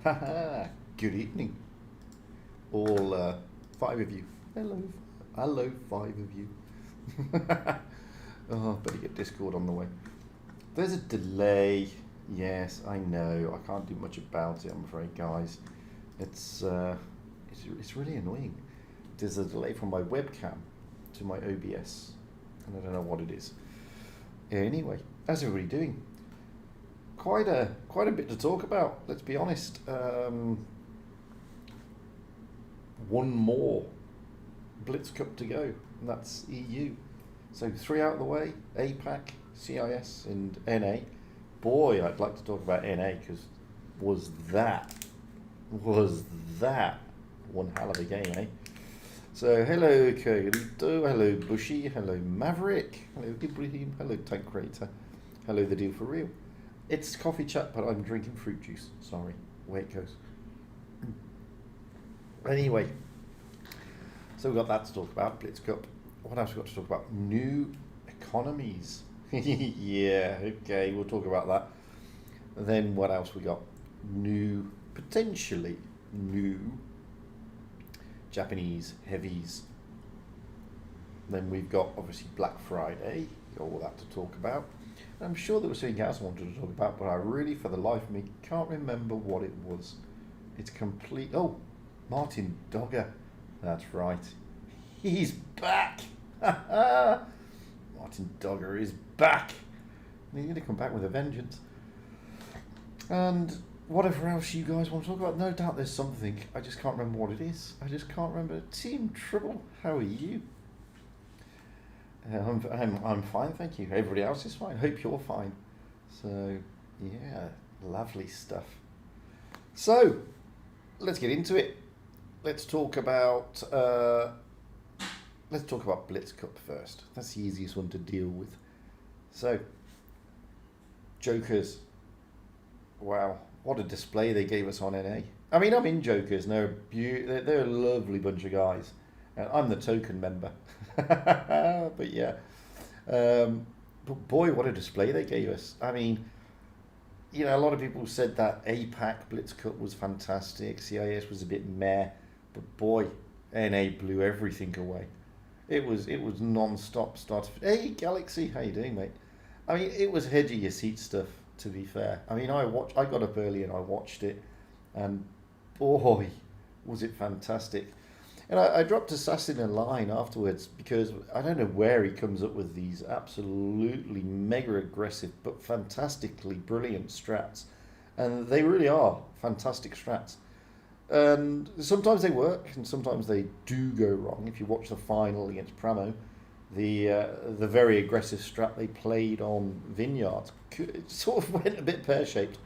Haha, good evening. All five of you. Hello. Hello, five of you. Oh, better get Discord on the way. There's a delay. Yes, I know. I can't do much about it, I'm afraid, guys. It's really annoying. There's a delay from my webcam to my OBS, and I don't know what it is. Anyway, how's everybody doing? Quite a bit to talk about. Let's be honest. One more Blitz Cup to go, and that's EU. So 3 out of the way: APAC, CIS, and NA. Boy, I'd like to talk about NA because was that one hell of a game, eh? So hello Carlito, hello Bushy, hello Maverick, hello Ibrahim, hello Tank Creator, hello The Deal For Real. It's coffee chat, but I'm drinking fruit juice. Sorry, away it goes. Anyway, so we've got that to talk about, Blitz Cup. What else we got to talk about? New economies. Yeah, okay, we'll talk about that. And then what else we got? Potentially new Japanese heavies. Then we've got obviously Black Friday, all that to talk about. I'm sure there was something else I wanted to talk about, but I really, for the life of me, can't remember what it was. It's complete. Oh, Martin Dogger. That's right. He's back. Martin Dogger is back. He's going to come back with a vengeance. And whatever else you guys want to talk about, no doubt there's something. I just can't remember what it is. I just can't remember. Team Tribble, how are you? I'm fine, thank you. Everybody else is fine. Hope you're fine. So, yeah, lovely stuff. So, let's get into it. Let's talk about Blitz Cup first. That's the easiest one to deal with. So, Jokers. Wow, what a display they gave us on NA. I mean, I'm in Jokers, and they're a lovely bunch of guys. And I'm the token member. But yeah. But boy, what a display they gave us. I mean, you know, a lot of people said that APAC Blitz Cup was fantastic, CIS was a bit meh, but boy, NA blew everything away. It was non-stop start. Hey Galaxy, how you doing, mate? I mean, it was hedge of your seat stuff, to be fair. I mean, I got up early and I watched it, and boy, was it fantastic. And I dropped Assassin a line afterwards because I don't know where he comes up with these absolutely mega aggressive but fantastically brilliant strats. And they really are fantastic strats. And sometimes they work and sometimes they do go wrong. If you watch the final against Pramo, the very aggressive strat they played on Vineyards sort of went a bit pear-shaped.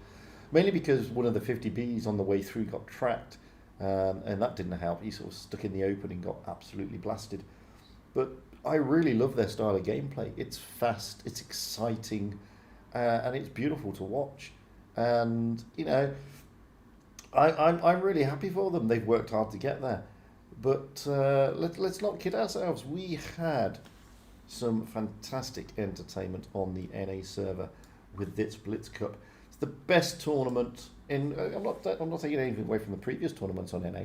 Mainly because one of the 50Bs on the way through got tracked. And that didn't help. He sort of stuck in the open and got absolutely blasted. But I really love their style of gameplay. It's fast, it's exciting, and it's beautiful to watch. And, you know, I'm really happy for them. They've worked hard to get there. But let's not kid ourselves. We had some fantastic entertainment on the NA server with this Blitz Cup. It's the best tournament. I'm not taking anything away from the previous tournaments on NA.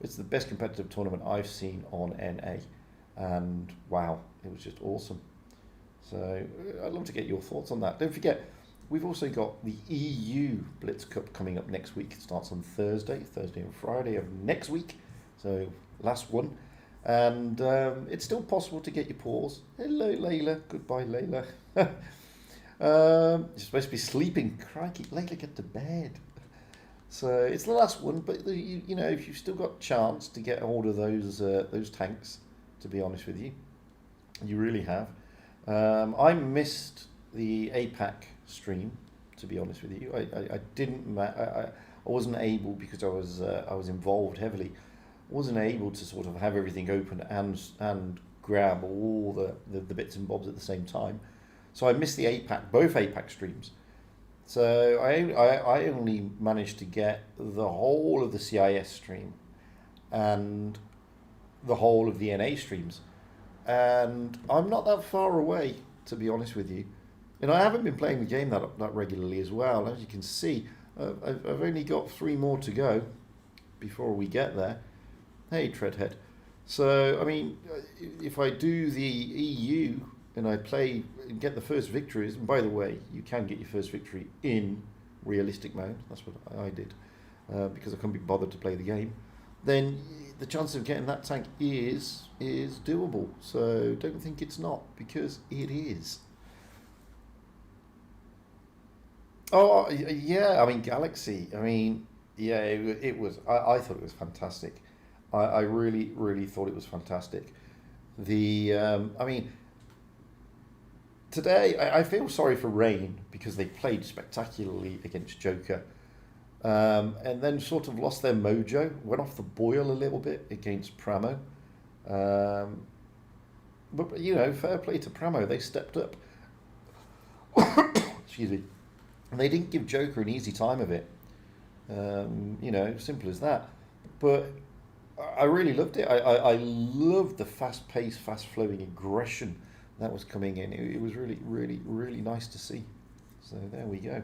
It's the best competitive tournament I've seen on NA, and wow, it was just awesome. So I'd love to get your thoughts on that. Don't forget, we've also got the EU Blitz Cup coming up next week. It starts on Thursday and Friday of next week, so last one. And it's still possible to get your paws. Hello, Layla. Goodbye, Layla. You're supposed to be sleeping. Crikey, Layla, get to bed. So it's the last one, but you know, if you've still got a chance to get hold of those tanks, to be honest with you, you really have. I missed the APAC stream, to be honest with you. I didn't. I wasn't able because I was involved heavily. I wasn't able to sort of have everything open and grab all the bits and bobs at the same time. So I missed both APAC streams. So I only managed to get the whole of the CIS stream and the whole of the NA streams. And I'm not that far away, to be honest with you. And I haven't been playing the game that regularly as well. As you can see, I've only got 3 more to go before we get there. Hey, Treadhead. So, I mean, if I do the EU and I play and get the first victories, and by the way, you can get your first victory in realistic mode. That's what I did because I couldn't be bothered to play the game. Then the chance of getting that tank is doable. So don't think it's not, because it is. Oh yeah, I mean Galaxy. I mean, yeah, it was. I thought it was fantastic. I really thought it was fantastic. I mean, today I feel sorry for Rain because they played spectacularly against Joker, and then sort of lost their mojo, went off the boil a little bit against Pramo. Um, but you know, fair play to Pramo, they stepped up. Excuse me. And they didn't give Joker an easy time of it. You know, simple as that. But I really loved it. I loved the fast-paced, fast-flowing aggression that was coming in. It was really nice to see. So there we go.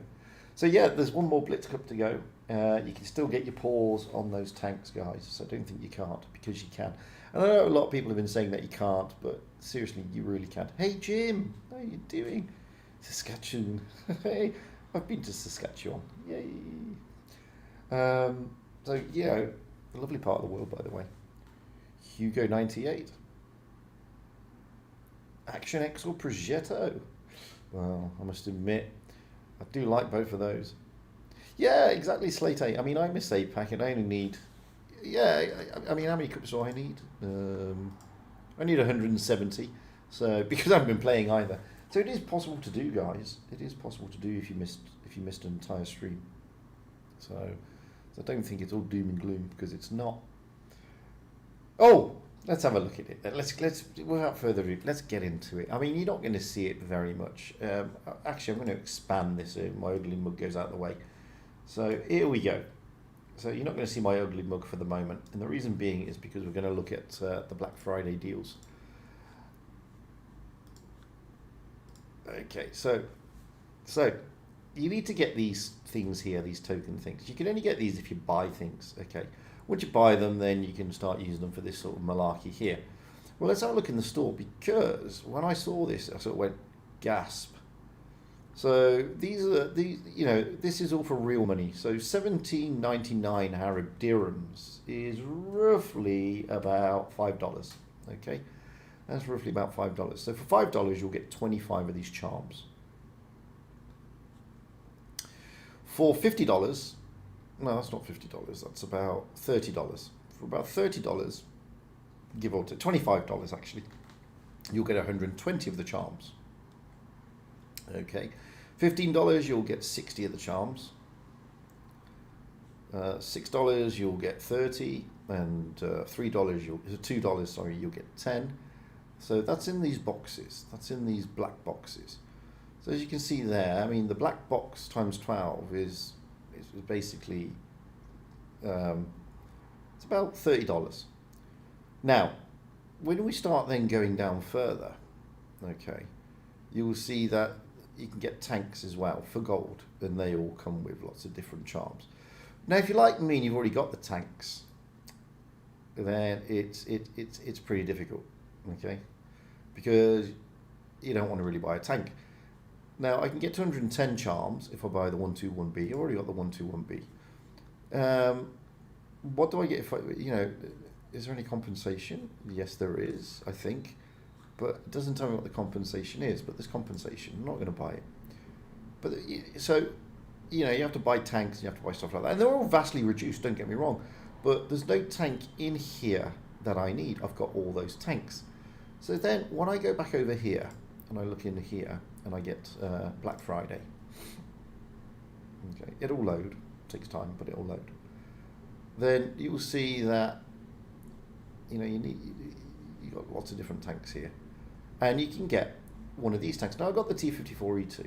So yeah, there's one more Blitz Cup to go. You can still get your paws on those tanks, guys. So don't think you can't, because you can. And I know a lot of people have been saying that you can't, but seriously, you really can. Hey Jim, how you doing? Saskatchewan. Hey, I've been to Saskatchewan. Yay. So yeah, a lovely part of the world, by the way. Hugo 98. Action X or Progetto? Well, I must admit, I do like both of those. Yeah, exactly, Slate 8. I mean, I miss 8-pack and I only need... Yeah, I mean, how many cups do I need? I need 170. So, because I haven't been playing either. So it is possible to do, guys. It is possible to do if you missed an entire stream. So I don't think it's all doom and gloom, because it's not. Oh, let's have a look at it. Let's without further ado, let's get into it. I mean, you're not going to see it very much. Actually, I'm going to expand this. My ugly mug goes out of the way. So here we go. So you're not going to see my ugly mug for the moment, and the reason being is because we're going to look at the Black Friday deals. Okay, so you need to get these things here, these token things. You can only get these if you buy things, okay? Once you buy them, then you can start using them for this sort of malarkey here. Well, let's have a look in the store, because when I saw this, I sort of went, gasp. So these, you know, this is all for real money. So 17.99 Arab dirhams is roughly about $5, okay? That's roughly about $5. So for $5, you'll get 25 of these charms. For $50, no, that's not $50. That's about $30. For about $30, give or take, $25 actually, you'll get 120 of the charms. Okay, $15, you'll get 60 of the charms. $6, you'll get 30, and $2, sorry, you'll get 10. So that's in these boxes. That's in these black boxes. So as you can see there, I mean, the black box times 12 is basically, it's about $30. Now, when we start then going down further, okay, you will see that you can get tanks as well for gold, and they all come with lots of different charms. Now, if you're like me and you've already got the tanks, then it's pretty difficult. Okay, because you don't want to really buy a tank. Now I can get 210 charms if I buy the 121B. I've already got the 121B. What do I get if I, you know, is there any compensation? Yes, there is, I think, but it doesn't tell me what the compensation is. But there's compensation. I'm not going to buy it. But so, you know, you have to buy tanks, you have to buy stuff like that, and they're all vastly reduced. Don't get me wrong, but there's no tank in here that I need. I've got all those tanks. So then when I go back over here and I look in here and I get Black Friday, okay, it'll load, takes time, but it'll load. Then you will see that, you know, you got lots of different tanks here, and you can get one of these tanks. Now I've got the T54E2,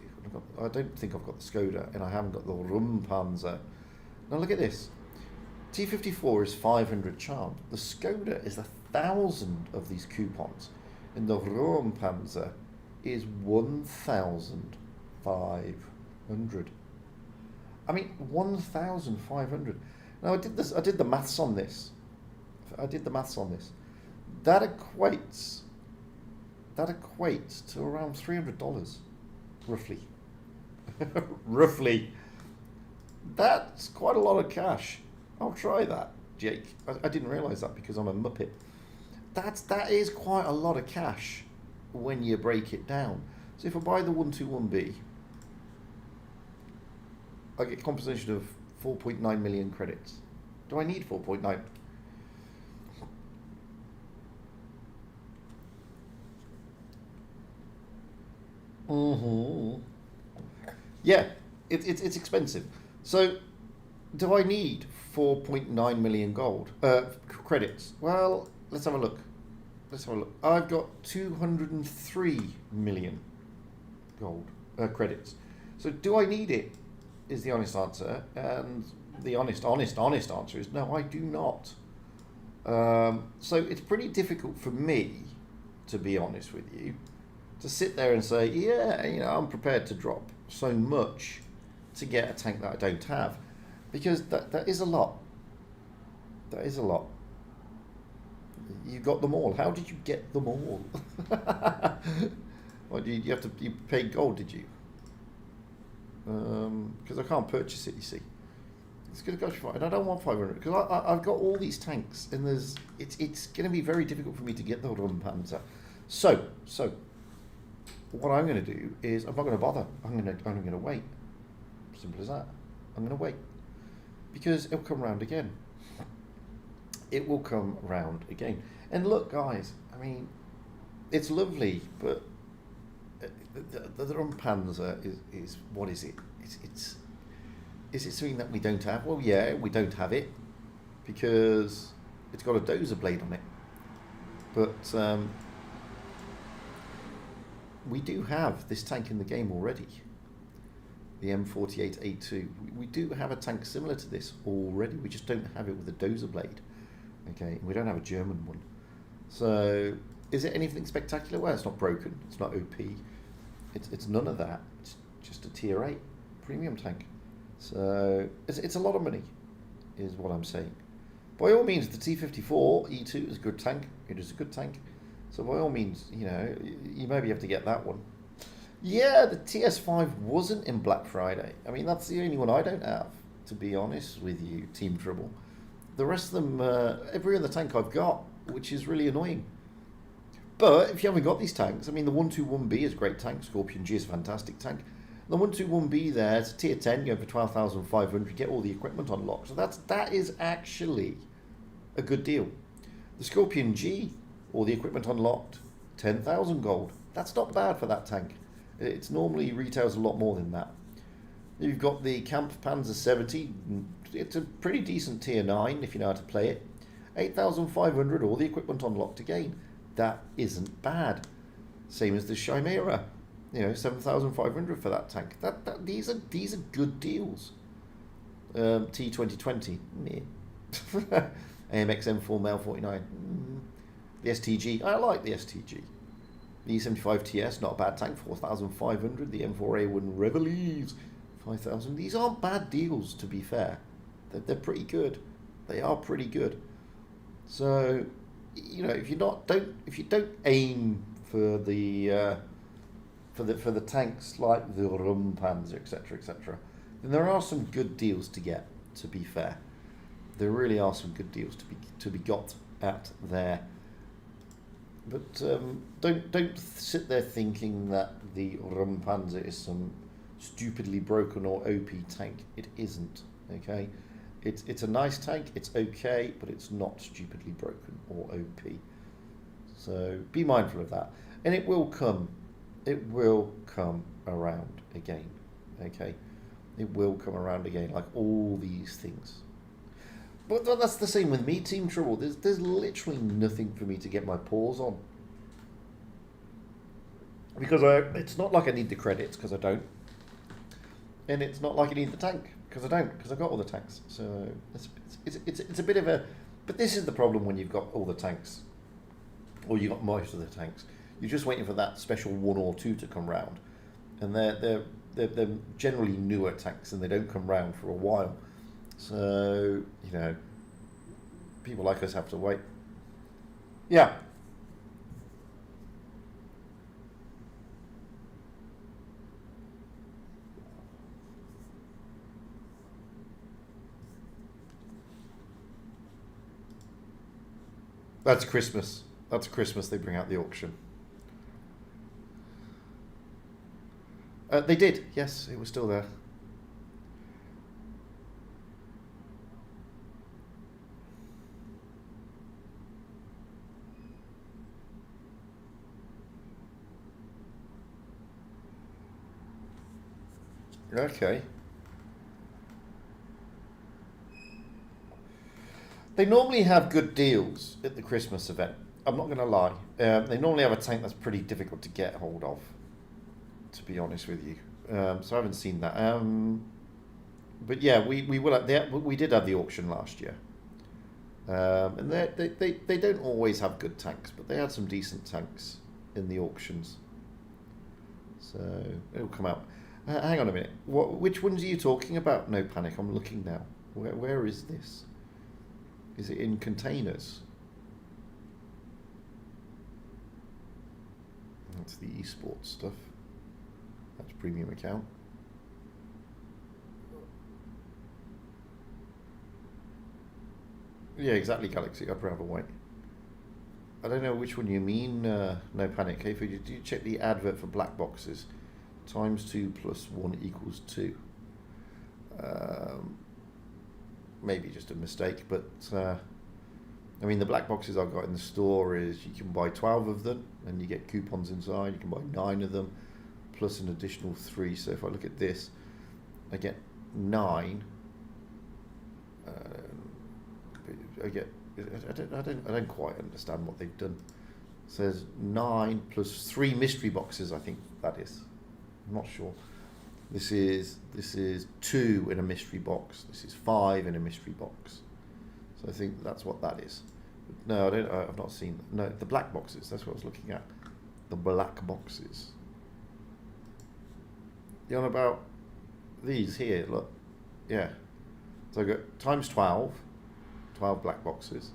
I don't think I've got the Skoda, and I haven't got the Rumpanzer. Now look at this. T54 is 500 charms. The Skoda is 1,000 of these coupons, and the Rumpanzer is 1,500. I mean, 1,500. Now I did this. I did the maths on this. That equates to around $300, roughly. Roughly. That's quite a lot of cash. I'll try that, Jake. I didn't realise that because I'm a muppet. That is quite a lot of cash when you break it down. So if I buy the 121B, I get compensation of 4.9 million credits. Do I need 4.9? Yeah, it's expensive. So, do I need 4.9 million gold credits? Well, let's have a look. I've got 203 million gold credits. So, do I need it? Is the honest answer, and the honest answer is no, I do not. So it's pretty difficult for me, to be honest with you, to sit there and say, yeah, I'm prepared to drop so much to get a tank that I don't have, because that is a lot. That is a lot. You got them all. How did you get them all? Well, you paid gold, did you? Because I can't purchase it, you see. It's going to cost me 500, and I don't want 500 because I've got all these tanks, and it's going to be very difficult for me to get the Rumpanzer. So what I'm going to do is I'm not going to bother. I'm going to wait. Simple as that. I'm going to wait because it'll come round again. It will come round again. And look, guys, I mean, it's lovely, but the Rumpanzer is what is it? Is it something that we don't have? Well, yeah, we don't have it because it's got a dozer blade on it. But we do have this tank in the game already, the M48A2. We do have a tank similar to this already. We just don't have it with a dozer blade. Okay, we don't have a German one. So, is it anything spectacular? Well, it's not broken. It's not OP. It's none of that. It's just a tier 8 premium tank. So it's a lot of money, is what I'm saying. By all means, the T54 E2 is a good tank. It is a good tank. So by all means, you maybe have to get that one. Yeah, the TS5 wasn't in Black Friday. I mean, that's the only one I don't have, to be honest with you, Team Trouble. The rest of them, every other tank I've got, which is really annoying. But if you haven't got these tanks, I mean, the 121B is a great tank. Scorpion G is a fantastic tank. The 121B there, it's a tier 10, you go for 12,500, get all the equipment unlocked. So that is actually a good deal. The Scorpion G, all the equipment unlocked, 10,000 gold. That's not bad for that tank. It's normally retails a lot more than that. You've got the Camp Panzer 70. It's a pretty decent tier 9 if you know how to play it. 8,500, all the equipment unlocked again. That isn't bad. Same as the Chimera. 7,500 for that tank. These are good deals. T2020, meh. AMX M4 Mail 49. The STG, I like the STG. The E75 TS, not a bad tank, 4,500. The M4A1 Reveillees, 5,000. These aren't bad deals, to be fair. They're pretty good. They are pretty good. So, if you don't aim for the tanks like the Rumpanzer, etc., then there are some good deals to get. To be fair, there really are some good deals to be got at there. But don't sit there thinking that the Rumpanzer is some stupidly broken or OP tank. It isn't. Okay, it's a nice tank. It's okay, but it's not stupidly broken or OP. So be mindful of that, and it will come. It will come around again, okay? It will come around again, like all these things. But that's the same with me, Team Trouble. There's literally nothing for me to get my paws on. Because it's not like I need the credits, because I don't. And it's not like I need the tank, because I don't, because I've got all the tanks. So it's a bit of a... But this is the problem when you've got all the tanks, or you've got most of the tanks. You're just waiting for that special one or two to come round, and they're they're generally newer tanks and they don't come round for a while. So, you know, people like us have to wait. Yeah. That's Christmas. That's Christmas they bring out the auction. They did, yes, it was still there. Okay. They normally have good deals at the Christmas event. I'm not going to lie. They normally have a tank that's pretty difficult to get hold of, to be honest with you. So I haven't seen that. But yeah, we will. We did have the auction last year, and they don't always have good tanks, but they had some decent tanks in the auctions. So it'll come out. Hang on a minute. Which ones are you talking about? No panic. I'm looking now. Where is this? Is it in containers? That's the esports stuff. That's premium account. Yeah, exactly, Galaxy. I'd rather wait. I don't know which one you mean. No panic. Hey, do you check the advert for black boxes? Times 2 plus 1 equals 2. Maybe just a mistake, but I mean, the black boxes I've got in the store is you can buy 12 of them and you get coupons inside. You can buy 9 of them plus an additional 3. So if I look at this, I get 9. I don't quite understand what they've done. It says 9 plus 3 mystery boxes. I think that is. I'm not sure. This is 2 in a mystery box. This is 5 in a mystery box. So I think that's what that is. No, I've not seen. No, the black boxes. That's what I was looking at. The black boxes. You on about these here? Look, yeah. So I got times 12 black boxes.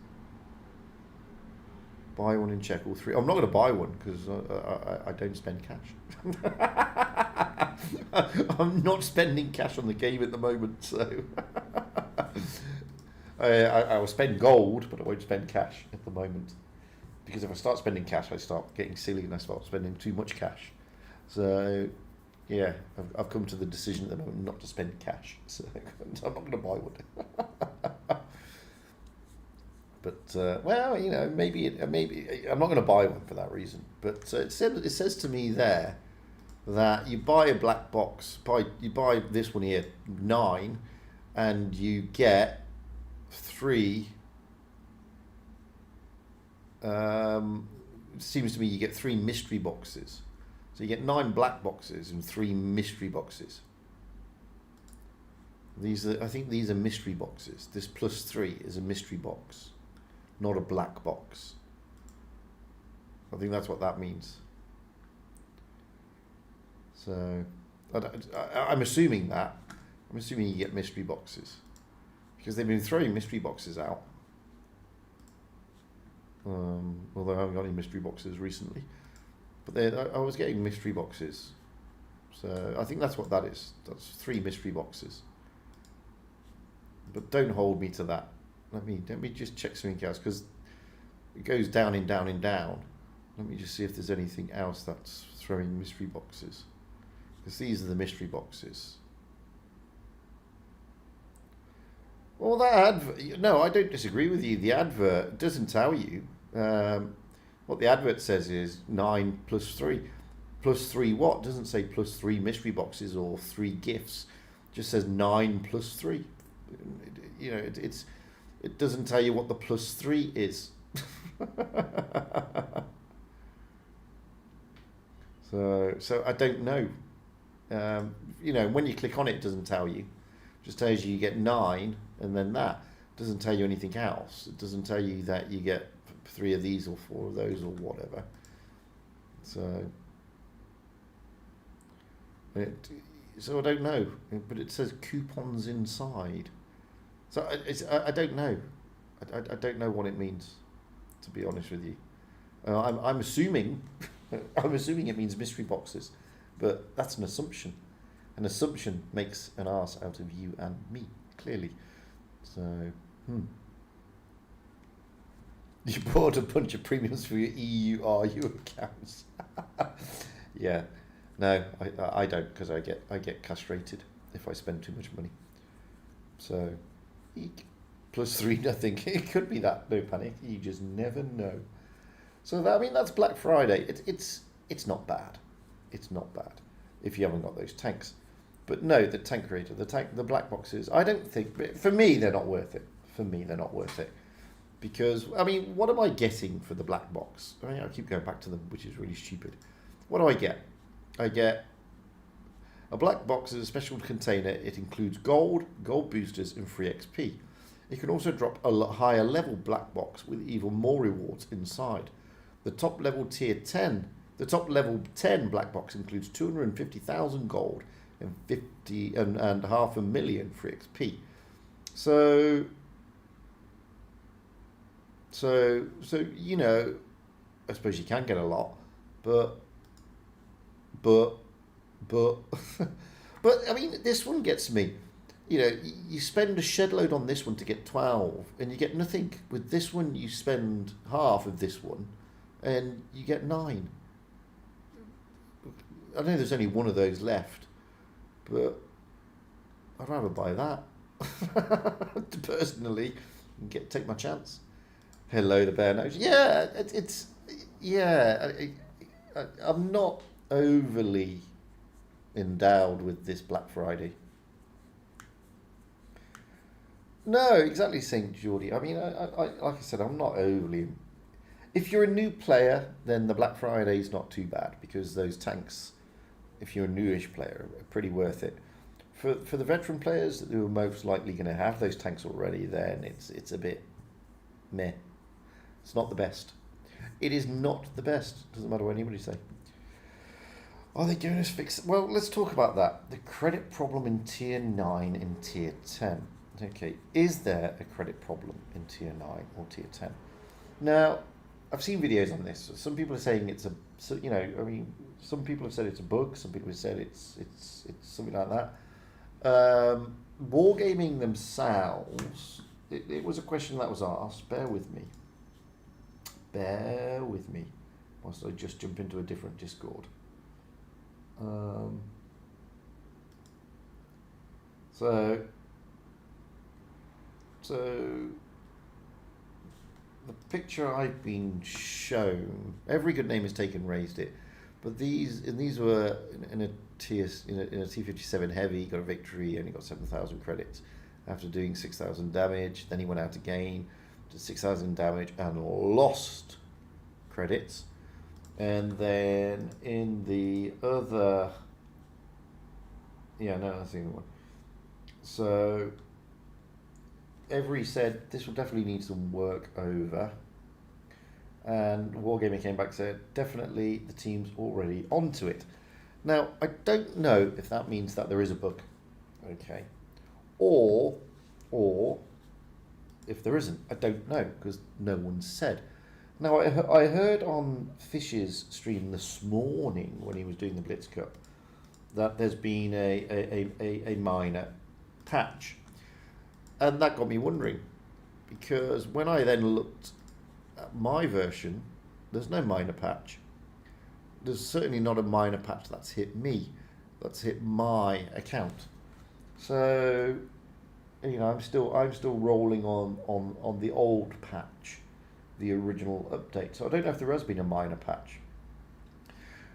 Buy one and check all 3. I'm not going to buy one because I don't spend cash. I'm not spending cash on the game at the moment, so I will spend gold, but I won't spend cash at the moment. Because if I start spending cash, I start getting silly and I start spending too much cash. So, yeah, I've come to the decision at the moment not to spend cash. So I'm not going to buy one. But well, you know, maybe I'm not going to buy one for that reason. But it says to me there that you buy a black box, you buy this one here 9, and you get 3. It seems to me you get 3 mystery boxes. So you get 9 black boxes and 3 mystery boxes. I think these are mystery boxes. This plus 3 is a mystery box, not a black box. I think that's what that means. So I'm assuming that. I'm assuming you get mystery boxes because they've been throwing mystery boxes out. Although I haven't got any mystery boxes recently, but I was getting mystery boxes. So I think that's what that is. That's 3 mystery boxes. But don't hold me to that. Let me just check something else because it goes down and down and down. Let me just see if there's anything else that's throwing mystery boxes. Because these are the mystery boxes. Well, that advert... No, I don't disagree with you. The advert doesn't tell you. What the advert says is 9 plus 3. Plus 3 what? It doesn't say plus 3 mystery boxes or 3 gifts. It just says 9 plus 3. You know, it doesn't tell you what the plus 3 is. So I don't know. You know, when you click on it, it doesn't tell you. It just tells you get 9 and then that. It doesn't tell you anything else. It doesn't tell you that you get 3 of these or 4 of those or whatever. So So I don't know, but it says coupons inside. So I don't know. I don't know what it means, to be honest with you. I'm assuming I'm assuming it means mystery boxes, but that's an assumption. An assumption makes an arse out of you and me, clearly. So, You bought a bunch of premiums for your EURU accounts. Yeah, no, I don't, because I get castrated if I spend too much money. So, eek. +3 nothing. It could be that. No panic. You just never know. So that, I mean, that's Black Friday. It's not bad. It's not bad if you haven't got those tanks. But no, the tank creator, the black boxes, I don't think, for me, they're not worth it. For me, they're not worth it. Because, I mean, what am I getting for the black box? I mean, I keep going back to them, which is really stupid. What do I get? I get a black box as a special container. It includes gold boosters, and free XP. It can also drop a higher level black box with even more rewards inside. The top level 10 black box includes 250,000 gold and 50 and 500,000 free XP. So you know, I suppose you can get a lot, but but I mean, this one gets me. You know, you spend a shed load on this one to get 12, and you get nothing. With this one, you spend half of this one, and you get 9. I know there's only one of those left, but I'd rather buy that personally and take my chance. Hello, the bare nose. Yeah, I'm not overly endowed with this Black Friday. No, exactly, St. Geordie. I mean, I like I said, I'm not overly. If you're a new player, then the Black Friday is not too bad, because those tanks, if you're a newish player, are pretty worth it. For the veteran players who are most likely going to have those tanks already, then it's a bit meh. It's not the best. It is not the best. Doesn't matter what anybody say. Are they going to fix it? Well, let's talk about that. The credit problem in Tier 9 and Tier 10. Okay, is there a credit problem in Tier 9 or Tier 10? Now, I've seen videos on this. Some people are saying it's some people have said it's a bug. Some people have said it's something like that. Wargaming themselves, it was a question that was asked. Bear with me. Whilst I just jump into a different Discord. So the picture I've been shown, every good name is taken, raised it, but these were in a T57 heavy, got a victory, only got 7,000 credits after doing 6,000 damage. Then he went out again, did 6,000 damage and lost credits. And then in the other, that's the other one. So Every said this will definitely need some work over, and Wargaming came back and said definitely the team's already onto it. Now I don't know if that means that there is a bug, okay, or if there isn't. I don't know, because no one said. Now I heard on Fish's stream this morning when he was doing the Blitz Cup that there's been a minor patch. And that got me wondering, because when I then looked at my version, there's no minor patch. There's certainly not a minor patch that's hit me, that's hit my account. So, I'm still rolling on the old patch, the original update. So I don't know if there has been a minor patch.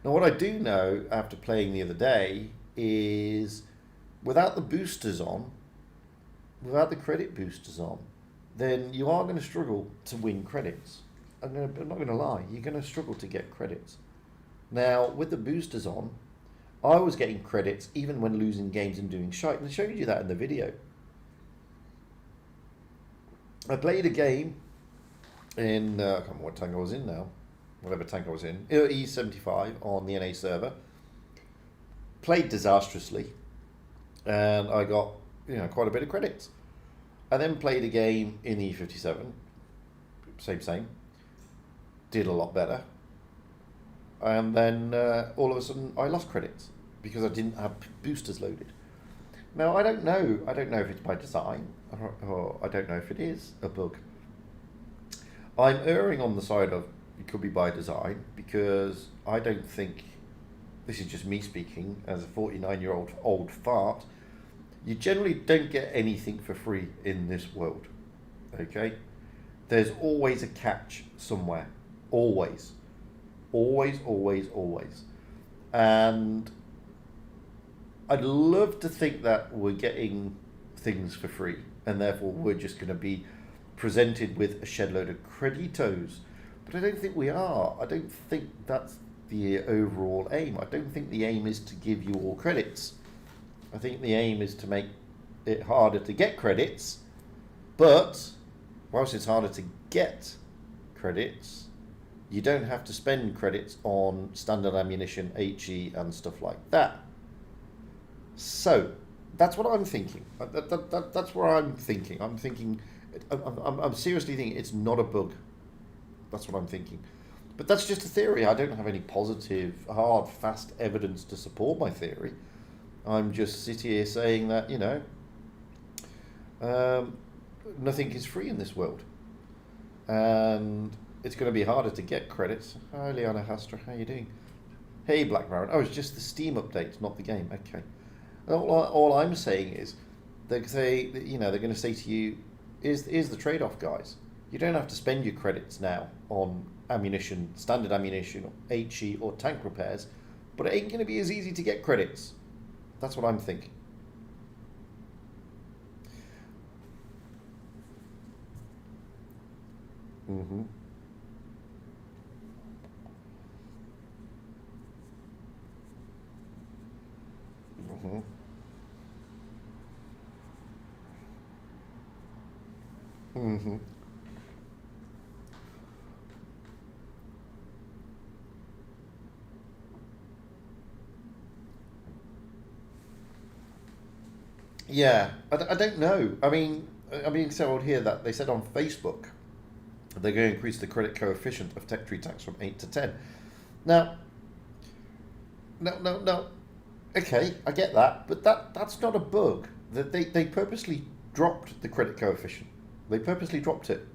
Now what I do know after playing the other day is without the boosters on, without the credit boosters on, then you are going to struggle to win credits. I'm not going to lie, you're going to struggle to get credits. Now, with the boosters on, I was getting credits even when losing games and doing shite, and I showed you that in the video. I played a game in, I can't remember what tank I was in now, whatever tank I was in, E75 on the NA server. Played disastrously. and I got quite a bit of credits. I then played a game in the E57, same, did a lot better, and then all of a sudden I lost credits because I didn't have boosters loaded. Now I don't know if it's by design or I don't know if it is a bug. I'm erring on the side of it could be by design because I don't think, this is just me speaking as a 49-year-old old fart, you generally don't get anything for free in this world. Okay? There's always a catch somewhere. Always. Always, always, always. And I'd love to think that we're getting things for free and therefore we're just going to be presented with a shed load of creditos. But I don't think we are. I don't think that's the overall aim. I don't think the aim is to give you all credits. I think the aim is to make it harder to get credits, but whilst it's harder to get credits, you don't have to spend credits on standard ammunition, HE and stuff like that. So that's what I'm thinking. That's what I'm thinking. I'm seriously thinking it's not a bug. That's what I'm thinking. But that's just a theory. I don't have any positive, hard, fast evidence to support my theory. I'm just sitting here saying that, nothing is free in this world. And it's going to be harder to get credits. Hi, Liana Hastra, how you doing? Hey, Black Baron. Oh, it's just the Steam update, not the game. Okay. All I'm saying is, they're going to say to you, is the trade-off, guys. You don't have to spend your credits now on ammunition, standard ammunition, HE or tank repairs, but it ain't going to be as easy to get credits. That's what I'm thinking. Mm-hmm. Mm-hmm. Mm-hmm. Yeah, I don't know. I'm being told here that they said on Facebook they're going to increase the credit coefficient of tech tree tax from 8 to 10. Now, no. Okay, I get that, but that's not a bug. That they purposely dropped the credit coefficient. They purposely dropped it.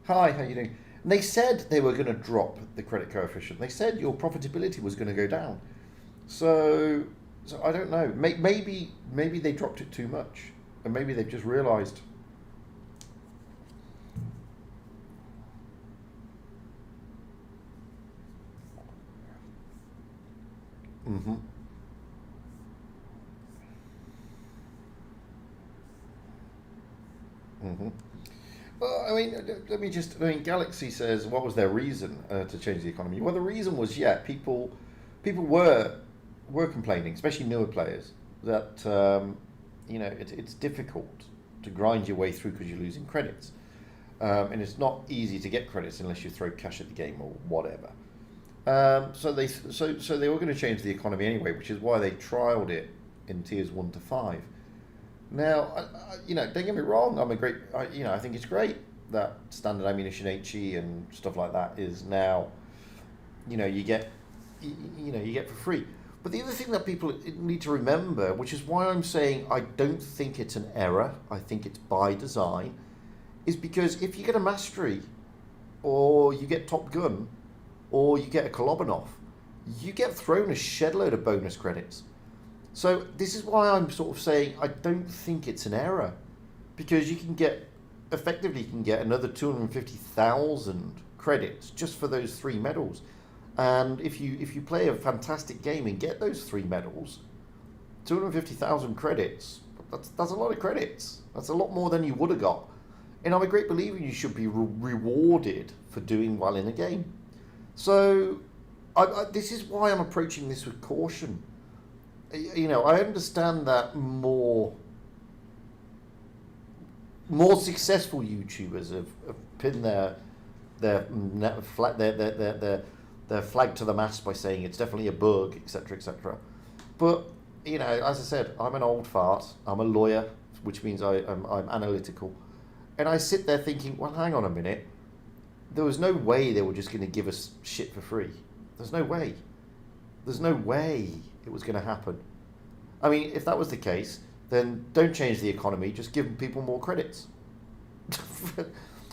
Hi, how you doing? And they said they were going to drop the credit coefficient. They said your profitability was going to go down. So I don't know. Maybe they dropped it too much, and maybe they've just realised. Mm-hmm. Mm-hmm. Well, Galaxy says, what was their reason to change the economy? Well, the reason was, people were complaining, especially newer players, that it's difficult to grind your way through because you're losing credits, and it's not easy to get credits unless you throw cash at the game or whatever. So they were going to change the economy anyway, which is why they trialed it in tiers 1 to 5. Now, don't get me wrong. I think it's great that standard ammunition HE and stuff like that is now, you get for free. But the other thing that people need to remember, which is why I'm saying I don't think it's an error, I think it's by design, is because if you get a mastery, or you get Top Gun, or you get a Kolobanov, you get thrown a shed load of bonus credits. So this is why I'm sort of saying I don't think it's an error, because you can get another 250,000 credits just for those 3 medals. And if you play a fantastic game and get those 3 medals, 250,000 credits, that's a lot of credits. That's a lot more than you would have got. And I'm a great believer you should be rewarded for doing well in a game. So this is why I'm approaching this with caution. I understand that more successful YouTubers have pinned their flag to the mast by saying it's definitely a bug, etc., etc. But as I said, I'm an old fart. I'm a lawyer, which means I'm analytical. And I sit there thinking, well, hang on a minute. There was no way they were just going to give us shit for free. There's no way. There's no way it was going to happen. I mean, if that was the case, then don't change the economy. Just give people more credits.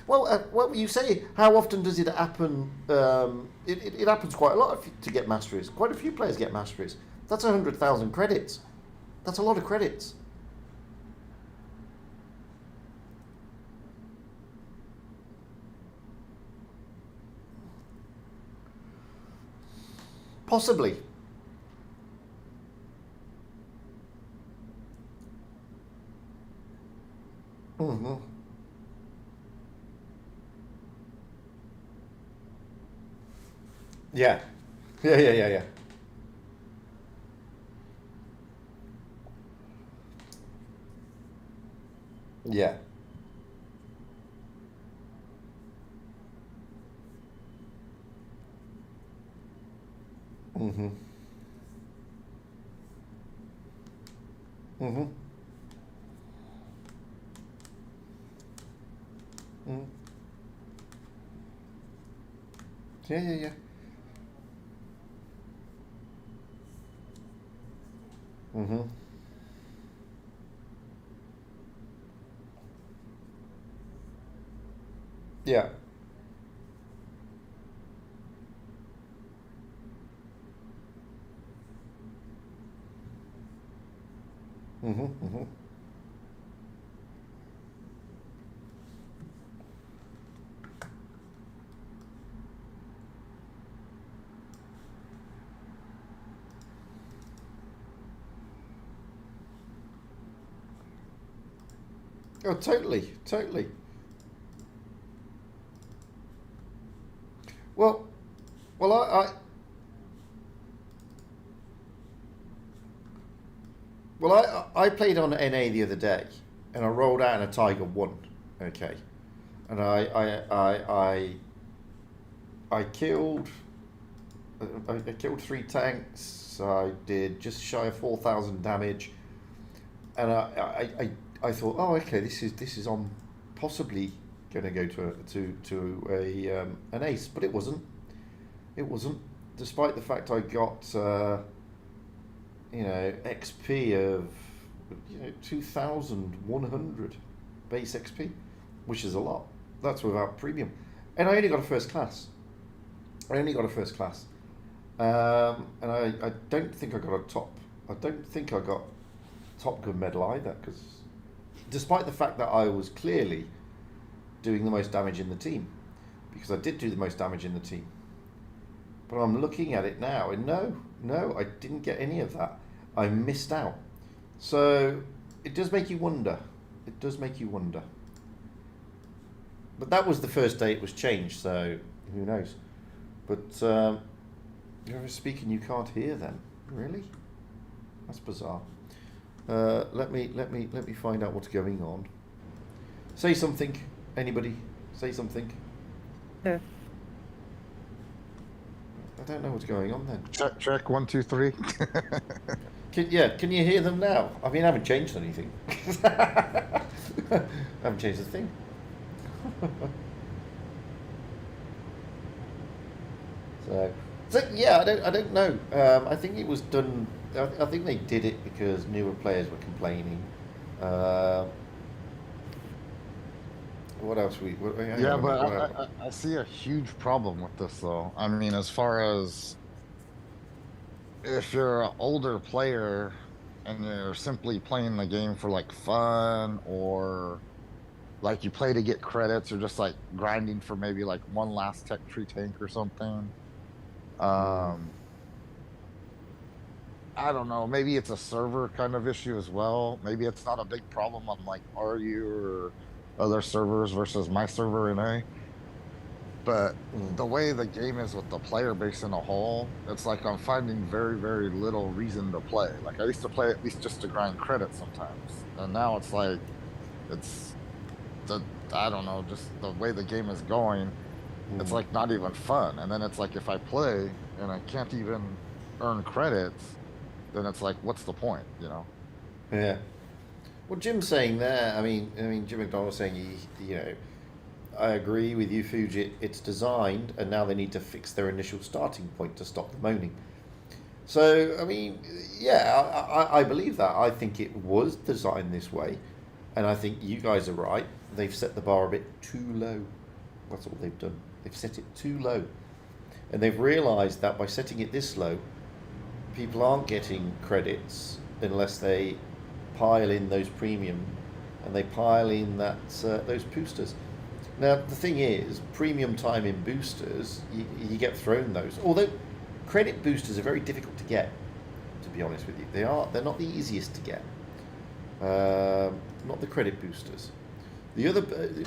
Well, you say, how often does it happen? It happens quite a lot to get masteries. Quite a few players get masteries. That's 100,000 credits. That's a lot of credits. Possibly. Mm-hmm. Yeah. Yeah. Yeah. Mm-hmm. Mm-hmm. Mm-hmm. Yeah. Mm-hmm. Yeah. Mm-hmm. Mm-hmm. Oh, totally. Well, well, I played on NA the other day, and I rolled out in a Tiger one. Okay, and I killed I killed three tanks. I did just shy of 4,000 damage, and I thought, oh, okay, this is on possibly going to go to a an ace, but it wasn't. It wasn't, despite the fact I got XP of 2,100 base XP, which is a lot. That's without premium, and I only got a first class. I only got a first class, and I don't think I got a top. I don't think I got Top Gun medal either, because despite the fact that I was clearly doing the most damage in the team, because I did do the most damage in the team. But I'm looking at it now, and no, I didn't get any of that. I missed out. So it does make you wonder. It does make you wonder. But that was the first day it was changed, so who knows? But you're speaking, you can't hear then. Really? That's bizarre. Let me find out what's going on. Say something. Anybody? Say something. Yeah. I don't know what's going on then. Check 1, 2, 3. Can you hear them now? I mean, I haven't changed anything. I haven't changed a thing. So yeah, I don't know. I think it was done. I think they did it because newer players were complaining. What else Yeah, but I see a huge problem with this, though. I mean, as far as if you're an older player and you're simply playing the game for like fun, or like you play to get credits, or just like grinding for maybe like one last tech tree tank or something. I don't know. Maybe it's a server kind of issue as well. Maybe it's not a big problem on like RU or other servers versus my server in A. But the way the game is with the player base in a whole, it's like I'm finding very, very little reason to play. Like I used to play at least just to grind credits sometimes, and now it's like I don't know, just the way the game is going. It's like not even fun. And then it's like if I play and I can't even earn credits, then it's like, what's the point, you know? Yeah. Well, Jim's saying there. I mean, Jim McDonald's saying you know, I agree with you, Fugit. It's designed, and now they need to fix their initial starting point to stop the moaning. So, I mean, yeah, I believe that. I think it was designed this way, and I think you guys are right. They've set the bar a bit too low. That's all they've done. They've set it too low, and they've realised that by setting it this low, people aren't getting credits unless they pile in those premium, and they pile in those boosters. Now the thing is, premium time in boosters, you get thrown those. Although credit boosters are very difficult to get, to be honest with you, they're not the easiest to get. Not the credit boosters. The other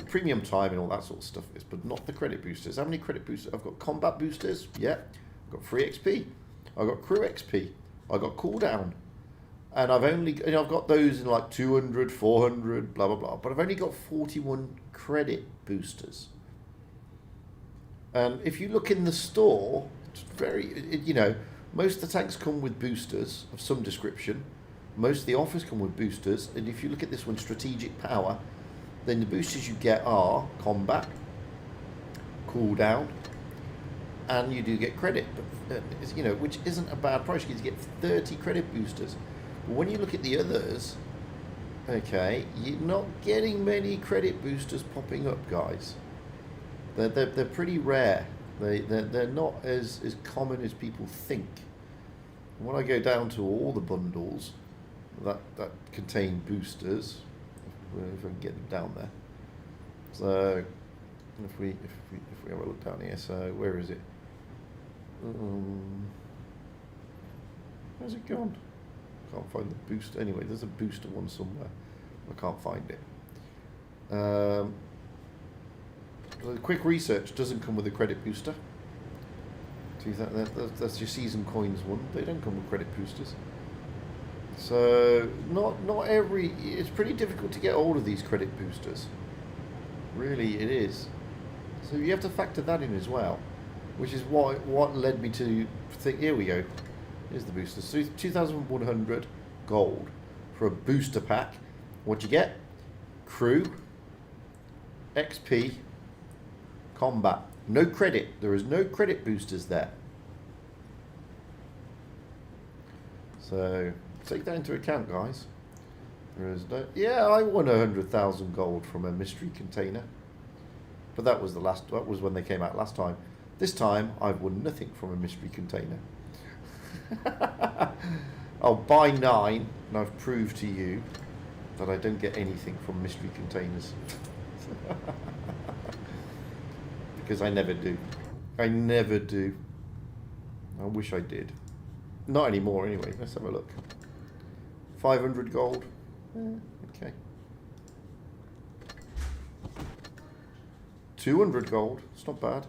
premium time and all that sort of stuff is, but not the credit boosters. How many credit boosters? I've got combat boosters. Yeah, I've got free XP. I've got crew XP. I've got cooldown. And I've got those in like 200, 400, blah, blah, blah. But I've only got 41 credit boosters. And if you look in the store, it's you know, most of the tanks come with boosters of some description. Most of the offers come with boosters. And if you look at this one, strategic power, then the boosters you get are combat, cooldown, and you do get credit. But, you know, which isn't a bad price. You get 30 credit boosters. But when you look at the others, okay, you're not getting many credit boosters popping up, guys. They're pretty rare. They're not as common as people think. When I go down to all the bundles that contain boosters, if I can get them down there. So if we have a look down here, so where is it? Where's it gone? Can't find the booster. Anyway, there's a booster one somewhere. I can't find it. The quick research doesn't come with a credit booster. That's your season coins one. They don't come with credit boosters. So not every. It's pretty difficult to get hold of these credit boosters. Really, it is. So you have to factor that in as well, which is what led me to think. Here we go. Here's the boosters. So 2,100 gold for a booster pack. What you get? Crew, XP, combat. No credit. There is no credit boosters there. So take that into account, guys. There is no. Yeah, I won 100,000 gold from a mystery container, but that was That was when they came out last time. This time, I've won nothing from a mystery container. I'll buy 9, and I've proved to you that I don't get anything from mystery containers. Because I never do. I never do. I wish I did. Not anymore, anyway. Let's have a look. 500 gold. Okay. 200 gold. It's not bad.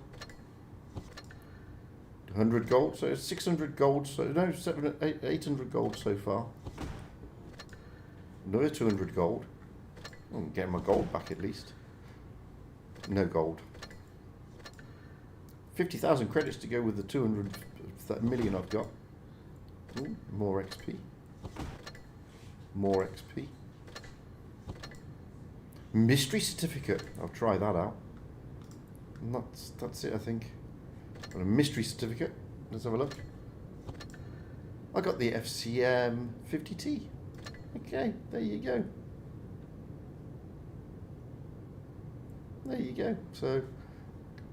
100 gold, so 600 gold, so no, 800 gold so far. Another 200 gold. I'm getting my gold back at least. No gold. 50,000 credits to go with the 200 million I've got. Ooh, more XP. More XP. Mystery certificate. I'll try that out. And that's it, I think. Got a mystery certificate. Let's have a look. I got the FCM 50T. Okay, there you go. There you go. So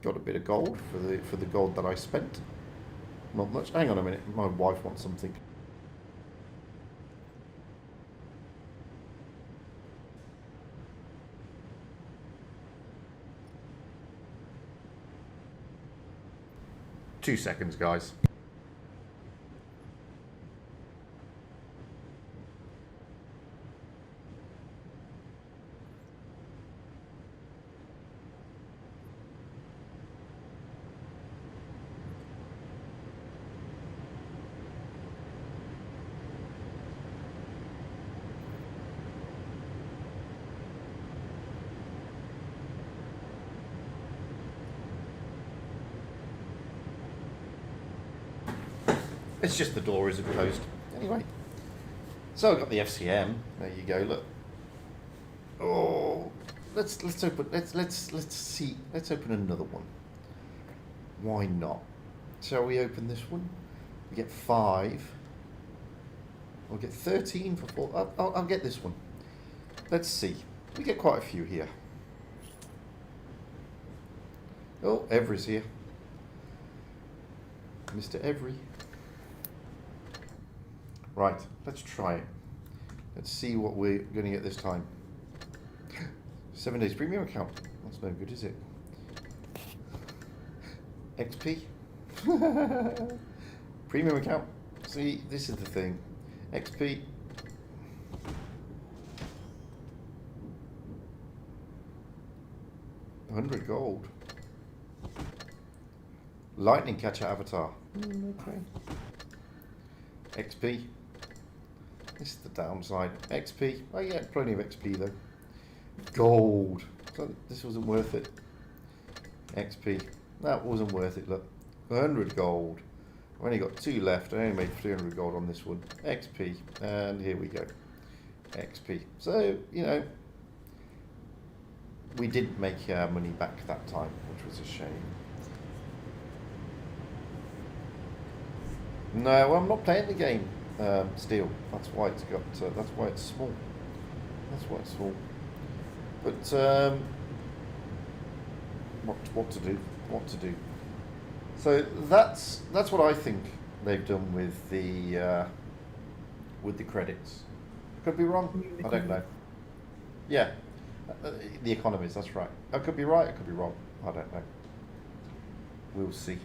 got a bit of gold for the gold that I spent. Not much. Hang on a minute. My wife wants something. Two seconds, guys. It's just the door isn't closed. Anyway. So I've got the FCM. There you go. Look. Oh, let's open another one. Why not? Shall we open this one? We get 5. We'll get 13 for 4. I'll get this one. Let's see. We get quite a few here. Oh, Every's here. Mr. Every. Right, let's try it. Let's see what we're going to get this time. 7 days premium account. That's no good, is it? XP. Premium account. See, this is the thing. XP. $100 gold. Lightning catcher avatar. Okay. XP. This is the downside. XP. Oh yeah, plenty of XP though. Gold. So this wasn't worth it. XP. That wasn't worth it. Look, 100 gold. I've only got 2 left. I only made 300 gold on this one. XP. And here we go. XP. So, you know, we didn't make our money back that time, which was a shame. No, I'm not playing the game still. That's why it's got. That's why it's small. That's why it's small. But what to do? What to do? So that's what I think they've done with the credits. Could be wrong. I don't know. Yeah, the economies. That's right. I could be right. I could be wrong. I don't know. We'll see.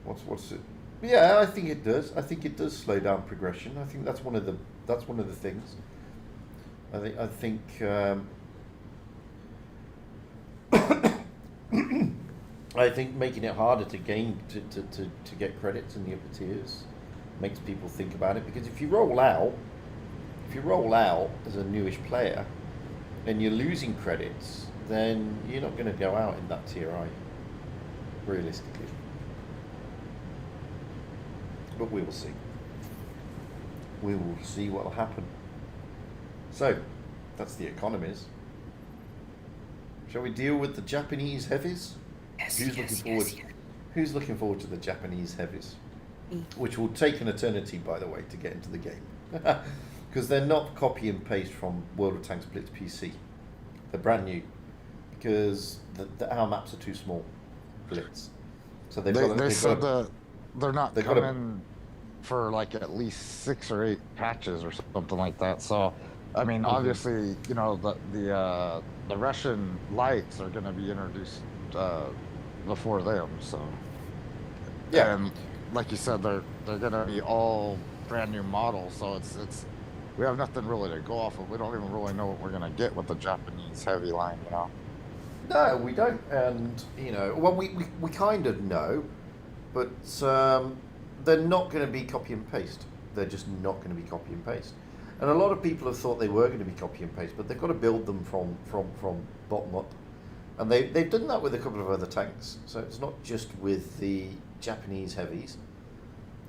What's it? Yeah, I think it does. I think it does slow down progression. I think that's one of the things. I think I think making it harder to gain to get credits in the upper tiers makes people think about it, because if you roll out as a newish player and you're losing credits, then you're not going to go out in that tier, are you? Realistically. But we will see. We will see what will happen. So, that's the economies. Shall we deal with the Japanese heavies? Who's looking forward to the Japanese heavies? Which will take an eternity, by the way, to get into the game. Because they're not copy and paste from World of Tanks Blitz PC. They're brand new. Because our maps are too small. Blitz. So they're not coming for like at least 6 or 8 patches or something like that. So, I mean, obviously, you know, the Russian lights are going to be introduced before them. So, yeah, and like you said, they're going to be all brand new models. So it's we have nothing really to go off of. We don't even really know what we're going to get with the Japanese heavy line, you know. No, we don't. And you know, well, we kind of know. But they're not going to be copy and paste. They're just not going to be copy and paste. And a lot of people have thought they were going to be copy and paste, but they've got to build them from bottom up. And they've done that with a couple of other tanks. So it's not just with the Japanese heavies.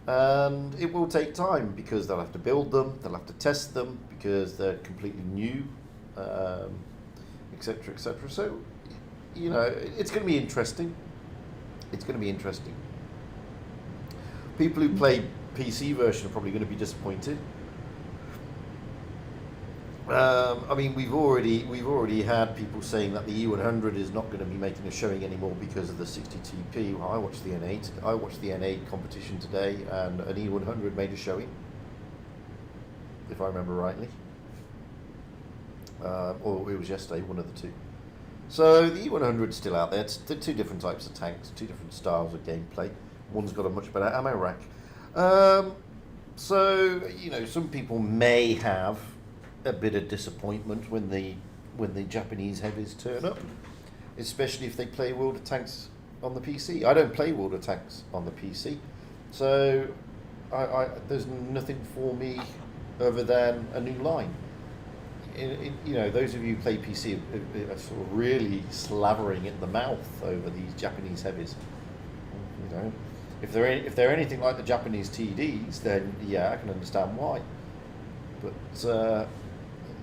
And it will take time, because they'll have to build them, they'll have to test them, because they're completely new, etc., etc. So, you know, it's going to be interesting. It's going to be interesting. People who play PC version are probably going to be disappointed. I mean, we've already had people saying that the E100 is not going to be making a showing anymore because of the 60TP. Well, I watched the N8 competition today, and an E100 made a showing, if I remember rightly. Or it was yesterday, one of the two. So the E100 is still out there. It's 2 different types of tanks, 2 different styles of gameplay. One's got a much better ammo rack. So, you know, some people may have a bit of disappointment when the Japanese heavies turn up, especially if they play World of Tanks on the PC. I don't play World of Tanks on the PC, so there's nothing for me other than a new line. You know, those of you who play PC are sort of really slavering at the mouth over these Japanese heavies. You know, if they're anything like the Japanese TDs, then yeah, I can understand why. But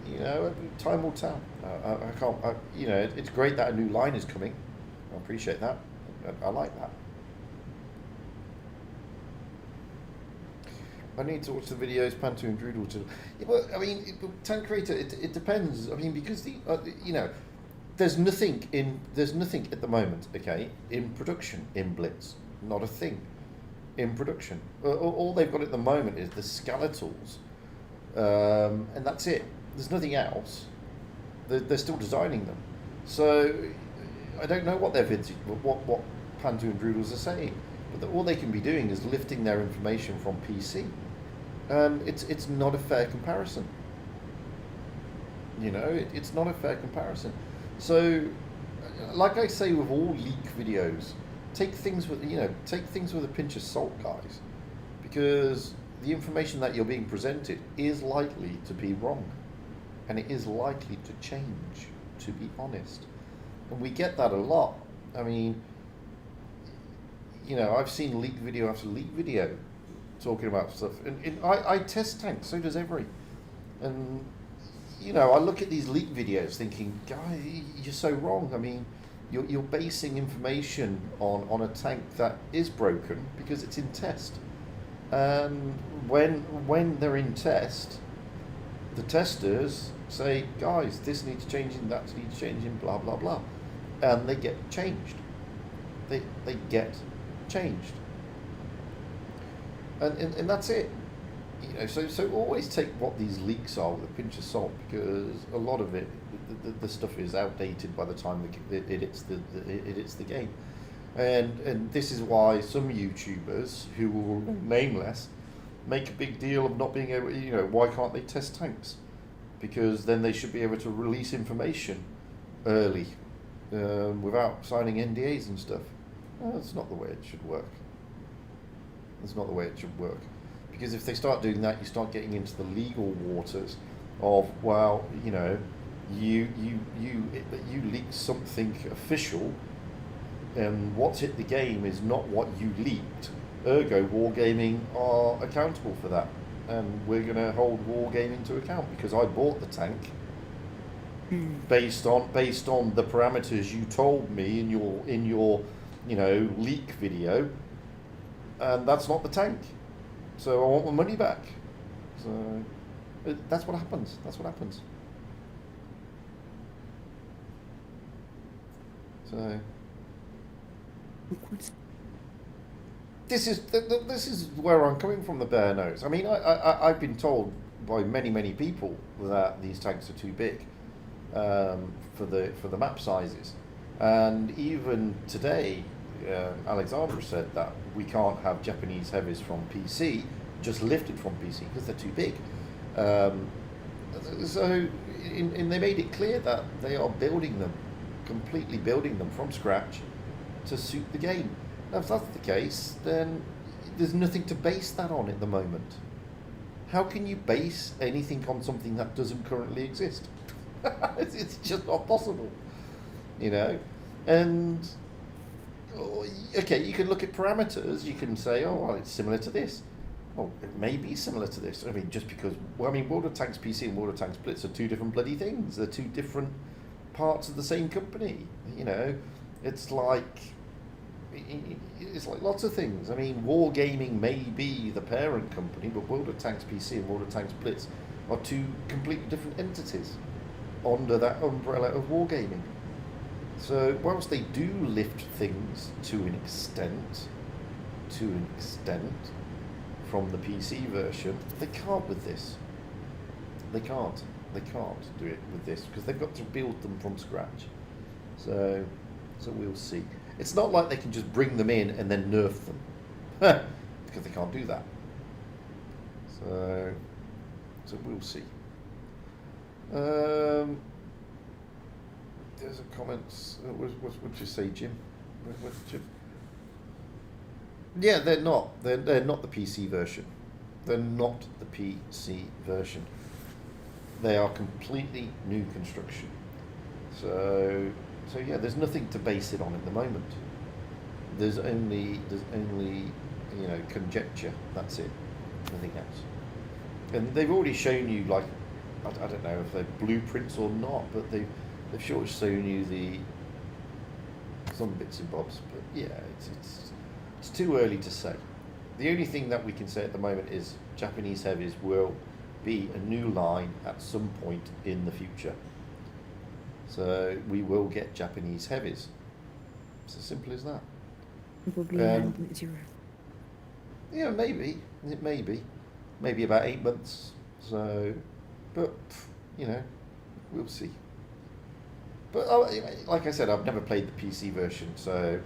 you know, time will tell. I can't. You know, it's great that a new line is coming. I appreciate that. I like that. I need to watch the videos, Panto and Droodle. Yeah, well, I mean, Tank Creator. It depends. I mean, because you know, there's nothing at the moment. Okay, in production in Blitz, not a thing. In production, all they've got at the moment is the skeletals, and that's it. There's nothing else. They're still designing them, so I don't know what what Panto and Droodles are saying. But all they can be doing is lifting their information from PC. It's not a fair comparison. You know, it's not a fair comparison. So, like I say with all leak videos, take things with a pinch of salt, guys, because the information that you're being presented is likely to be wrong, and it is likely to change. To be honest, and we get that a lot. I mean, you know, I've seen leak video after leak video talking about stuff, and I test tanks, so does every. And, you know, I look at these leak videos thinking, guy, you're so wrong. I mean, you're basing information on a tank that is broken because it's in test. And when they're in test, the testers say, guys, this needs changing, that needs changing, blah, blah, blah. And they get changed. They get changed, and that's it. You know, so always take what these leaks are with a pinch of salt, because a lot of it, the stuff is outdated by the time it hits the game, and this is why some YouTubers who will remain nameless make a big deal of not being able. You know, why can't they test tanks? Because then they should be able to release information early, without signing NDAs and stuff. Well, that's not the way it should work. That's not the way it should work. Because if they start doing that, you start getting into the legal waters of, well, you know, you leaked something official, and what's hit the game is not what you leaked. Ergo, Wargaming are accountable for that, and we're going to hold Wargaming to account because I bought the tank based on the parameters you told me in your you know, leak video, and that's not the tank. So I want my money back. So that's what happens. That's what happens. So this is where I'm coming from. The bare nose. I mean, I've been told by many people that these tanks are too big for the map sizes, and even today. Alexandra said that we can't have Japanese heavies from PC, just lifted from PC, because they're too big. So they made it clear that they are completely building them from scratch to suit the game. Now, if that's the case, then there's nothing to base that on at the moment. How can you base anything on something that doesn't currently exist? It's just not possible, you know. And okay, you can look at parameters. You can say, oh, well, it's similar to this. Well, it may be similar to this. I mean, just because, well, I mean, World of Tanks PC and World of Tanks Blitz are two different bloody things. They're two different parts of the same company. You know, it's like lots of things. I mean, Wargaming may be the parent company, but World of Tanks PC and World of Tanks Blitz are two completely different entities under that umbrella of Wargaming. So whilst they do lift things to an extent from the PC version, they can't with this. They can't do it with this because they've got to build them from scratch. So we'll see. It's not like they can just bring them in and then nerf them because they can't do that. So we'll see. There's a comments. What did you say, Jim? What Jim? Yeah, they're not. They're not the PC version. They're not the PC version. They are completely new construction. So yeah, there's nothing to base it on at the moment. There's only conjecture. That's it. Nothing else. And they've already shown you, like, I don't know if they're blueprints or not, but they've sort of shown you some bits and bobs. But yeah, it's too early to say. The only thing that we can say at the moment is Japanese heavies will be a new line at some point in the future. So we will get Japanese heavies. It's as simple as that. Probably 9.0. Yeah, maybe. It may be. Maybe about 8 months. So, but, you know, we'll see. But like I said, I've never played the PC version, so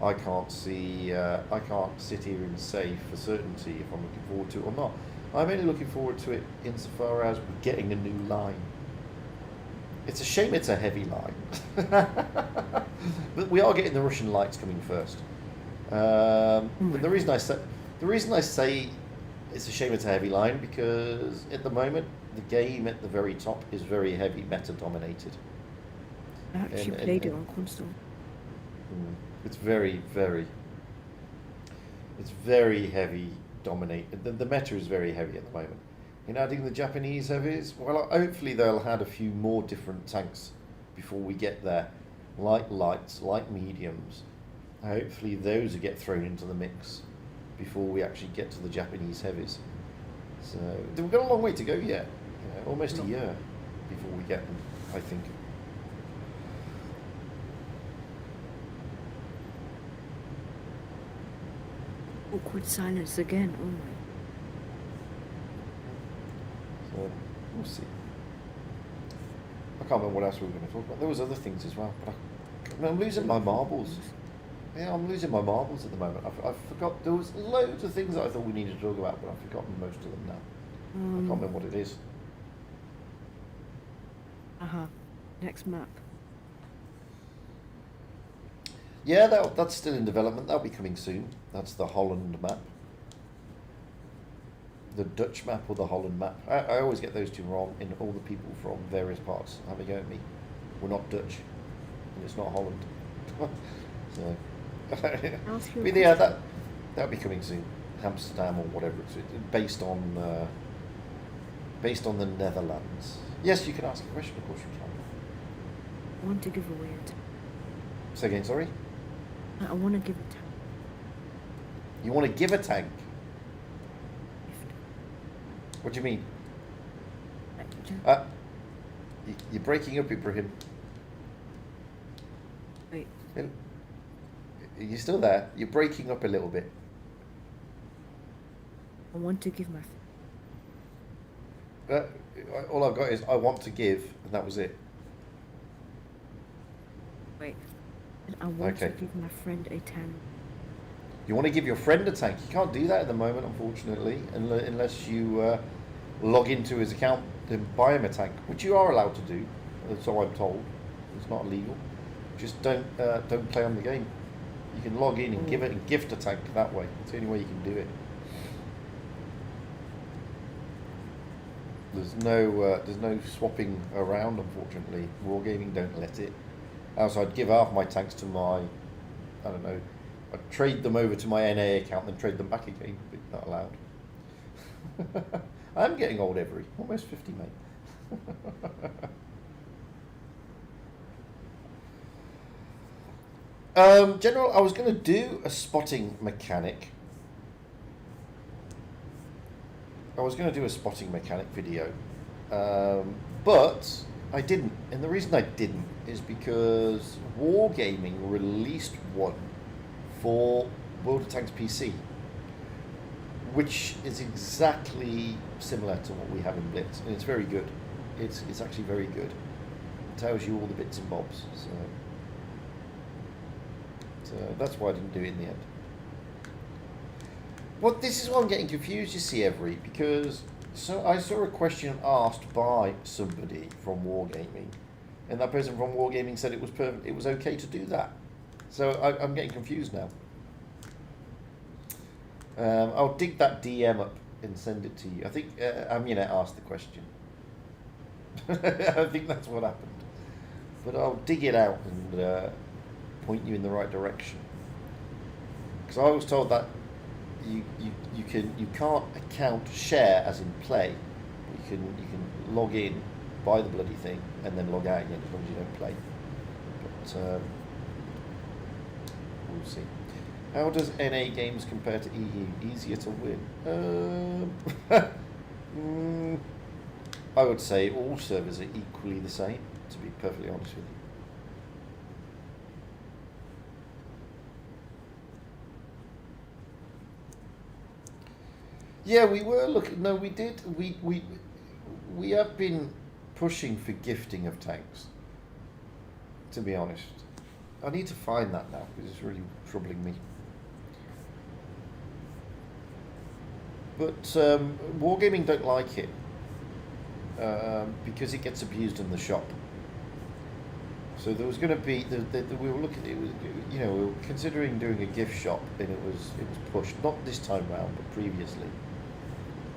I can't sit here and say for certainty if I'm looking forward to it or not. I'm only looking forward to it insofar as we're getting a new line. It's a shame it's a heavy line. But we are getting the Russian lights coming first. But the reason I say it's a shame it's a heavy line, because at the moment the game at the very top is very heavy meta dominated. I actually played it on console. It's very heavy dominated. The meta is very heavy at the moment. In adding the Japanese heavies, well, hopefully they'll add a few more different tanks before we get there, like lights, like mediums. Hopefully those will get thrown into the mix before we actually get to the Japanese heavies. So we've got a long way to go yet, almost a year before we get them, I think. Awkward silence again. Oh my. So we'll see. I can't remember what else we were going to talk about. There was other things as well, but I'm losing my marbles. Yeah, I'm losing my marbles at the moment. I forgot. There was loads of things that I thought we needed to talk about, but I've forgotten most of them now. I can't remember what it is. Next map. Yeah, that's still in development. That'll be coming soon. That's the Holland map. The Dutch map or the Holland map. I always get those two wrong, and all the people from various parts have a go at me. We're not Dutch, and it's not Holland. So, but yeah, that'll be coming soon. Amsterdam or whatever it's based on the Netherlands. Yes, you can ask a question. Of course you can. I want to give away a tank. Say again, sorry? I want to give a tank. You want to give a tank? Gift. What do you mean? Like, You're breaking up, Ibrahim. wait. Are you still there? You're breaking up a little bit. I want to give my. All I've got is I want to give, and that was it. Wait. I want to give my friend a tank. You want to give your friend a tank? You can't do that at the moment, unfortunately, unless you log into his account and buy him a tank, which you are allowed to do. So I'm told. It's not illegal. Just don't play on the game. You can log in and gift a tank that way. It's the only way you can do it. There's no swapping around, unfortunately. Wargaming don't let it. So I'd give half my tanks to my, I don't know, I'd trade them over to my NA account, then trade them back again. But not allowed. I'm getting old, Every. Almost 50, mate. General, I was going to do a spotting mechanic. Video. But I didn't. And the reason I didn't is because Wargaming released one for World of Tanks PC, which is exactly similar to what we have in Blitz. And it's very good. It's actually very good. It tells you all the bits and bobs. So that's why I didn't do it in the end. Well, this is why I'm getting confused, you see, Every, because I saw a question asked by somebody from Wargaming, and that person from Wargaming said it was perfect, it was okay to do that. So I'm getting confused now. I'll dig that DM up and send it to you. I think Amunet asked the question. I think that's what happened. But I'll dig it out and point you in the right direction. Because I was told that you can't account share as in play. You can log in, buy the bloody thing, and then log out again as long as you don't play. But we'll see. How does NA games compare to EU? Easier to win? I would say all servers are equally the same, to be perfectly honest with you. Yeah, we were looking. No, we did. We have been pushing for gifting of tanks. To be honest, I need to find that now because it's really troubling me. But Wargaming don't like it because it gets abused in the shop. So there was going to be we were looking. It was, we were considering doing a gift shop, and it was pushed. Not this time round, but previously.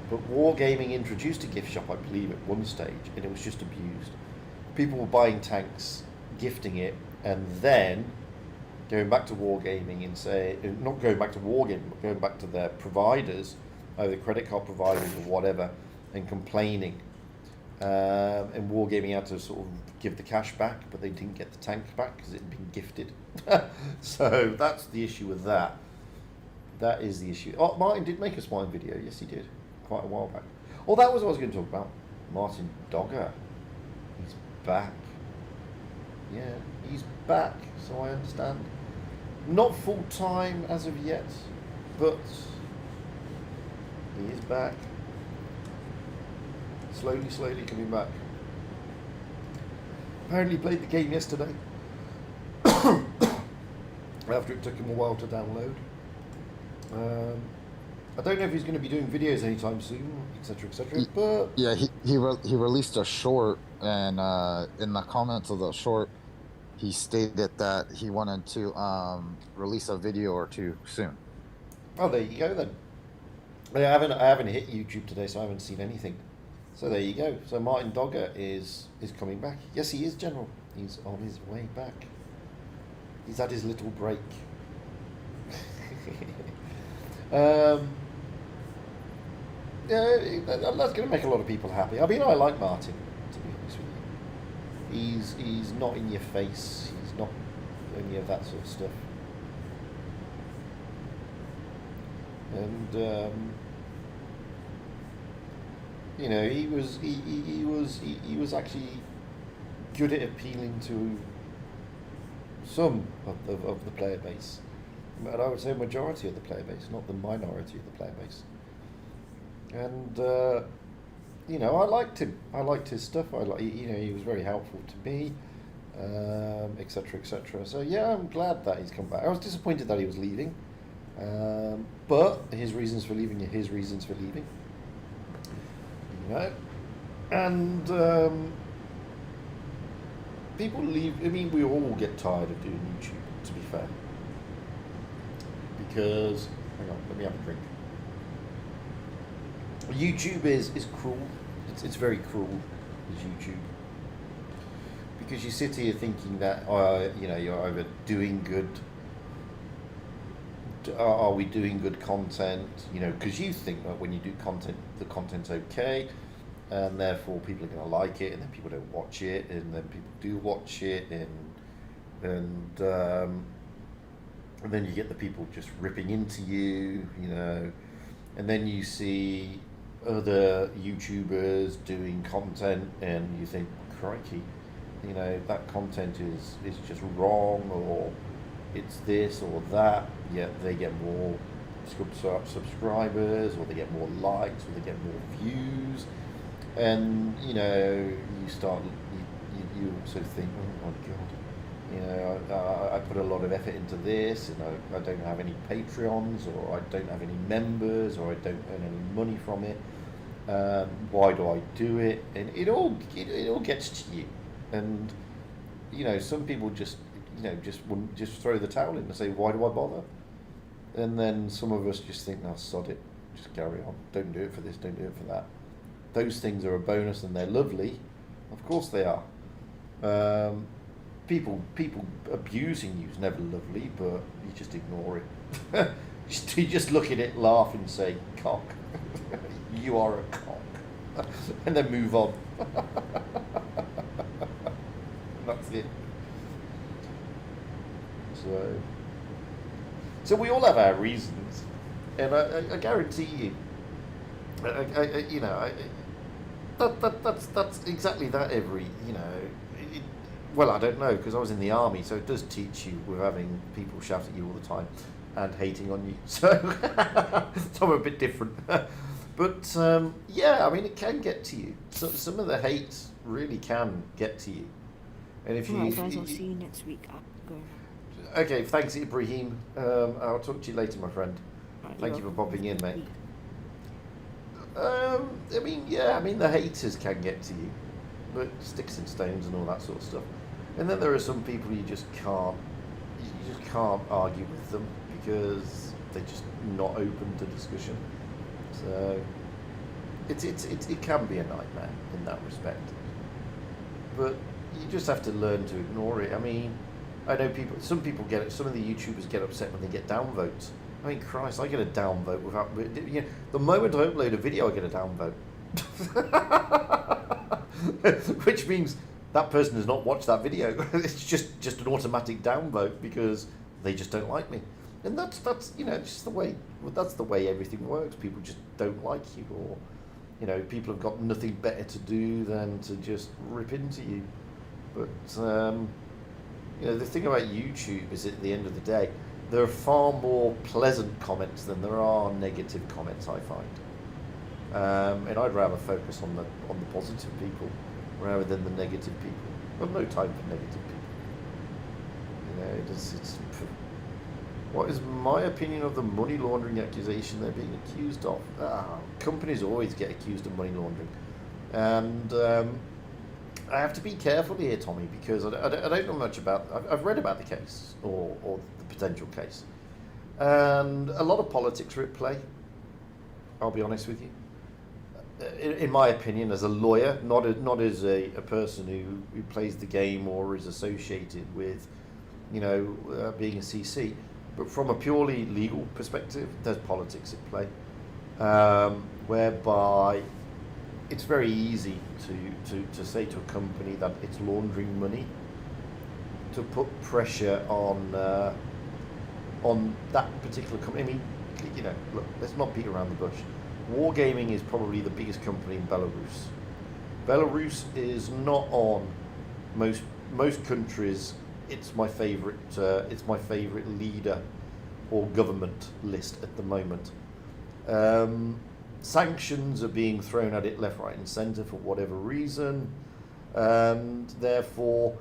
But Wargaming introduced a gift shop, I believe, at one stage, and it was just abused. People were buying tanks, gifting it, and then going back to Wargaming and not going back to Wargaming, but going back to their providers, either credit card providers or whatever, and complaining. And Wargaming had to sort of give the cash back, but they didn't get the tank back because it had been gifted. So that's the issue with that. That is the issue. Oh, Martin did make a swine video. Yes, he did. Quite a while back. Oh, that was what I was going to talk about. Martin Dogger. He's back. Yeah, he's back, so I understand. Not full time as of yet, but he is back. Slowly coming back. Apparently played the game yesterday. After it took him a while to download. I don't know if he's going to be doing videos anytime soon, etc., etc. But yeah, he released a short, and in the comments of the short, he stated that he wanted to release a video or two soon. Oh, there you go then. I haven't hit YouTube today, so I haven't seen anything. So there you go. So Martin Dogger is coming back. Yes, he is, General. He's on his way back. He's had his little break. Yeah, that's going to make a lot of people happy. I mean, I like Martin, to be honest with you. He's not in your face. He's not any of that sort of stuff. And he was actually good at appealing to some of the player base, but I would say majority of the player base, not the minority of the player base. And I liked him. I liked his stuff. He was very helpful to me, etc., etc. So yeah, I'm glad that he's come back. I was disappointed that he was leaving, but his reasons for leaving are his reasons for leaving. And people leave. I mean, we all get tired of doing YouTube, to be fair. Because, hang on, let me have a drink. YouTube is cruel. It's very cruel, is YouTube. Because you sit here thinking that, you're either doing good. Are we doing good content? Because you think that when you do content, the content's okay, and therefore people are going to like it, and then people don't watch it, and then people do watch it, and then you get the people just ripping into you, and then you see other YouTubers doing content, and you think, crikey, that content is just wrong, or it's this or that, yet they get more subscribers, or they get more likes, or they get more views, and you also think, oh my god, I put a lot of effort into this, and I don't have any Patreons, or I don't have any members, or I don't earn any money from it. Why do I do it? And it all gets to you, and some people just throw the towel in and say, why do I bother? And then some of us just think, sod it, just carry on, don't do it for this, don't do it for that. Those things are a bonus and they're lovely, of course they are. People abusing you is never lovely, but you just ignore it. You just look at it, laugh, and say, "Cock, you are a cock," and then move on. That's it. So we all have our reasons, and I guarantee you, you know, that's exactly that. Well, I don't know, because I was in the army, so it does teach you with having people shout at you all the time and hating on you. So, so I'm a bit different. But yeah, I mean, it can get to you. So some of the hate really can get to you. And if Alright, guys, I'll see you next week. I'm going. Okay, thanks, Ibrahim. I'll talk to you later, my friend. Alright, Thank you you're for popping in, welcome. mate. I mean, yeah, I mean, the haters can get to you, but sticks and stones and all that sort of stuff. And then there are some people you just can't argue with them because they're just not open to discussion. So it can be a nightmare in that respect. But you just have to learn to ignore it. I mean, I know some people get it. Some of the YouTubers get upset when they get downvotes. I mean, Christ, I get a downvote without. You know, the moment I upload a video, I get a downvote, which means that person has not watched that video. It's just an automatic downvote because they just don't like me, and that's you know, just the way. Well, that's the way everything works. People just don't like you, or you know, people have got nothing better to do than to just rip into you. But you know, the thing about YouTube is, at the end of the day, there are far more pleasant comments than there are negative comments, I find. And I'd rather focus on the positive people rather than the negative people. I've no time for negative people. You know, it's what is my opinion of the money laundering accusation they're being accused of? Companies always get accused of money laundering, and I have to be careful here, Tommy, because I don't know much about. I've read about the case or the potential case, and a lot of politics are at play. I'll be honest with you. In my opinion, as a lawyer, not as a person who plays the game or is associated with, you know, being a CC, but from a purely legal perspective, there's politics at play, whereby it's very easy to say to a company that it's laundering money, to put pressure on that particular company. I mean, you know, look, let's not beat around the bush. Wargaming is probably the biggest company in Belarus. Belarus is not on most countries. It's my favorite. It's my favorite leader or government list at the moment. Sanctions are being thrown at it left, right, and centre for whatever reason, and therefore,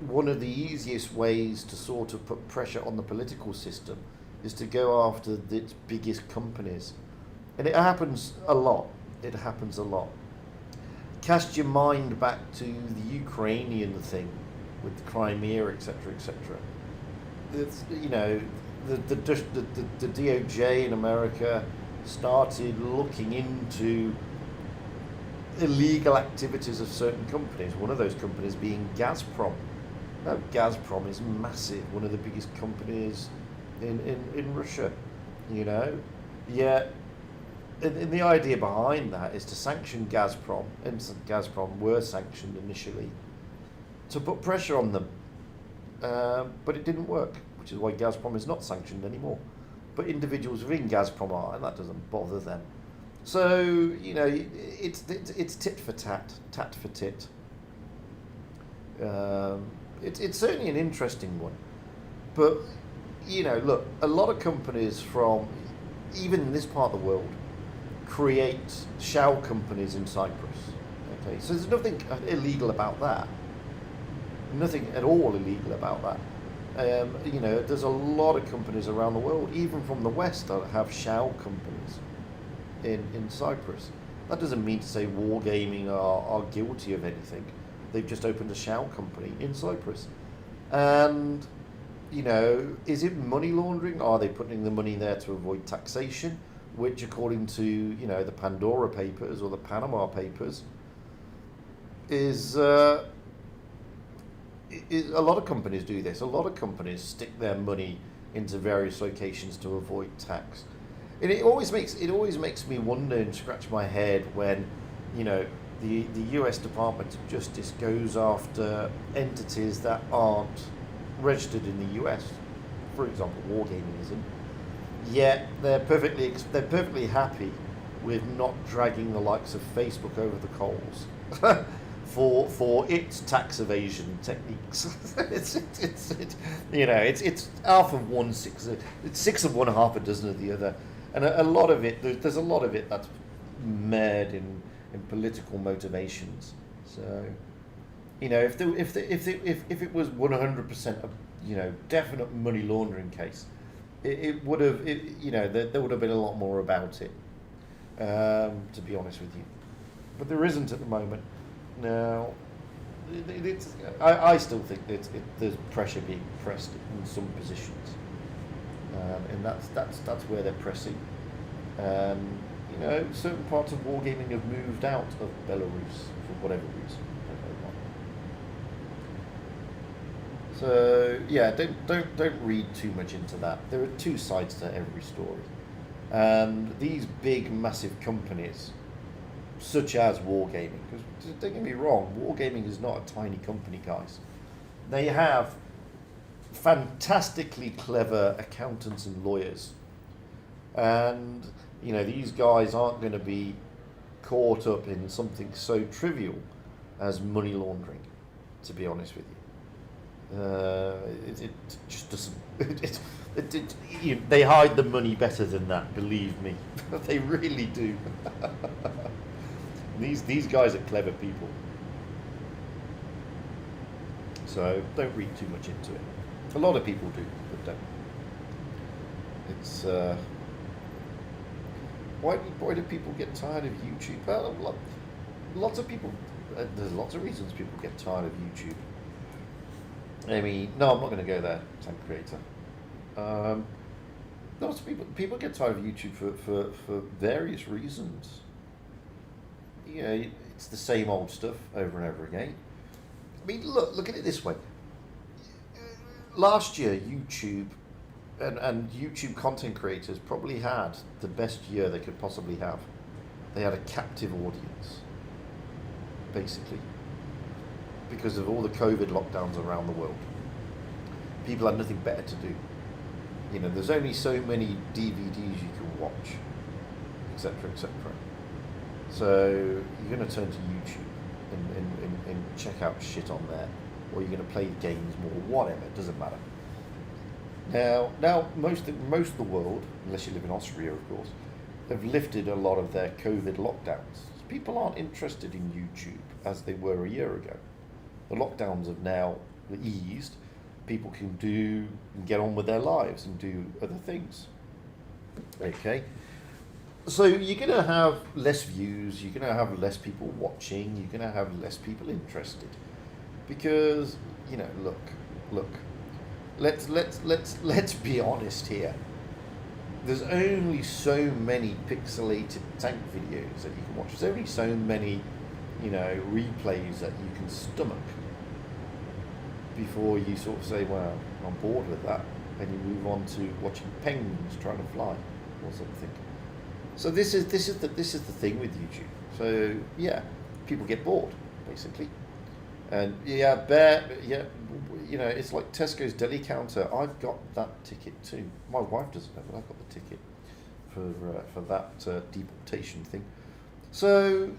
one of the easiest ways to sort of put pressure on the political system is to go after its biggest companies. And it happens a lot. It happens a lot. Cast your mind back to the Ukrainian thing with the Crimea, etc., etc. It's, you know, the DOJ in America started looking into illegal activities of certain companies. One of those companies being Gazprom. Now, Gazprom is massive, one of the biggest companies in Russia. You know, yet. And the idea behind that is to sanction Gazprom, and Gazprom were sanctioned initially, to put pressure on them. But it didn't work, which is why Gazprom is not sanctioned anymore. But individuals within Gazprom are, and that doesn't bother them. So, you know, it's tit for tat, tat for tit. It's certainly an interesting one. But, you know, look, a lot of companies from, even in this part of the world, create shell companies in Cyprus. Okay, so there's nothing illegal about that. Nothing at all illegal about that. You know, there's a lot of companies around the world, even from the West, that have shell companies in Cyprus. That doesn't mean to say Wargaming are guilty of anything. They've just opened a shell company in Cyprus. And, you know, is it money laundering? Are they putting the money there to avoid taxation? Which, according to, you know, the Pandora Papers or the Panama Papers, is a lot of companies do this. A lot of companies stick their money into various locations to avoid tax. And it always makes me wonder and scratch my head when, the US Department of Justice goes after entities that aren't registered in the US. For example, wargaming isn't. Yet they're perfectly happy with not dragging the likes of Facebook over the coals for its tax evasion techniques. It's half of one, it's six of one, half a dozen of the other, and a lot of it. There's a lot of it that's mired in political motivations. So, if it was 100% a definite money laundering case, it would have there would have been a lot more about it. To be honest with you, but there isn't at the moment. Now, I still think there's pressure being pressed in some positions, and that's where they're pressing. Certain parts of wargaming have moved out of Belarus for whatever reason. I don't know why. So yeah, don't read too much into that. There are two sides to every story. And these big, massive companies, such as Wargaming, because don't get me wrong, Wargaming is not a tiny company, guys. They have fantastically clever accountants and lawyers. And, these guys aren't going to be caught up in something so trivial as money laundering, to be honest with you. It just doesn't... they hide the money better than that, believe me. They really do. These guys are clever people. So don't read too much into it. A lot of people do, but don't. It's why do people get tired of YouTube? Well, lots of people. There's lots of reasons people get tired of YouTube. I mean, no, I'm not going to go there, Tank Creator. Lots of people get tired of YouTube for various reasons. It's the same old stuff over and over again. I mean, look at it this way. Last year, YouTube and YouTube content creators probably had the best year they could possibly have. They had a captive audience, basically, because of all the COVID lockdowns around the world. People had nothing better to do. There's only so many DVDs you can watch, etc., etc. So you're going to turn to YouTube and check out shit on there, or you're going to play games more, whatever. It doesn't matter. Now most of the world, unless you live in Austria, of course, have lifted a lot of their COVID lockdowns. People aren't interested in YouTube as they were a year ago. The lockdowns have now eased. People can get on with their lives and do other things. Okay, so you're going to have less views. You're going to have less people watching. You're going to have less people interested, because look. Let's be honest here. There's only so many pixelated tank videos that you can watch. There's only so many, replays that you can stomach before you sort of say, well, I'm bored with that, and you move on to watching penguins trying to fly or something. So this is the thing with YouTube. So yeah, people get bored basically, and it's like Tesco's deli counter. I've got that ticket too. My wife doesn't have it. I've got the ticket for that deportation thing. So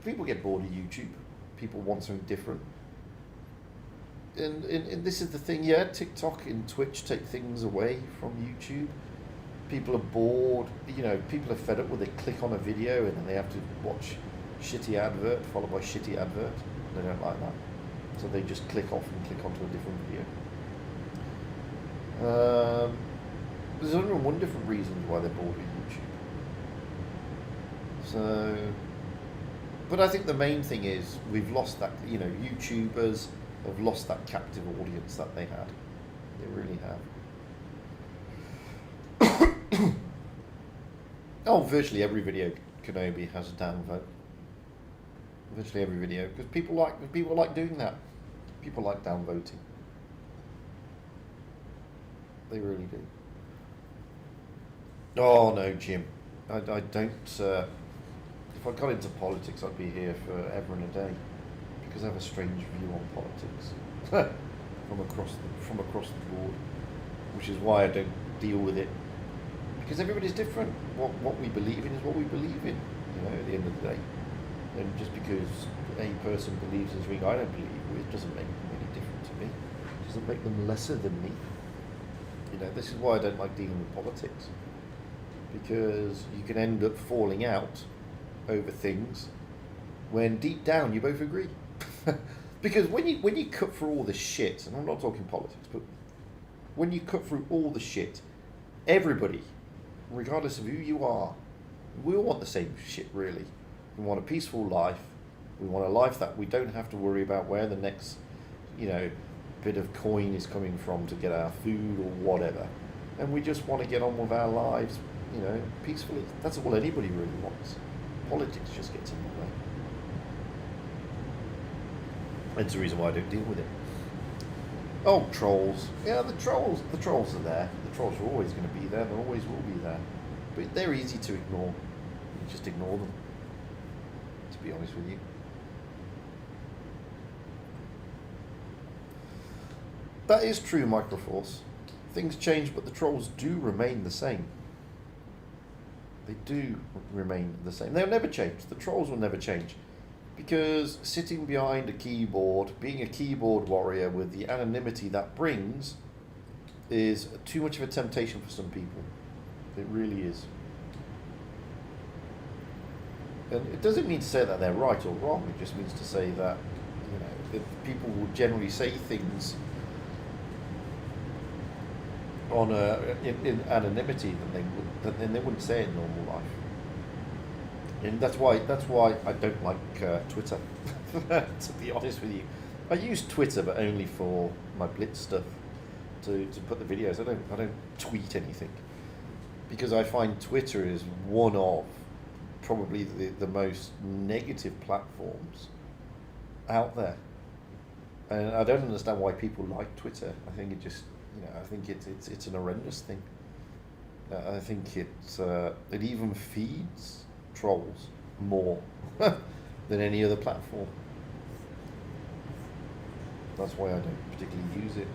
people get bored of YouTube. People want something different. And this is the thing, yeah, TikTok and Twitch take things away from YouTube. People are bored, people are fed up when they click on a video and then they have to watch shitty advert followed by shitty advert. They don't like that. So they just click off and click onto a different video. There's only one different reasons why they're bored with YouTube. So, but I think the main thing is we've lost that, YouTubers have lost that captive audience that they had. They really have. Oh, virtually every video Kenobi has a downvote. Virtually every video, because people like doing that. People like downvoting. They really do. Oh no, Jim. I don't. If I got into politics, I'd be here forever and a day, because I have a strange view on politics from across the board, which is why I don't deal with it, because everybody's different. What we believe in is what we believe in. You know, at the end of the day, and just because a person believes in something I don't believe, it doesn't make them any different to me. It doesn't make them lesser than me. You know, this is why I don't like dealing with politics, because you can end up falling out over things when deep down you both agree. Because when you cut through all the shit, and I'm not talking politics, but when you cut through all the shit, everybody, regardless of who you are, we all want the same shit, really. We want a peaceful life. We want a life that we don't have to worry about where the next, bit of coin is coming from to get our food or whatever. And we just want to get on with our lives, peacefully. That's all anybody really wants. Politics just gets in the way. That's the reason why I don't deal with it. Oh, trolls. Yeah, the trolls are there. The trolls are always going to be there. They always will be there. But they're easy to ignore. You just ignore them, to be honest with you. That is true, Microforce. Things change, but the trolls do remain the same. They do remain the same. They'll never change. The trolls will never change. Because sitting behind a keyboard, being a keyboard warrior with the anonymity that brings, is too much of a temptation for some people. It really is. And it doesn't mean to say that they're right or wrong. It just means to say that, that people will generally say things on in anonymity that they wouldn't say in normal life. And that's why I don't like Twitter. To be honest with you, I use Twitter, but only for my Blitz stuff, to put the videos. I don't tweet anything, because I find Twitter is one of probably the most negative platforms out there, and I don't understand why people like Twitter. I think it just, I think it's an horrendous thing. I think it even feeds trolls more than any other platform. That's why I don't particularly use it.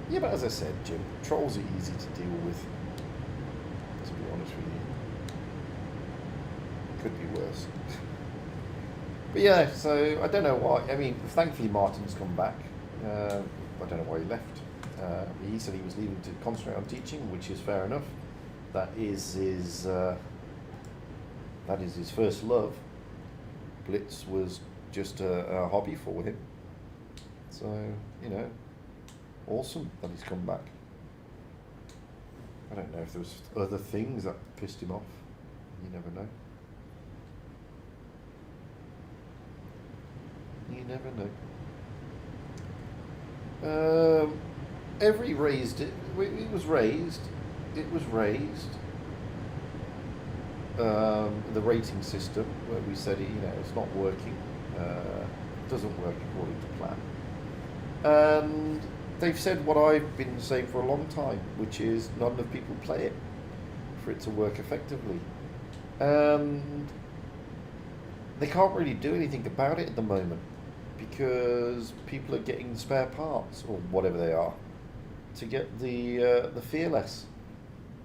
Yeah, but as I said, Jim, trolls are easy to deal with, to be honest with you. Could be worse. But yeah, so I don't know why. I mean, thankfully Martin's come back. I don't know why he left. He said he was leaving to concentrate on teaching, which is fair enough. That is his first love. Blitz was just a hobby for him. So, awesome that he's come back. I don't know if there was other things that pissed him off. You never know. You never know. Every raised it. It was raised. The rating system, where we said it's not working. It doesn't work according to plan. And they've said what I've been saying for a long time, which is not enough people play it for it to work effectively. And they can't really do anything about it at the moment, because people are getting spare parts, or whatever they are, to get the Fearless.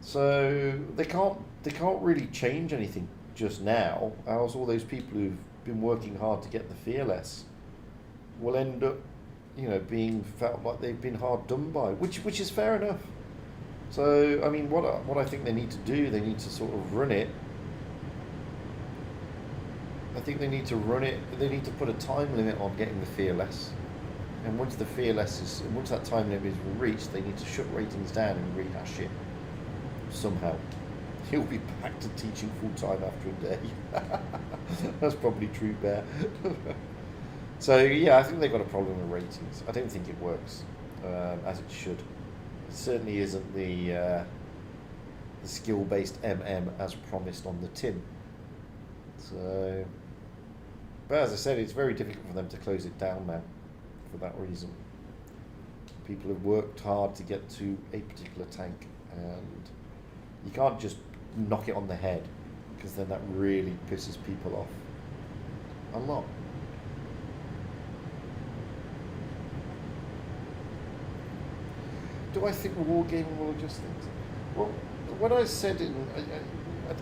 So they can't really change anything just now, else all those people who've been working hard to get the Fearless will end up, being felt like they've been hard done by, which is fair enough. So I mean, what I think they need to do, they need to sort of run it. I think they need to run it. They need to put a time limit on getting the Fearless, and once that time limit is reached, they need to shut ratings down and rehash it somehow. He'll be back to teaching full time after a day. That's probably true, Bear. So yeah, I think they've got a problem with ratings. I don't think it works as it should. It certainly isn't the skill-based MM as promised on the tin. But as I said, it's very difficult for them to close it down now, for that reason. People have worked hard to get to a particular tank, and you can't just knock it on the head, because then that really pisses people off a lot. Do I think wargaming will adjust things? Well, what I said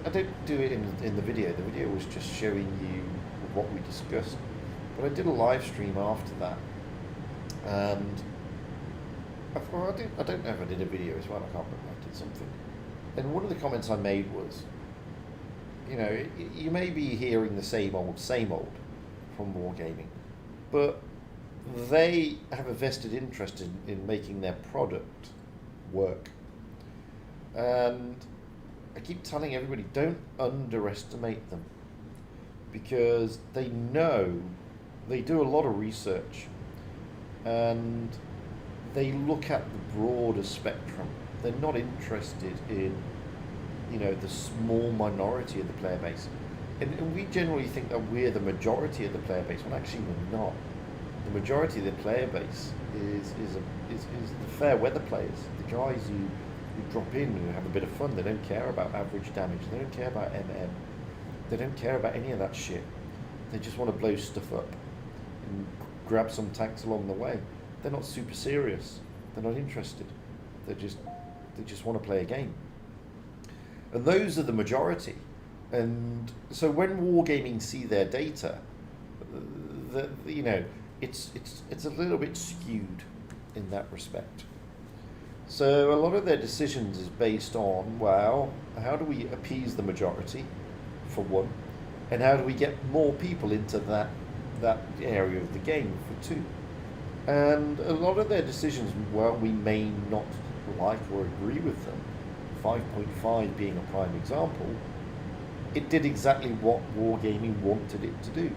I don't do it in the video. The video was just showing you what we discussed. But I did a live stream after that. And I don't know if I did a video as well. I can't remember. I did something. And one of the comments I made was, you know, you may be hearing the same old from wargaming, but they have a vested interest in making their product work. And I keep telling everybody, don't underestimate them, because they know, they do a lot of research, and they look at the broader spectrum. They're not interested in, you know, the small minority of the player base. And we generally think that we're the majority of the player base, when actually we're not. The majority of the player base is the fair weather players, the guys who drop in and have a bit of fun. They don't care about average damage, they don't care about MM, they don't care about any of that shit. They just want to blow stuff up and grab some tanks along the way. They're not super serious, they're not interested, they just want to play a game. And those are the majority. And so when wargaming see their data, you know, it's a little bit skewed in that respect. So a lot of their decisions is based on, well, how do we appease the majority, for one, and how do we get more people into that area of the game, for two. And a lot of their decisions, well, we may not like or agree with them. 5.5 being a prime example, it did exactly what wargaming wanted it to do.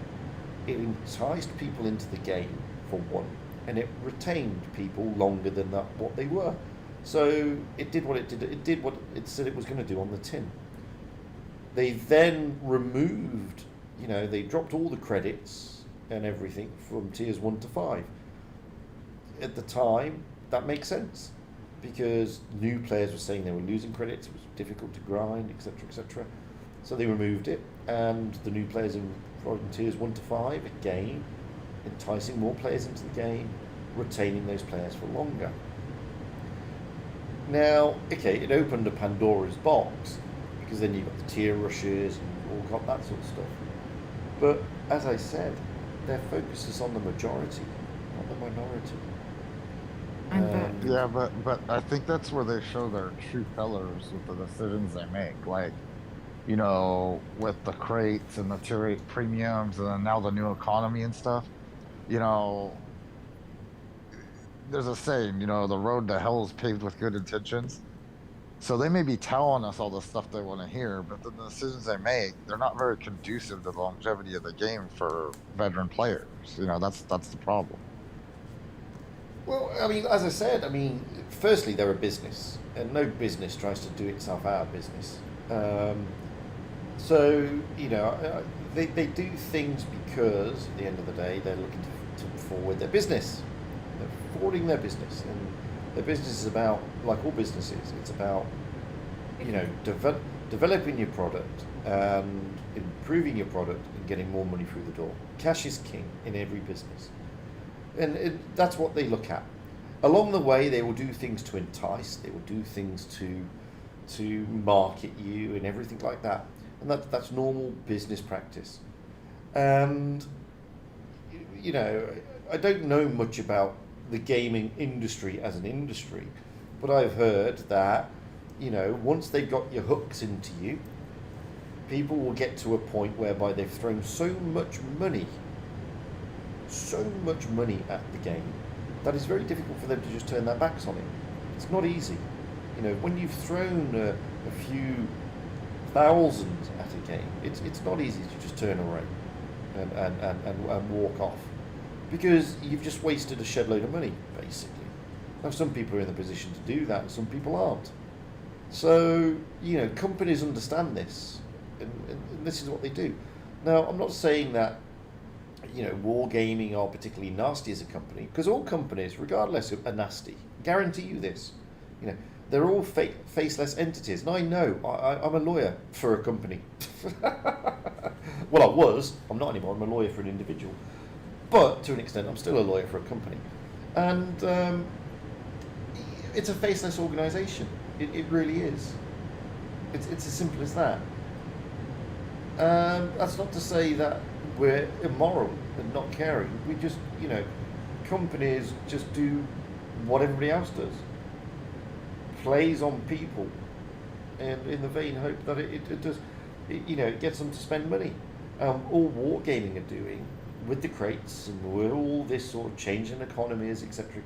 It enticed people into the game, for one, and it retained people longer than what they were. So it did what it did. It did what it said it was going to do on the tin. They then removed, you know, they dropped all the credits and everything from tiers 1 to 5. At the time, that makes sense, because new players were saying they were losing credits, it was difficult to grind, etc., etc. So they removed it, and the new players from tiers 1 to 5, again, enticing more players into the game, retaining those players for longer. Now, okay, it opened a Pandora's box, because then you've got the tier rushes and all got that sort of stuff. But as I said, their focus is on the majority, not the minority. Yeah, but I think that's where they show their true colors with the decisions they make. Like, you know, with the crates and the tier 8 premiums, and then now the new economy and stuff. You know, there's a saying, you know, the road to hell is paved with good intentions. So they may be telling us all the stuff they want to hear, but the decisions they make, they're not very conducive to the longevity of the game for veteran players. You know, that's the problem. Well, I mean, as I said, I mean, firstly, they're a business, and no business tries to do itself out of business. So, you know, they do things because, at the end of the day, they're looking to forward their business. They're forwarding their business, and their business is about, like all businesses, it's about, you know, developing your product and improving your product and getting more money through the door. Cash is king in every business. And that's what they look at. Along the way, they will do things to entice, they will do things to market you and everything like that. And that's normal business practice. And, you know, I don't know much about the gaming industry as an industry, but I've heard that, you know, once they've got your hooks into you, people will get to a point whereby they've thrown so much money at the game that it's very difficult for them to just turn their backs on it. It's not easy. You know, when you've thrown a few thousands at a game, it's not easy to just turn away and walk off, because you've just wasted a shed load of money, basically. Now, some people are in the position to do that, and some people aren't. So, you know, companies understand this, and this is what they do. Now, I'm not saying that wargaming are particularly nasty as a company, because all companies, regardless, are nasty. Guarantee you this. They're all faceless entities, and I know I'm a lawyer for a company. Well, I was. I'm not anymore. I'm a lawyer for an individual, but to an extent, I'm still a lawyer for a company, and it's a faceless organisation. It really is. It's as simple as that. That's not to say that we're immoral and not caring. We just, companies just do what everybody else does. Plays on people, and in the vain hope that it does, it gets them to spend money. All wargaming are doing with the crates and with all this sort of change in economies, etc.,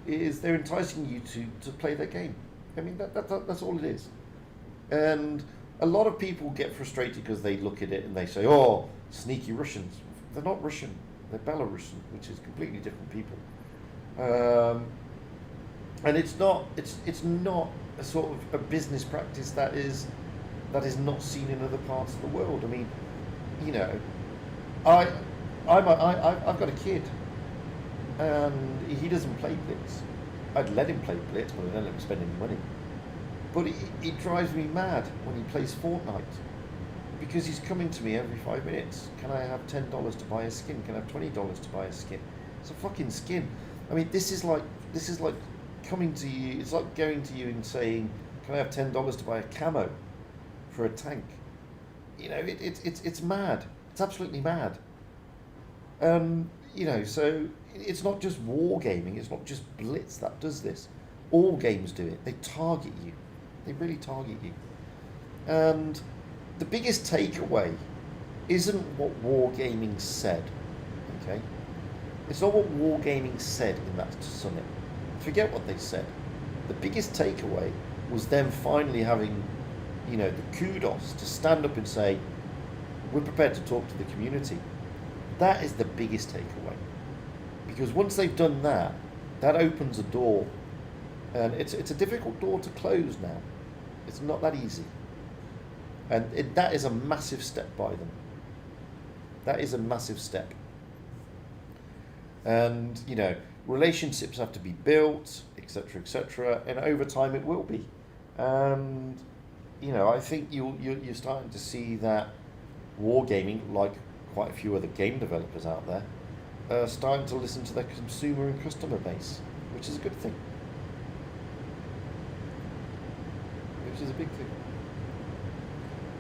is they're enticing you to play their game. I mean, that's all it is. And a lot of people get frustrated because they look at it and they say, "Oh, sneaky Russians." They're not Russian. They're Belarusian, which is completely different people. And it's not a sort of a business practice that is not seen in other parts of the world. I mean, I've got a kid, and he doesn't play Blitz. I'd let him play Blitz, but I don't let him spend any money. But it drives me mad when he plays Fortnite, because he's coming to me every 5 minutes. Can I have $10 to buy a skin? Can I have $20 to buy a skin? It's a fucking skin. I mean, this is like coming to you. It's like going to you and saying, "Can I have $10 to buy a camo for a tank?" It's mad. It's absolutely mad. So it's not just wargaming. It's not just Blitz that does this. All games do it. They target you. They really target you. And the biggest takeaway isn't what wargaming said. Okay, it's not what wargaming said in that summit. Forget what they said. The biggest takeaway was them finally having, the kudos to stand up and say, "We're prepared to talk to the community." That is the biggest takeaway. Because once they've done that, that opens a door. And it's a difficult door to close now. It's not that easy. And that is a massive step by them. That is a massive step. And, relationships have to be built, etc., and over time it will be. And, I think you're starting to see that wargaming, like quite a few other game developers out there, are starting to listen to their consumer and customer base, which is a good thing. Which is a big thing.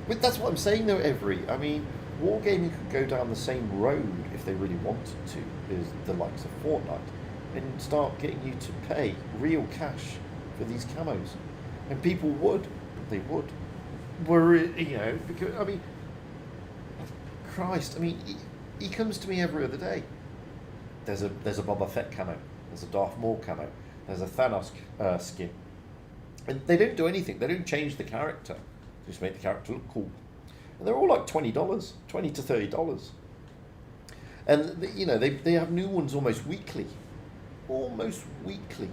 But that's what I'm saying though, I mean, wargaming could go down the same road if they really wanted to, as the likes of Fortnite, and start getting you to pay real cash for these camos. And people would. They would. Because, I mean, Christ, I mean, he comes to me every other day. There's a Boba Fett camo. There's a Darth Maul camo. There's a Thanos skin. And they don't do anything. They don't change the character. They just make the character look cool. And they're all like $20 to $30. And they have new ones almost weekly. Almost weekly.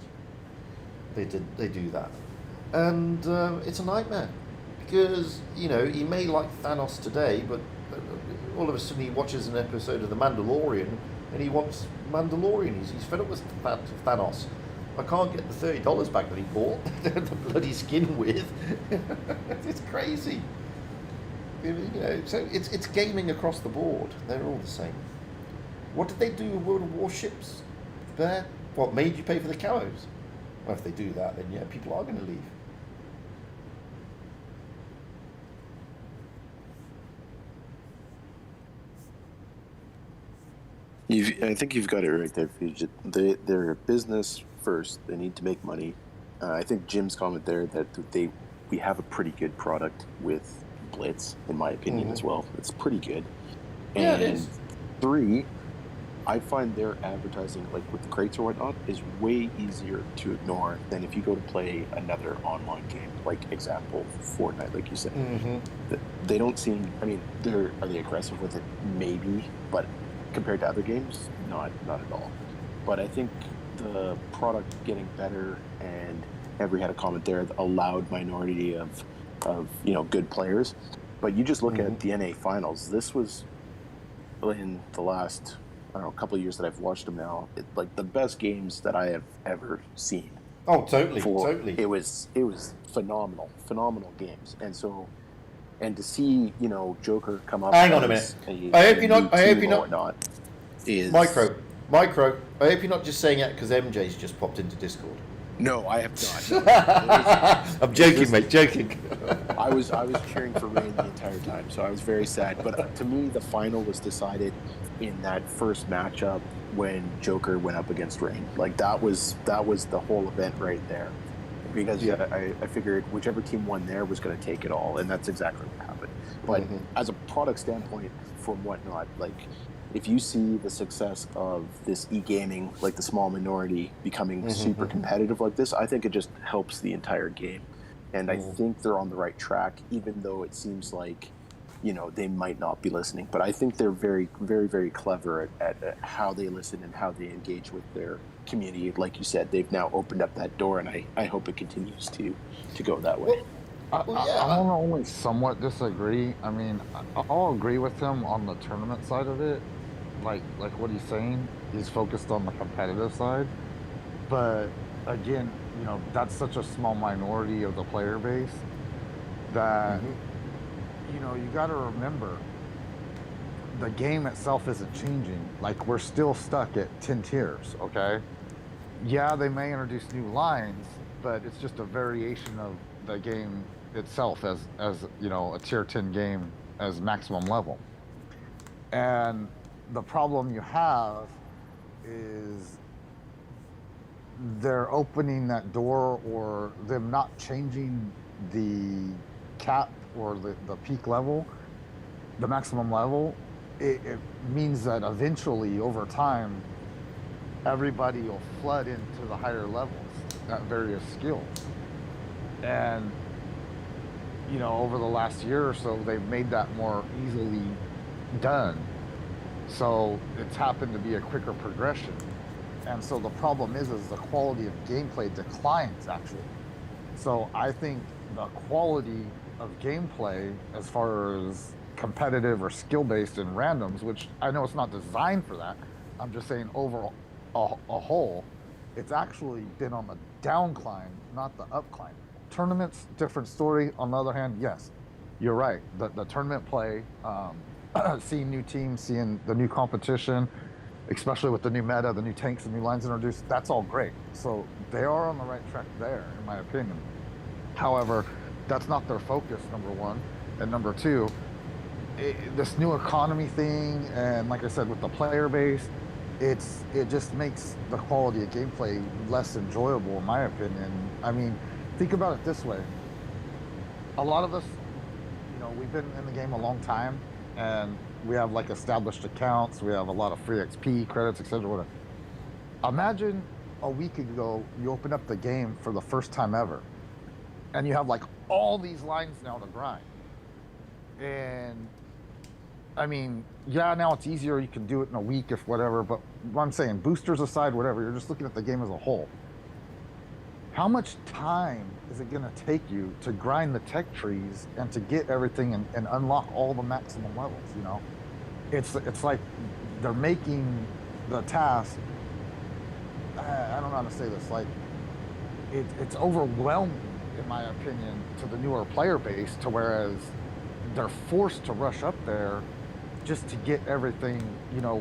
They do that. And it's a nightmare. Because, he may like Thanos today, but all of a sudden he watches an episode of The Mandalorian and he wants Mandalorian. He's fed up with Thanos. I can't get the $30 back that he bought the bloody skin with. It's crazy. So it's gaming across the board. They're all the same. What did they do with World of Warships? There? What made you pay for the camos? Well, if they do that, then yeah, people are going to leave. I think you've got it right there, Fugit. They're a business first. They need to make money. I think Jim's comment there that we have a pretty good product with Blitz, in my opinion, as well. It's pretty good. Yeah, and it is. 3, I find their advertising, like with the crates or whatnot, is way easier to ignore than if you go to play another online game, like example Fortnite, like you said. They don't seem. I mean, are they aggressive with it? Maybe, but compared to other games, not at all. But I think the product getting better, and Every had a comment there, a loud minority of good players. But you just look at the NA finals. This was in the last, I don't know, couple of years that I've watched him now, like the best games that I have ever seen. Oh, totally. It was phenomenal games, and to see Joker come up. Hang on a minute. I hope you're not. Whatnot is Micro. I hope you're not just saying that because MJ's just popped into Discord. No, I have not. I'm joking, mate. Joking. I was cheering for Rain the entire time, so I was very sad. But to me, the final was decided in that first matchup when Joker went up against Rain. Like that was the whole event right there. Because I figured whichever team won there was going to take it all, and that's exactly what happened. But as a product standpoint, from whatnot, like if you see the success of this e-gaming, like the small minority becoming super competitive like this, I think it just helps the entire game. And I think they're on the right track, even though it seems like, they might not be listening. But I think they're very, very, very clever at how they listen and how they engage with their community. Like you said, they've now opened up that door, and I hope it continues to go that way. I only somewhat disagree. I mean, I'll agree with him on the tournament side of it. Like what he's saying, he's focused on the competitive side. But again, that's such a small minority of the player base that, you got to remember the game itself isn't changing. Like, we're still stuck at 10 tiers, okay? Yeah, they may introduce new lines, but it's just a variation of the game itself as a tier 10 game as maximum level. And the problem you have is they're opening that door, or them not changing the cap or the peak level, the maximum level. It means that eventually, over time, everybody will flood into the higher levels at various skills. And, over the last year or so, they've made that more easily done. So it's happened to be a quicker progression. And so the problem is the quality of gameplay declines, actually. So I think the quality of gameplay, as far as competitive or skill-based and randoms, which I know it's not designed for that, I'm just saying overall, a whole, it's actually been on the downcline, not the upcline. Tournaments, different story. On the other hand, yes, you're right. The tournament play, seeing new teams, seeing the new competition, especially with the new meta, the new tanks, the new lines introduced, that's all great. So they are on the right track there, in my opinion. However, that's not their focus, number one. And number two, this new economy thing, and like I said, with the player base, it just makes the quality of gameplay less enjoyable, in my opinion. I mean, think about it this way. A lot of us, we've been in the game a long time, and we have like established accounts, we have a lot of free XP, credits, etc. whatever. Imagine a week ago, you open up the game for the first time ever, and you have like all these lines now to grind. And I mean, yeah, now it's easier, you can do it in a week if whatever, but what I'm saying, boosters aside, whatever, you're just looking at the game as a whole. How much time is it going to take you to grind the tech trees and to get everything and unlock all the maximum levels, It's like they're making the task, I don't know how to say this, like it's overwhelming, in my opinion, to the newer player base, to whereas they're forced to rush up there just to get everything,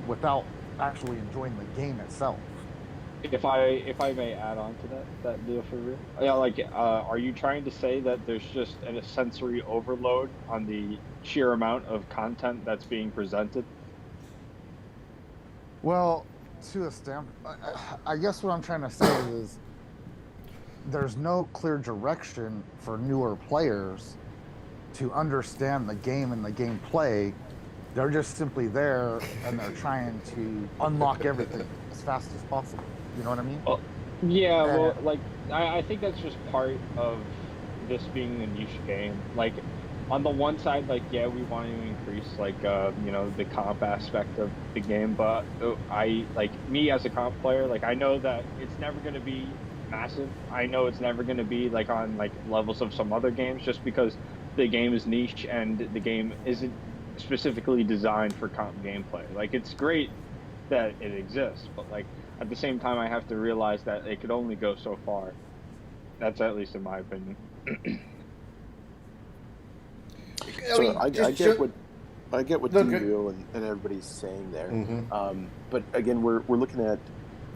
without actually enjoying the game itself. If I may add on to that deal for real, yeah, are you trying to say that there's just a sensory overload on the sheer amount of content that's being presented? Well, to a standpoint, I guess what I'm trying to say is there's no clear direction for newer players to understand the game and the gameplay. They're just simply there, and they're trying to unlock everything as fast as possible. You know what I mean? Well, yeah, well, I think that's just part of this being a niche game. Like, on the one side, we want to increase, the comp aspect of the game, but me as a comp player, I know that it's never going to be massive. I know it's never going to be, on, levels of some other games, just because the game is niche and the game isn't specifically designed for comp gameplay. Like, it's great that it exists, but like at the same time, I have to realize that it could only go so far. That's at least in my opinion. I get what Dino and everybody's saying there. Mm-hmm. But again, we're looking at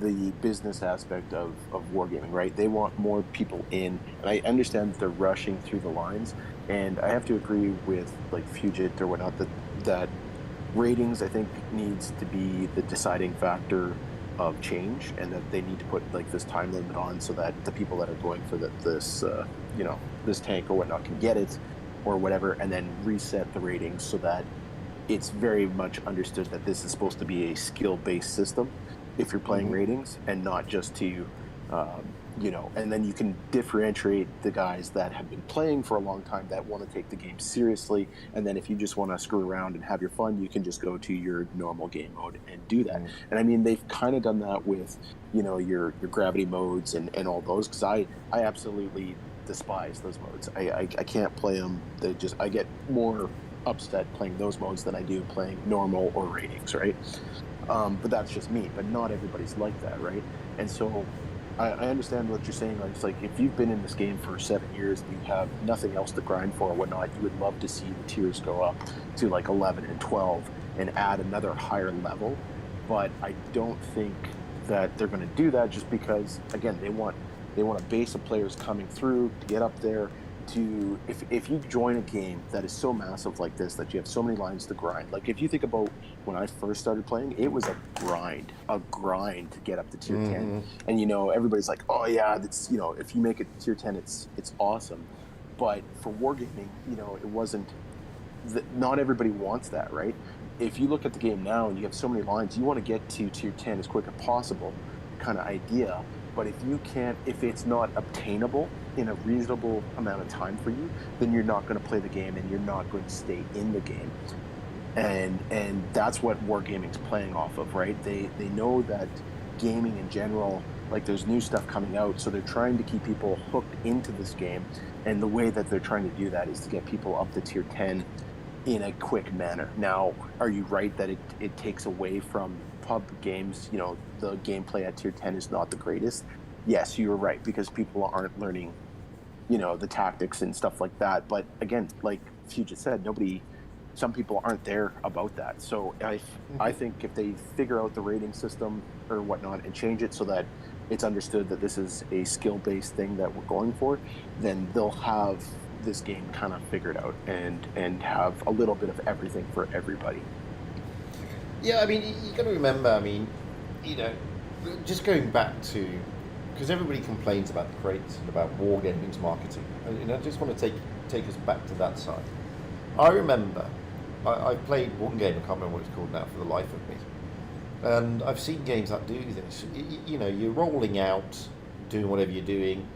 the business aspect of wargaming, right? They want more people in, and I understand that they're rushing through the lines, and I have to agree with like Fugit or whatnot that ratings, I think, needs to be the deciding factor of change, and that they need to put like this time limit on so that the people that are going for this this tank or whatnot can get it or whatever, and then reset the ratings so that it's very much understood that this is supposed to be a skill-based system if you're playing ratings, and not just to and then you can differentiate the guys that have been playing for a long time that want to take the game seriously, and then if you just want to screw around and have your fun, you can just go to your normal game mode and do that. And I mean, they've kind of done that with your gravity modes and all those, because I absolutely despise those modes. I can't play them. I get more upset playing those modes than I do playing normal or ratings, right? But that's just me. But not everybody's like that, right? And so I understand what you're saying. Like, it's like if you've been in this game for 7 years and you have nothing else to grind for or whatnot, you would love to see the tiers go up to like 11 and 12 and add another higher level. But I don't think that they're going to do that, just because, again, they want a base of players coming through to get up there. To if you join a game that is so massive like this, that you have so many lines to grind. Like, if you think about when I first started playing, it was a grind to get up to tier 10. And everybody's like, oh yeah, that's if you make it to tier 10, it's awesome. But for wargaming, it wasn't. Not everybody wants that, right? If you look at the game now and you have so many lines, you want to get to tier 10 as quick as possible, kind of idea. But if it's not obtainable in a reasonable amount of time for you, then you're not going to play the game and you're not going to stay in the game. And that's what wargaming's playing off of, right? They know that gaming in general, like, there's new stuff coming out, so they're trying to keep people hooked into this game. And the way that they're trying to do that is to get people up to tier 10 in a quick manner. Now, are you right that it takes away from pub games? The gameplay at tier 10 is not the greatest. Yes, you're right, because people aren't learning the tactics and stuff like that. But again, like Fugit said, some people aren't there about that. So I think if they figure out the rating system or whatnot and change it so that it's understood that this is a skill-based thing that we're going for, then they'll have this game kind of figured out and have a little bit of everything for everybody. Yeah, I mean, you got to remember, I mean, just going back to, because everybody complains about the crates and about wargaming's marketing, and I just want to take us back to that side. I remember, I played one game, I can't remember what it's called now for the life of me, and I've seen games that do this. You're rolling out, doing whatever you're doing,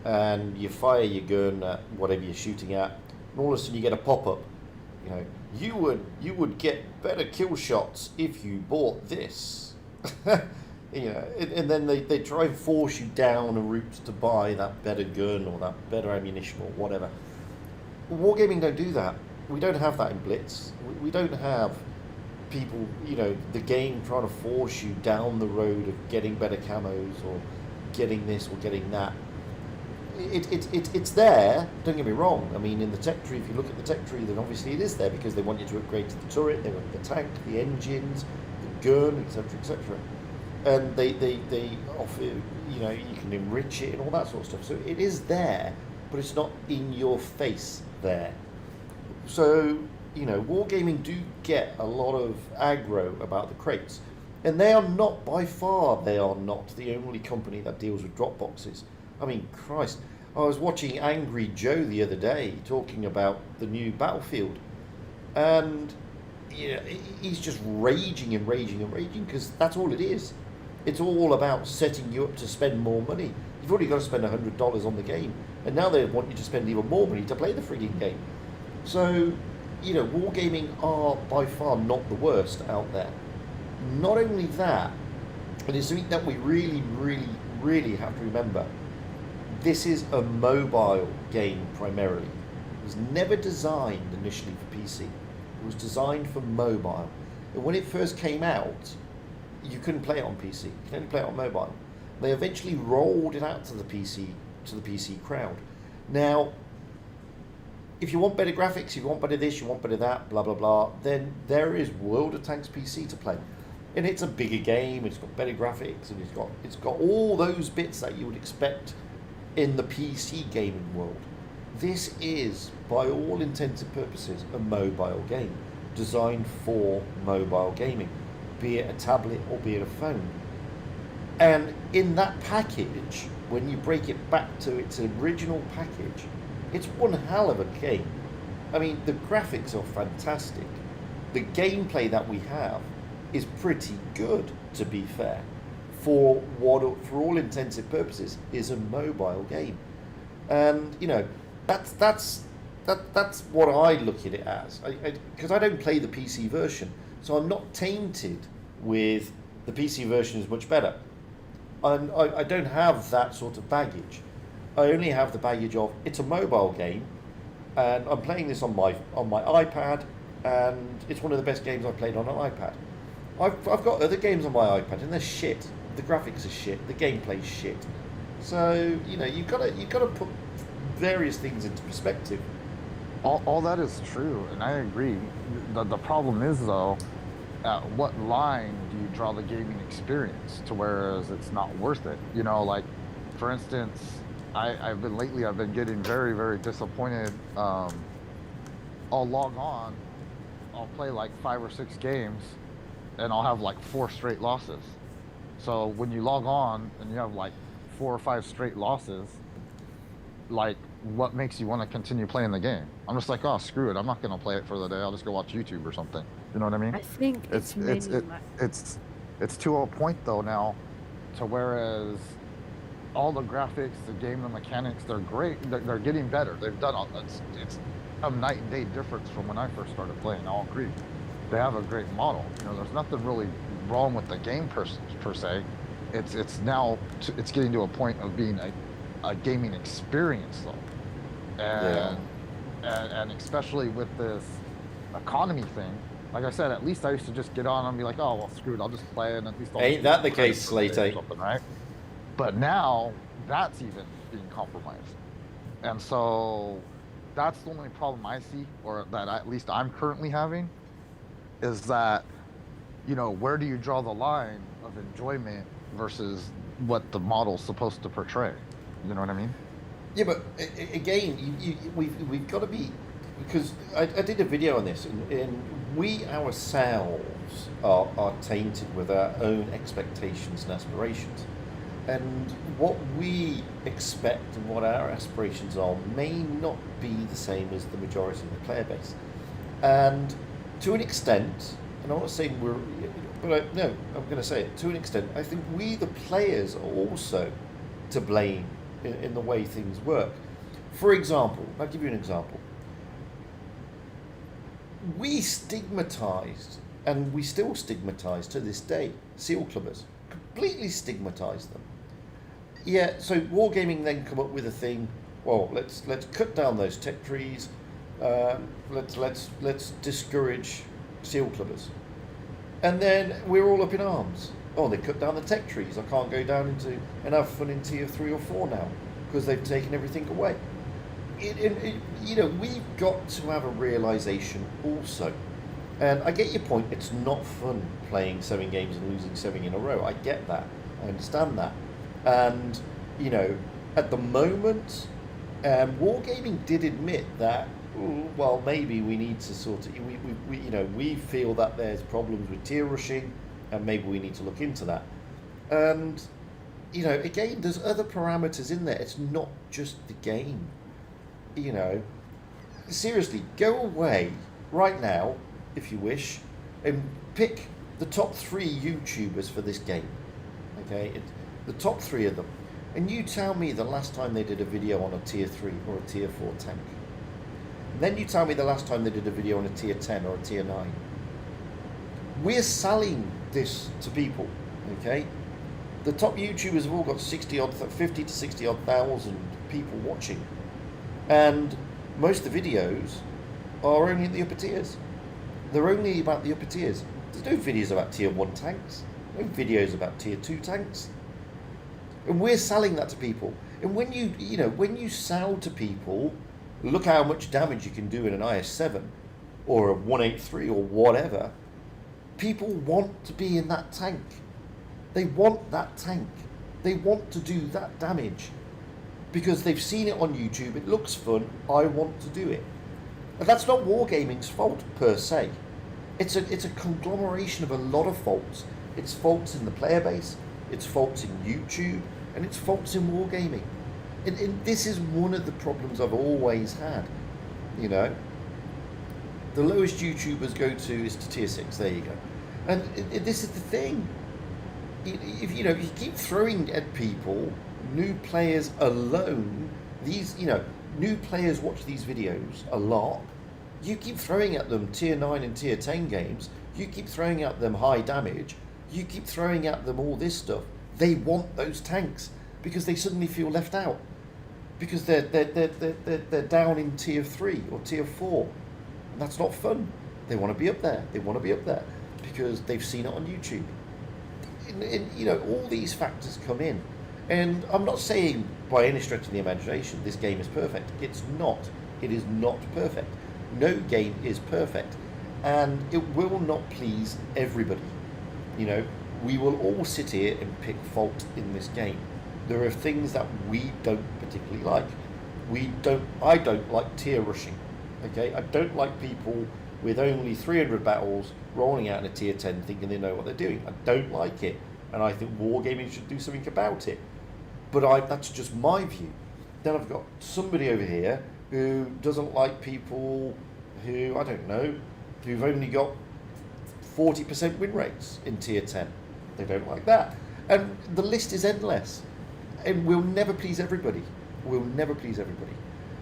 and you fire your gun at whatever you're shooting at, and all of a sudden you get a pop-up. You would get better kill shots if you bought this. And then they try and force you down a route to buy that better gun or that better ammunition or whatever. Wargaming don't do that. We don't have that in Blitz. We don't have people, the game trying to force you down the road of getting better camos or getting this or getting that. It's there, don't get me wrong. I mean, in the tech tree, if you look at the tech tree, then obviously it is there because they want you to upgrade to the turret, they want the tank, the engines, the gun, etc., etc. And they offer, you can enrich it and all that sort of stuff. So it is there, but it's not in your face there. So, wargaming do get a lot of aggro about the crates. And they are not, by far, the only company that deals with drop boxes. I mean, Christ, I was watching Angry Joe the other day talking about the new Battlefield, and he's just raging because that's all it is. It's all about setting you up to spend more money. You've already got to spend $100 on the game, and now they want you to spend even more money to play the frigging game. So, wargaming are by far not the worst out there. Not only that, but it's something that we really, really, really have to remember. This is a mobile game primarily. It was never designed initially for PC. was designed for mobile. And when it first came out, you couldn't play it on PC. You could only play it on mobile. They eventually rolled it out to the PC crowd. Now, if you want better graphics, if you want better this, you want better that, blah blah blah, then there is World of Tanks PC to play, and it's a bigger game. It's got better graphics, and it's got all those bits that you would expect in the PC gaming world. This is, by all intents and purposes, a mobile game designed for mobile gaming, be it a tablet or be it a phone. And in that package, when you break it back to its original package, it's one hell of a game. I mean, the graphics are fantastic. The gameplay that we have is pretty good, to be fair, for what, for all intents and purposes, is a mobile game. And you know, that's what I look at it as. Because I don't play the PC version, so I'm not tainted with the PC version is much better. I don't have that sort of baggage. I only have the baggage of it's a mobile game, and I'm playing this on my iPad, and it's one of the best games I've played on an iPad. I've got other games on my iPad, and they're shit. The graphics are shit. The gameplay's shit. So you know, you gotta put various things into perspective. All that is true, and I agree. The problem is though, at what line do you draw the gaming experience to whereas it's not worth it? You know, like for instance, I've been getting very, very disappointed. I'll log on, I'll play like 5 or 6 games, and I'll have like 4 straight losses. So when you log on and you have like 4 or 5 straight losses, like what makes you want to continue playing the game? I'm just like, oh, screw it, I'm not gonna play it for the day. I'll just go watch YouTube or something. You know what I mean? I think it's to a point though now, to whereas all the graphics, the game, the mechanics, they're great. They're getting better. They've done all. It's a night and day difference from when I first started playing. I'll agree. They have a great model. You know, there's nothing really wrong with the game per se. It's now it's getting to a point of being a gaming experience though, and especially with this economy thing. Like I said, at least I used to just get on and be like, oh well, screw it, I'll just play it, and at least I'll ain't that the case, Slate? Something, right? But now that's even being compromised, and so that's the only problem I see, or that at least I'm currently having, is that, you know, where do you draw the line of enjoyment versus what the model's supposed to portray? You know what I mean? Yeah, but again, we've got to be, because I did a video on this, and we ourselves are tainted with our own expectations and aspirations. And what we expect and what our aspirations are may not be the same as the majority of the player base. And to an extent, and I'm not saying I'm going to say it, to an extent, I think we, the players, are also to blame in the way things work. For example, I'll give you an example. We stigmatized, and we still stigmatize to this day, SEAL clubbers. Completely stigmatise them. Yeah, so Wargaming then come up with a thing. Well, let's cut down those tech trees. Let's discourage SEAL clubbers. And then we're all up in arms. Oh, they cut down the tech trees. I can't go down into and have fun in tier 3 or 4 now because they've taken everything away. You know, we've got to have a realization also. And I get your point. It's not fun playing 7 games and losing 7 in a row. I get that. I understand that. And, you know, at the moment, Wargaming did admit that, well, maybe we need to sort of, we feel that there's problems with tier rushing, and maybe we need to look into that. And, you know, again, there's other parameters in there. It's not just the game. You know, seriously, go away right now, if you wish, and pick the top 3 YouTubers for this game. Okay, the top 3 of them, and you tell me the last time they did a video on a tier 3 or a tier 4 tank. And then you tell me the last time they did a video on a tier 10 or a tier 9. We're selling this to people, okay? The top YouTubers have all got 50 to 60 odd thousand people watching, and most of the videos are only in the upper tiers. They're only about the upper tiers. There's no videos about tier 1 tanks, no videos about tier 2 tanks. And we're selling that to people. And when when you sell to people, look how much damage you can do in an IS-7 or a 183 or whatever, people want to be in that tank. They want that tank. They want to do that damage because they've seen it on YouTube. It looks fun. I want to do it. And that's not Wargaming's fault per se. It's a conglomeration of a lot of faults. It's faults in the player base, it's faults in YouTube, and it's faults in Wargaming. And this is one of the problems I've always had. The lowest YouTubers go to is to tier 6. There you go. And this is the thing. If you keep throwing at people, new players alone, new players watch these videos a lot. You keep throwing at them tier 9 and tier 10 games, you keep throwing at them high damage, you keep throwing at them all this stuff. They want those tanks because they suddenly feel left out. Because they're down in tier 3 or tier 4. And that's not fun. They want to be up there. They want to be up there because they've seen it on YouTube. And all these factors come in. And I'm not saying by any stretch of the imagination this game is perfect. It's not. It is not perfect. No game is perfect. And it will not please everybody. We will all sit here and pick fault in this game. There are things that we don't particularly like. I don't like tier rushing. Okay? I don't like people with only 300 battles rolling out in a tier 10 thinking they know what they're doing. I don't like it. And I think Wargaming should do something about it. But that's just my view. Then I've got somebody over here who doesn't like people who, I don't know, who've only got 40% win rates in tier 10. They don't like that. And the list is endless. And we'll never please everybody. We'll never please everybody.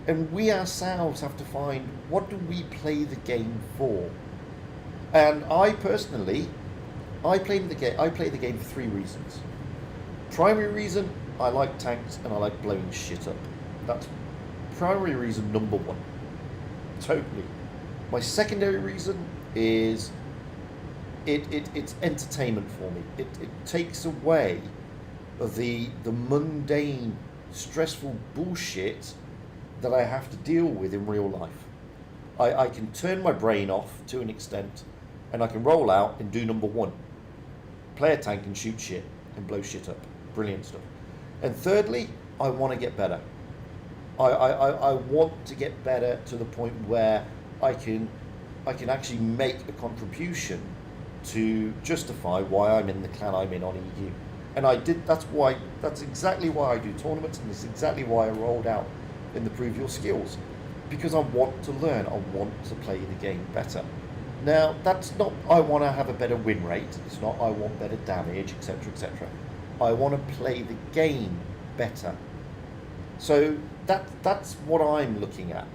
And we ourselves have to find, what do we play the game for? And I personally, I play the game for 3 reasons. Primary reason, I like tanks and I like blowing shit up. That's primary reason number 1. Totally. My secondary reason is it's entertainment for me. It takes away the mundane, stressful bullshit that I have to deal with in real life. I can turn my brain off to an extent and I can roll out and do number 1. Play a tank and shoot shit and blow shit up. Brilliant stuff. And thirdly, I want to get better. I want to get better to the point where I can actually make a contribution to justify why I'm in the clan I'm in on EU. And that's exactly why I do tournaments, and it's exactly why I rolled out in the Prove Your Skills. Because I want to learn, I want to play the game better. Now, that's not I want to have a better win rate, it's not I want better damage, etc, etc. I want to play the game better. So that's what I'm looking at.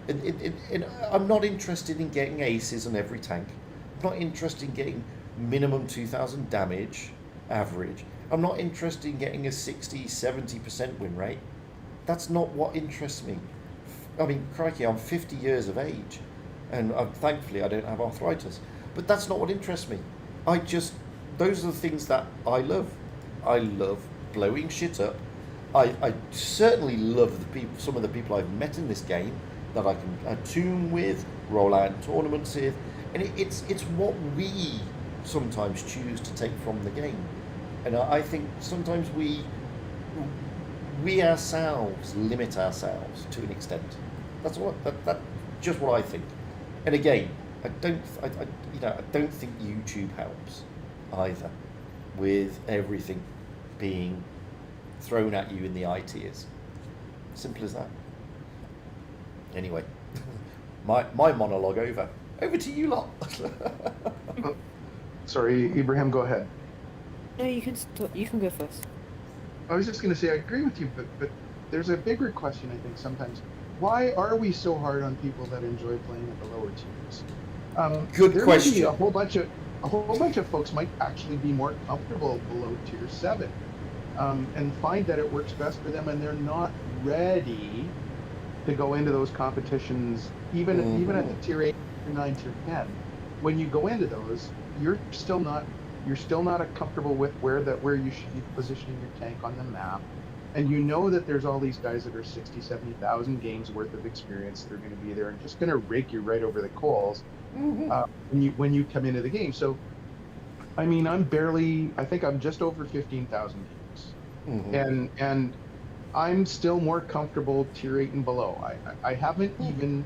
And I'm not interested in getting aces on every tank. I'm not interested in getting minimum 2,000 damage average. I'm not interested in getting a 60-70% win rate. That's not what interests me. I mean, crikey, I'm 50 years of age, and thankfully I don't have arthritis. But that's not what interests me. Those are the things that I love. I love blowing shit up. I certainly love some of the people I've met in this game that I can attune with, roll out in tournaments with, and it's what we sometimes choose to take from the game. And I think sometimes we ourselves limit ourselves to an extent. That's just what I think. And again, I don't think YouTube helps either with everything being thrown at you in the eye tiers. Simple as that. Anyway, my monologue over. Over to you lot. Sorry, Ibrahim, go ahead. No, you can go first. I was just going to say I agree with you, but there's a bigger question I think sometimes. Why are we so hard on people that enjoy playing at the lower tiers? Good question. May be a whole bunch of folks might actually be more comfortable below tier 7, and find that it works best for them, and they're not ready to go into those competitions, even at the tier 8, tier 9, tier 10. when you go into those, you're still not comfortable with where you should be positioning your tank on the map. And you know that there's all these guys that are 60, 70,000 games worth of experience that are going to be there and just going to rake you right over the coals when you come into the game. So, I mean, I think I'm just over 15,000 games, and I'm still more comfortable tier 8 and below. I haven't even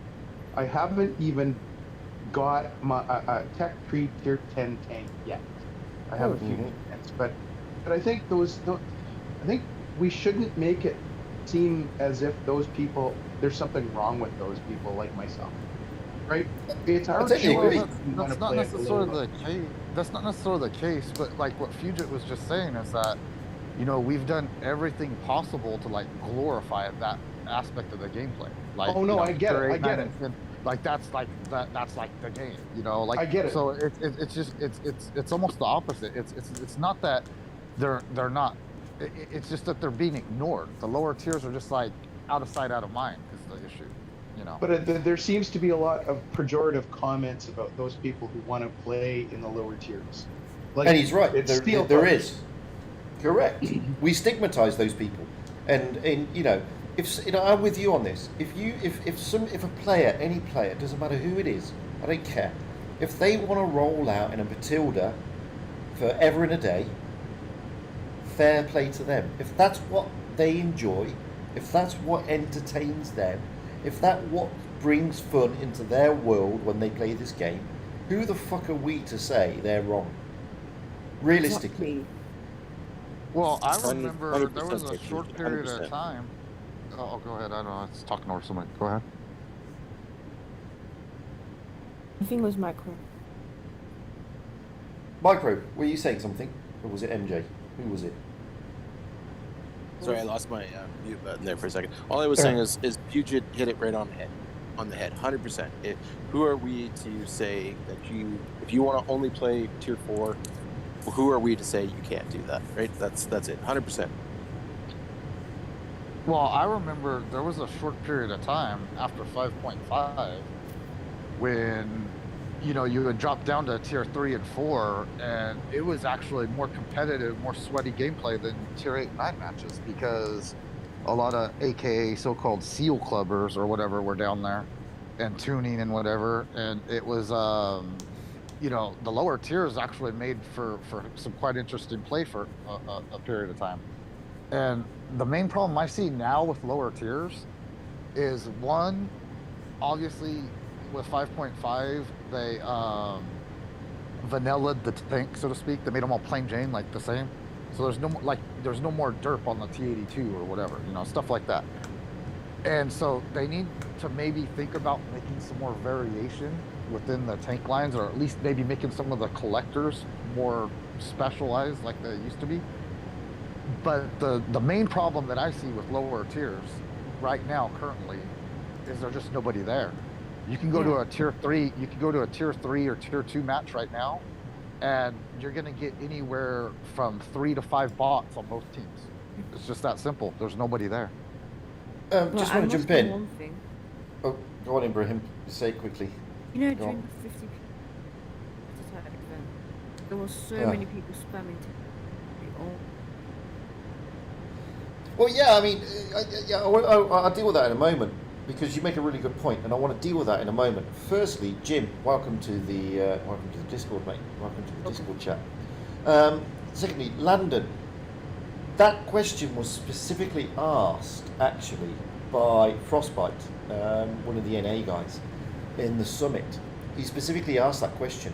got my tech tree tier 10 tank yet. I have a few tanks, but I think I think we shouldn't make it seem as if those people, there's something wrong with those people like myself, right? It's our choice. That's not necessarily the case. That's not necessarily the case, but like what Fugit was just saying is that, you know, we've done everything possible to like glorify that aspect of the gameplay. Like, oh no, you know, I get it. Like that's like the game, you know. Like I get it. So it's just it's almost the opposite. It's not that they're not. It's just that they're being ignored. The lower tiers are just like out of sight, out of mind is the issue, you know. But there seems to be a lot of pejorative comments about those people who want to play in the lower tiers. Like, and he's right. There is. Correct. We stigmatize those people, and you know, if you know, I'm with you on this. If a player, any player, doesn't matter who it is, I don't care. If they want to roll out in a Matilda forever and a day, fair play to them. If that's what they enjoy, if that's what entertains them, if that what brings fun into their world when they play this game, who the fuck are we to say they're wrong? Realistically. Well, I remember there was a short period of time. Oh, go ahead. I don't know. It's talking over somebody. Go ahead. I think it was Micro. Micro, were you saying something? Or was it MJ? Who was it? Sorry, I lost my mute button there for a second. All I was saying is Fugit hit it right on the head, 100%. Who are we to say that if you want to only play tier 4, who are we to say you can't do that, right? That's it, 100%. Well, I remember there was a short period of time after 5.5 when, you know, you would drop down to tier 3 and 4, and it was actually more competitive, more sweaty gameplay than tier 8 and 9 matches, because a lot of AKA so-called seal clubbers or whatever were down there and tuning and whatever, and it was, you know, the lower tiers actually made for some quite interesting play for a period of time. And the main problem I see now with lower tiers is, one, obviously with 5.5, they vanillaed the tank, so to speak. They made them all plain Jane, like the same. So there's no more derp on the T82 or whatever, you know, stuff like that. And so they need to maybe think about making some more variation within the tank lines, or at least maybe making some of the collectors more specialized like they used to be. But the main problem that I see with lower tiers right now currently is there's just nobody there. You can go to a tier 3, you can go to a tier 3 or tier 2 match right now, and you're going to get anywhere from 3 to 5 bots on both teams. It's just that simple. There's nobody there. Just want to jump in. One thing. Oh, go on, Ibrahim. Say it quickly. You know, during the 50 event, there was so many people spamming to be on. Well, yeah, I mean, I'll deal with that in a moment, because you make a really good point, and I want to deal with that in a moment. Firstly, Jim, welcome to the Discord, mate. Welcome to the Discord chat. Secondly, Landon, that question was specifically asked, actually, by Frostbite, one of the NA guys, in the summit. He specifically asked that question.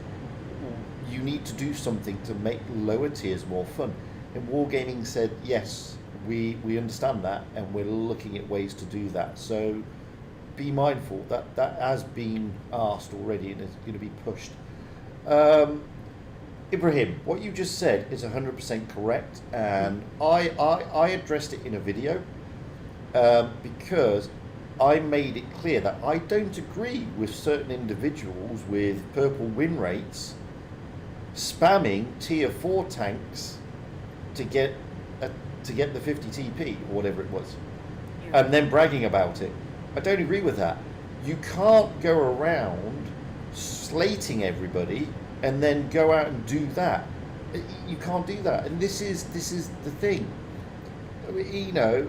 You need to do something to make lower tiers more fun. And Wargaming said, yes, we understand that, and we're looking at ways to do that. So be mindful that that has been asked already and it's going to be pushed. Ibrahim, what you just said is 100% correct, and I addressed it in a video because I made it clear that I don't agree with certain individuals with purple win rates spamming tier 4 tanks to get the 50 TP or whatever it was, and then bragging about it. I don't agree with that. You can't go around slating everybody and then go out and do that. You can't do that, and this is the thing. You know,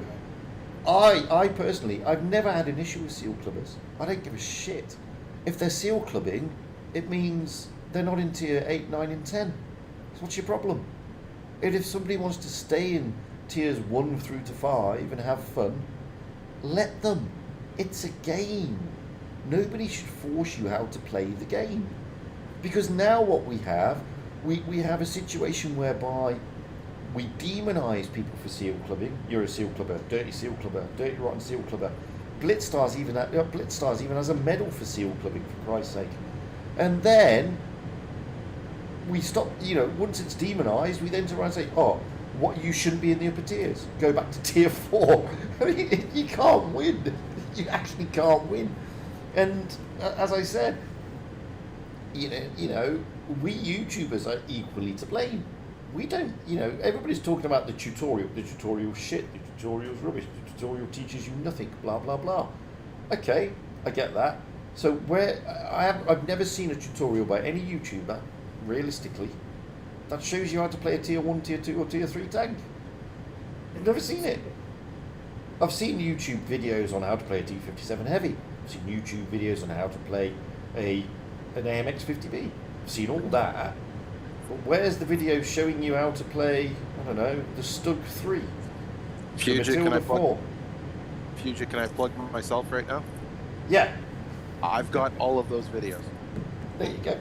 I personally, I've never had an issue with seal clubbers. I don't give a shit. If they're seal clubbing, it means they're not in tier 8, 9 and 10. So what's your problem? And if somebody wants to stay in tiers 1 through to 5 and have fun, let them. It's a game. Nobody should force you how to play the game. Because now what we have a situation whereby we demonise people for seal clubbing. You're a seal clubber, dirty seal clubber, dirty rotten seal clubber. Blitz Stars even has a medal for seal clubbing, for Christ's sake. And then we stop, once it's demonised, we then turn around and say, oh, what, you shouldn't be in the upper tiers. Go back to tier 4. I mean, you can't win. You actually can't win. And as I said, we YouTubers are equally to blame. We don't, everybody's talking about the tutorial. The tutorial's shit. The tutorial's rubbish. The tutorial teaches you nothing. Blah blah blah. Okay, I get that. So I've never seen a tutorial by any YouTuber, realistically, that shows you how to play a tier 1, tier 2, or tier 3 tank. I've never seen it. I've seen YouTube videos on how to play a T57 Heavy. I've seen YouTube videos on how to play an AMX 50B. I've seen all that. But where's the video showing you how to play, I don't know, the Stug 3? Fugit, can I plug myself right now? Yeah. I've got all of those videos. There you go.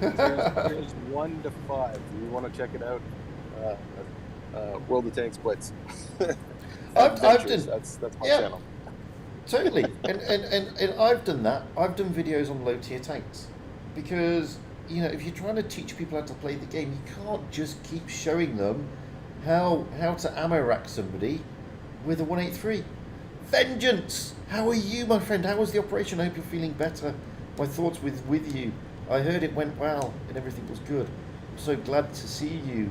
There's 1 to 5. You want to check it out? World of Tanks Blitz. I've done. That's my channel. Totally. and I've done that. I've done videos on low tier tanks because if you're trying to teach people how to play the game, you can't just keep showing them how to ammo rack somebody with a 183. Vengeance! How are you, my friend? How was the operation? I hope you're feeling better. My thoughts with you. I heard it went well and everything was good. I'm so glad to see you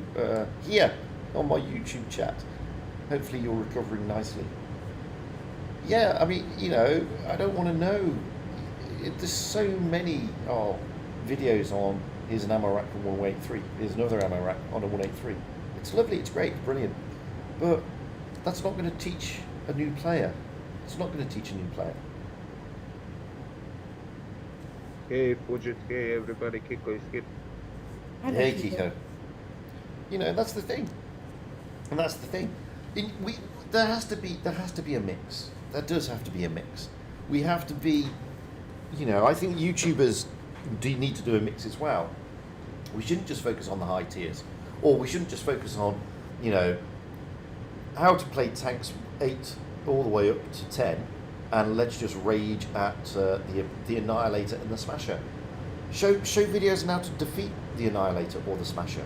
here on my YouTube chat. Hopefully you're recovering nicely. Yeah, I mean, I don't want to know. There's so many videos on here's an ammo rack on 183. Here's another ammo rack on a 183. It's lovely, it's great, brilliant. But that's not going to teach a new player. It's not going to teach a new player. Hey, Fugit, hey, everybody, Kiko is here. Hey, Kiko. That's the thing. And that's the thing. There has to be a mix. There does have to be a mix. We have to be, I think YouTubers do need to do a mix as well. We shouldn't just focus on the high tiers, or we shouldn't just focus on, how to play tanks 8 all the way up to 10, and let's just rage at the Annihilator and the Smasher. Show videos on how to defeat the Annihilator or the Smasher.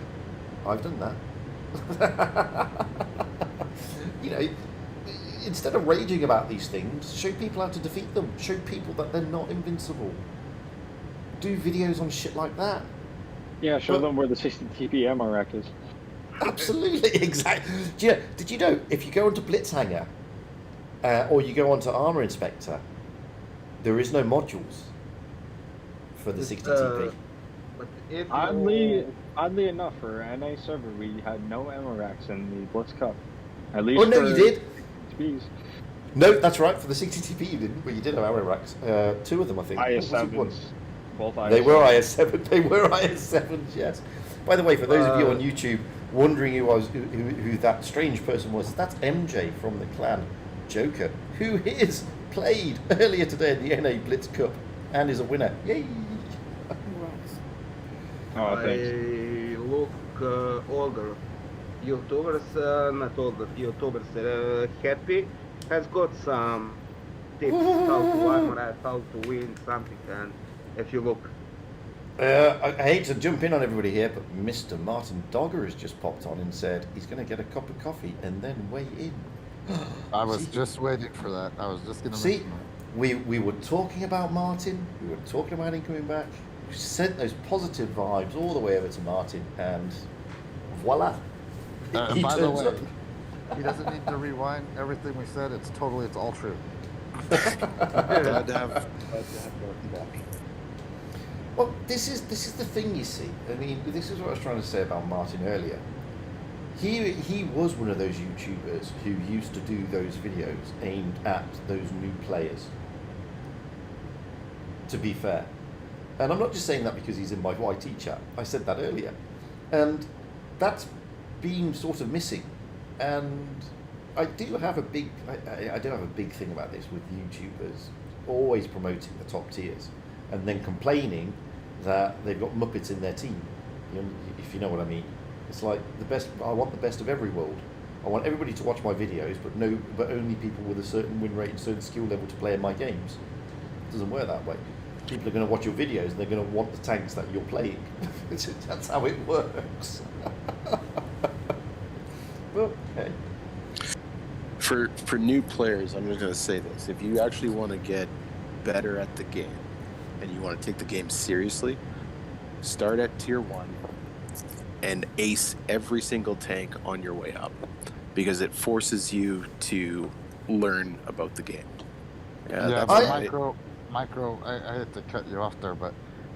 I've done that. Instead of raging about these things, show people how to defeat them. Show people that they're not invincible. Do videos on shit like that. Yeah, show them where the 60 TP ammo rack is. Absolutely, exactly. Did you know, if you go onto Blitzhanger, or you go onto Armor Inspector, there is no modules for the 60 TP. But if oddly enough, for NA server, we had no ammo racks in the Blitz Cup. At least Oh, no, you did? TPs. No, that's right. For the 60 TP, you didn't. But you did have ammo racks. 2 of them, I think. IS7s. Both IS7s. They were IS7. They were IS7s. Yes. By the way, for those of you on YouTube wondering who that strange person was, that's MJ from the clan Joker, who is played earlier today in the NA Blitz Cup and is a winner. Yay! Oh, thanks. I look older YouTubers, not older YouTubers, happy, has got some tips how to armor, how to win something, and if you look. I hate to jump in on everybody here, but Mr. Martin Dogger has just popped on and said he's going to get a cup of coffee and then weigh in. I was just waiting for that. I was just going to see. We were talking about Martin. We were talking about him coming back. We sent those positive vibes all the way over to Martin, and voila. By the way, he doesn't need to rewind everything we said. It's all true. Glad to have Martin back. Well, this is the thing, you see. I mean, this is what I was trying to say about Martin earlier. He was one of those YouTubers who used to do those videos aimed at those new players. To be fair, and I'm not just saying that because he's in my YT chat. I said that earlier, and that's been sort of missing. And I do have a big thing about this with YouTubers always promoting the top tiers and then complaining that they've got Muppets in their team. You know, if you know what I mean. It's like the best. I want the best of every world. I want everybody to watch my videos, but only people with a certain win rate and certain skill level to play in my games. It doesn't work that way. People are going to watch your videos and they're going to want the tanks that you're playing. That's how it works. Well, hey. For new players, I'm just going to say this: if you actually want to get better at the game and you want to take the game seriously, start at tier 1 and ace every single tank on your way up, because it forces you to learn about the game. Yeah, that's but micro. I had to cut you off there, but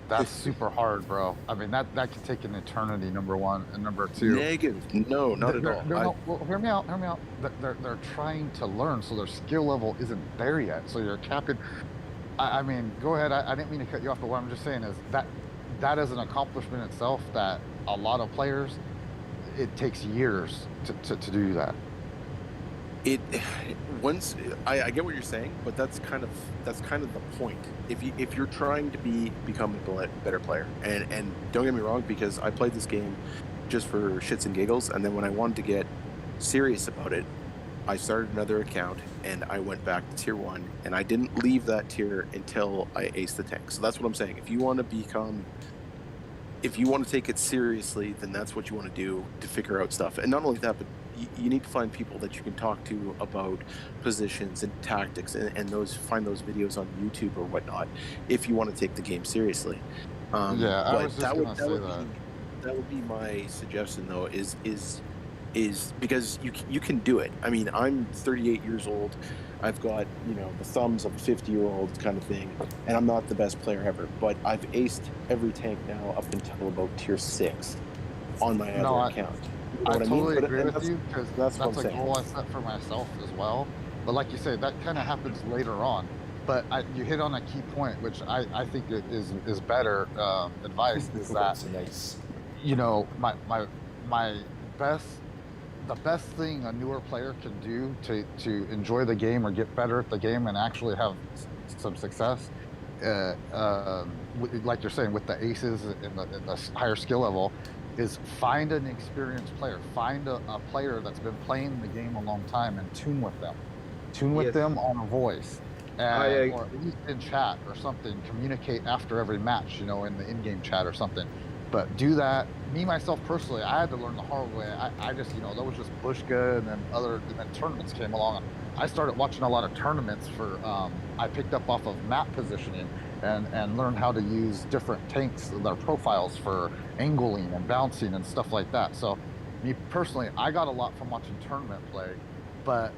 that's super hard, bro. I mean, that could take an eternity. Number one, and number two. Negative. No, not at all. No, well, hear me out. They're trying to learn, so their skill level isn't there yet. So you're capping. I mean, go ahead. I didn't mean to cut you off, but what I'm just saying is that is an accomplishment itself that a lot of players, it takes years to do that. I get what you're saying, but that's kind of the point. If you're trying to become a better player, and don't get me wrong, because I played this game just for shits and giggles, and then when I wanted to get serious about it, I started another account and I went back to tier 1, and I didn't leave that tier until I aced the tank. So that's what I'm saying. If you want to take it seriously, then that's what you want to do to figure out stuff. And not only that, but you need to find people that you can talk to about positions and tactics, and find those videos on YouTube or whatnot if you want to take the game seriously. I was just gonna say that. That would be my suggestion, though, is because you can do it. I mean, I'm 38 years old. I've got, the thumbs of a 50-year-old kind of thing, and I'm not the best player ever, but I've aced every tank now up until about tier 6 on my other account. You know I totally mean? agree with you, because that's a saying. goal I set for myself as well. But like you said, that kind of happens later on. But you hit on a key point, which I think is better advice, is that, nice. the best thing a newer player can do to enjoy the game or get better at the game and actually have some success, like you're saying, with the aces and the higher skill level, is find an experienced player. Find a player that's been playing the game a long time and tune with them. Tune with them on a voice. Or at least in chat or something. Communicate after every match, in the in-game chat or something. But do that. Me, myself, personally, I had to learn the hard way. I just, that was just Bushka, and then tournaments came along. I started watching a lot of tournaments I picked up off of map positioning and learned how to use different tanks, their profiles for angling and bouncing and stuff like that. So me personally, I got a lot from watching tournament play, but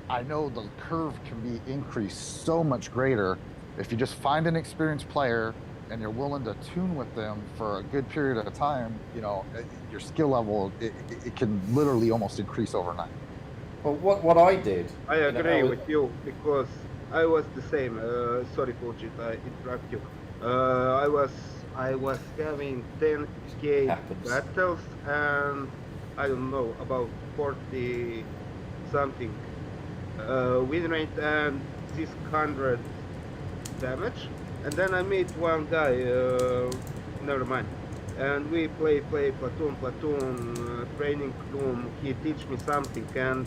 I know the curve can be increased so much greater if you just find an experienced player and you're willing to tune with them for a good period of time. Your skill level, it can literally almost increase overnight. Well, what I did... I agree with you, because I was the same. Sorry, Fugit, I interrupt you. I was having 10k battles and I don't know, about 40 something win rate and 600 damage. And then I meet one guy, never mind. And we play platoon, training room. He teach me something, and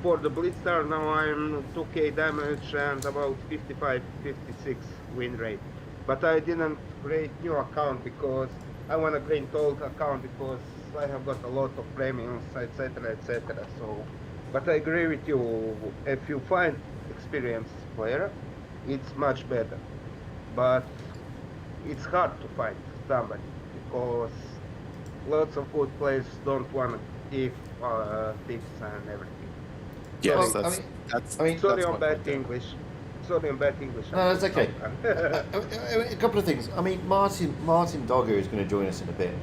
for the Blitz star now I'm 2k damage and about 55, 56 win rate. But I didn't create new account because I want to create old account because I have got a lot of premiums, etc, etc. So, but I agree with you. If you find experienced player, it's much better. But it's hard to find somebody because lots of good players don't want to give tips and everything. Yes, Well, that's sorry that's on what bad I do. English. Sorry, I'm bad English. No, that's okay. A couple of things. I mean, Martin Dogger is going to join us in a bit,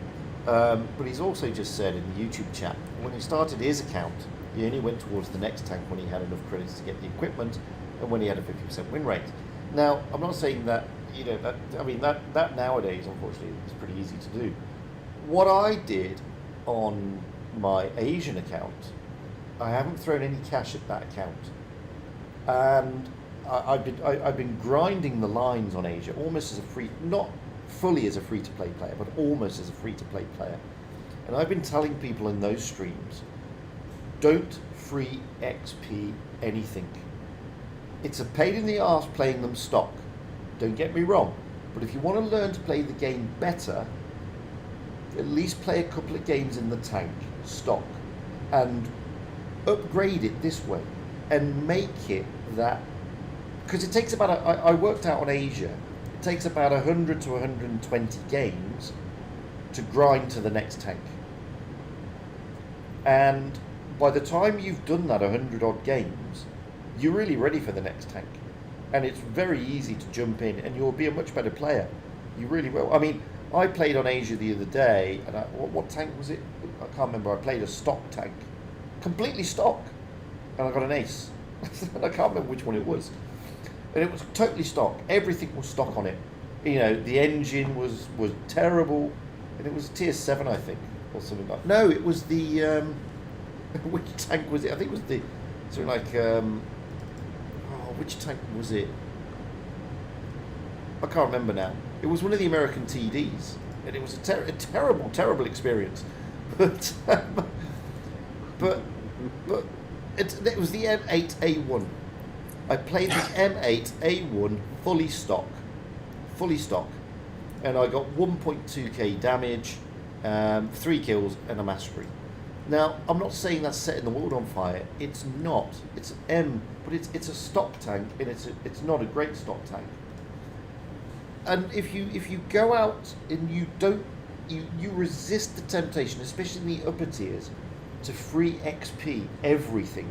but he's also just said in the YouTube chat when he started his account, he only went towards the next tank when he had enough credits to get the equipment and when he had a 50% win rate. Now, I'm not saying that that nowadays, unfortunately, is pretty easy to do. What I did on my Asian account, I haven't thrown any cash at that account, and I've been grinding the lines on Asia almost as a free, not fully as a free-to-play player, but almost as a free-to-play player. And I've been telling people in those streams, don't free XP anything. It's a pain in the arse playing them stock. Don't get me wrong, but if you want to learn to play the game better, at least play a couple of games in the tank, stock, and upgrade it this way, and make it that. Because it takes about, I worked out on Asia, it takes about 100 to 120 games to grind to the next tank. And by the time you've done that 100 odd games, you're really ready for the next tank. And it's very easy to jump in and you'll be a much better player. You really will. I mean, I played on Asia the other day, and what tank was it? I can't remember. I played a stock tank. Completely stock. And I got an ace. And I can't remember which one it was. And it was totally stock. Everything was stock on it. You know, the engine was terrible, and it was tier 7, I think, or something like. No, it was the which tank was it? I think it was the something like which tank was it? I can't remember now. It was one of the American TDs, and it was a terrible experience. But it was the M8A1. I played the M8A1 fully stock, and I got 1.2k damage, 3 kills, and a mastery. Now, I'm not saying that's setting the world on fire. It's not. It's but it's a stock tank, and it's not a great stock tank. And if you go out and you resist the temptation, especially in the upper tiers, to free XP everything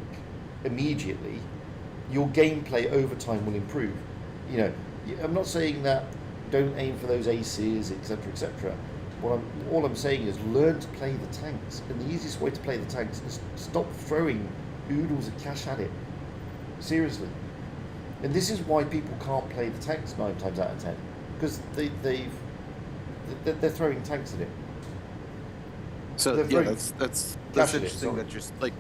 immediately, your gameplay over time will improve. You know, I'm not saying that don't aim for those aces, etc., etc. All I'm saying is learn to play the tanks, and the easiest way to play the tanks is stop throwing oodles of cash at it. Seriously. And this is why people can't play the tanks 9 times out of 10, because they're throwing tanks at it. So yeah, that's interesting. That just like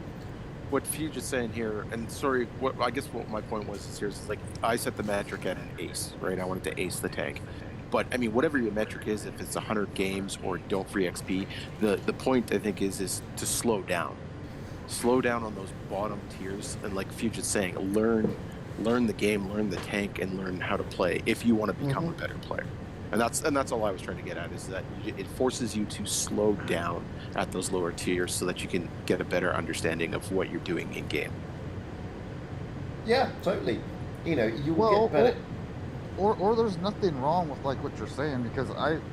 what Fugit is saying here, and sorry, I guess what my point was here is like I set the metric at an ace, right? I wanted to ace the tank, but I mean whatever your metric is, if it's 100 games or don't free XP, the point I think is to slow down on those bottom tiers, and like Fugit's saying, learn the game, learn the tank, and learn how to play if you want to become a better player. And that's all I was trying to get at, is that it forces you to slow down at those lower tiers so that you can get a better understanding of what you're doing in game. Yeah, totally. You know, you will get better. Or there's nothing wrong with like what you're saying, because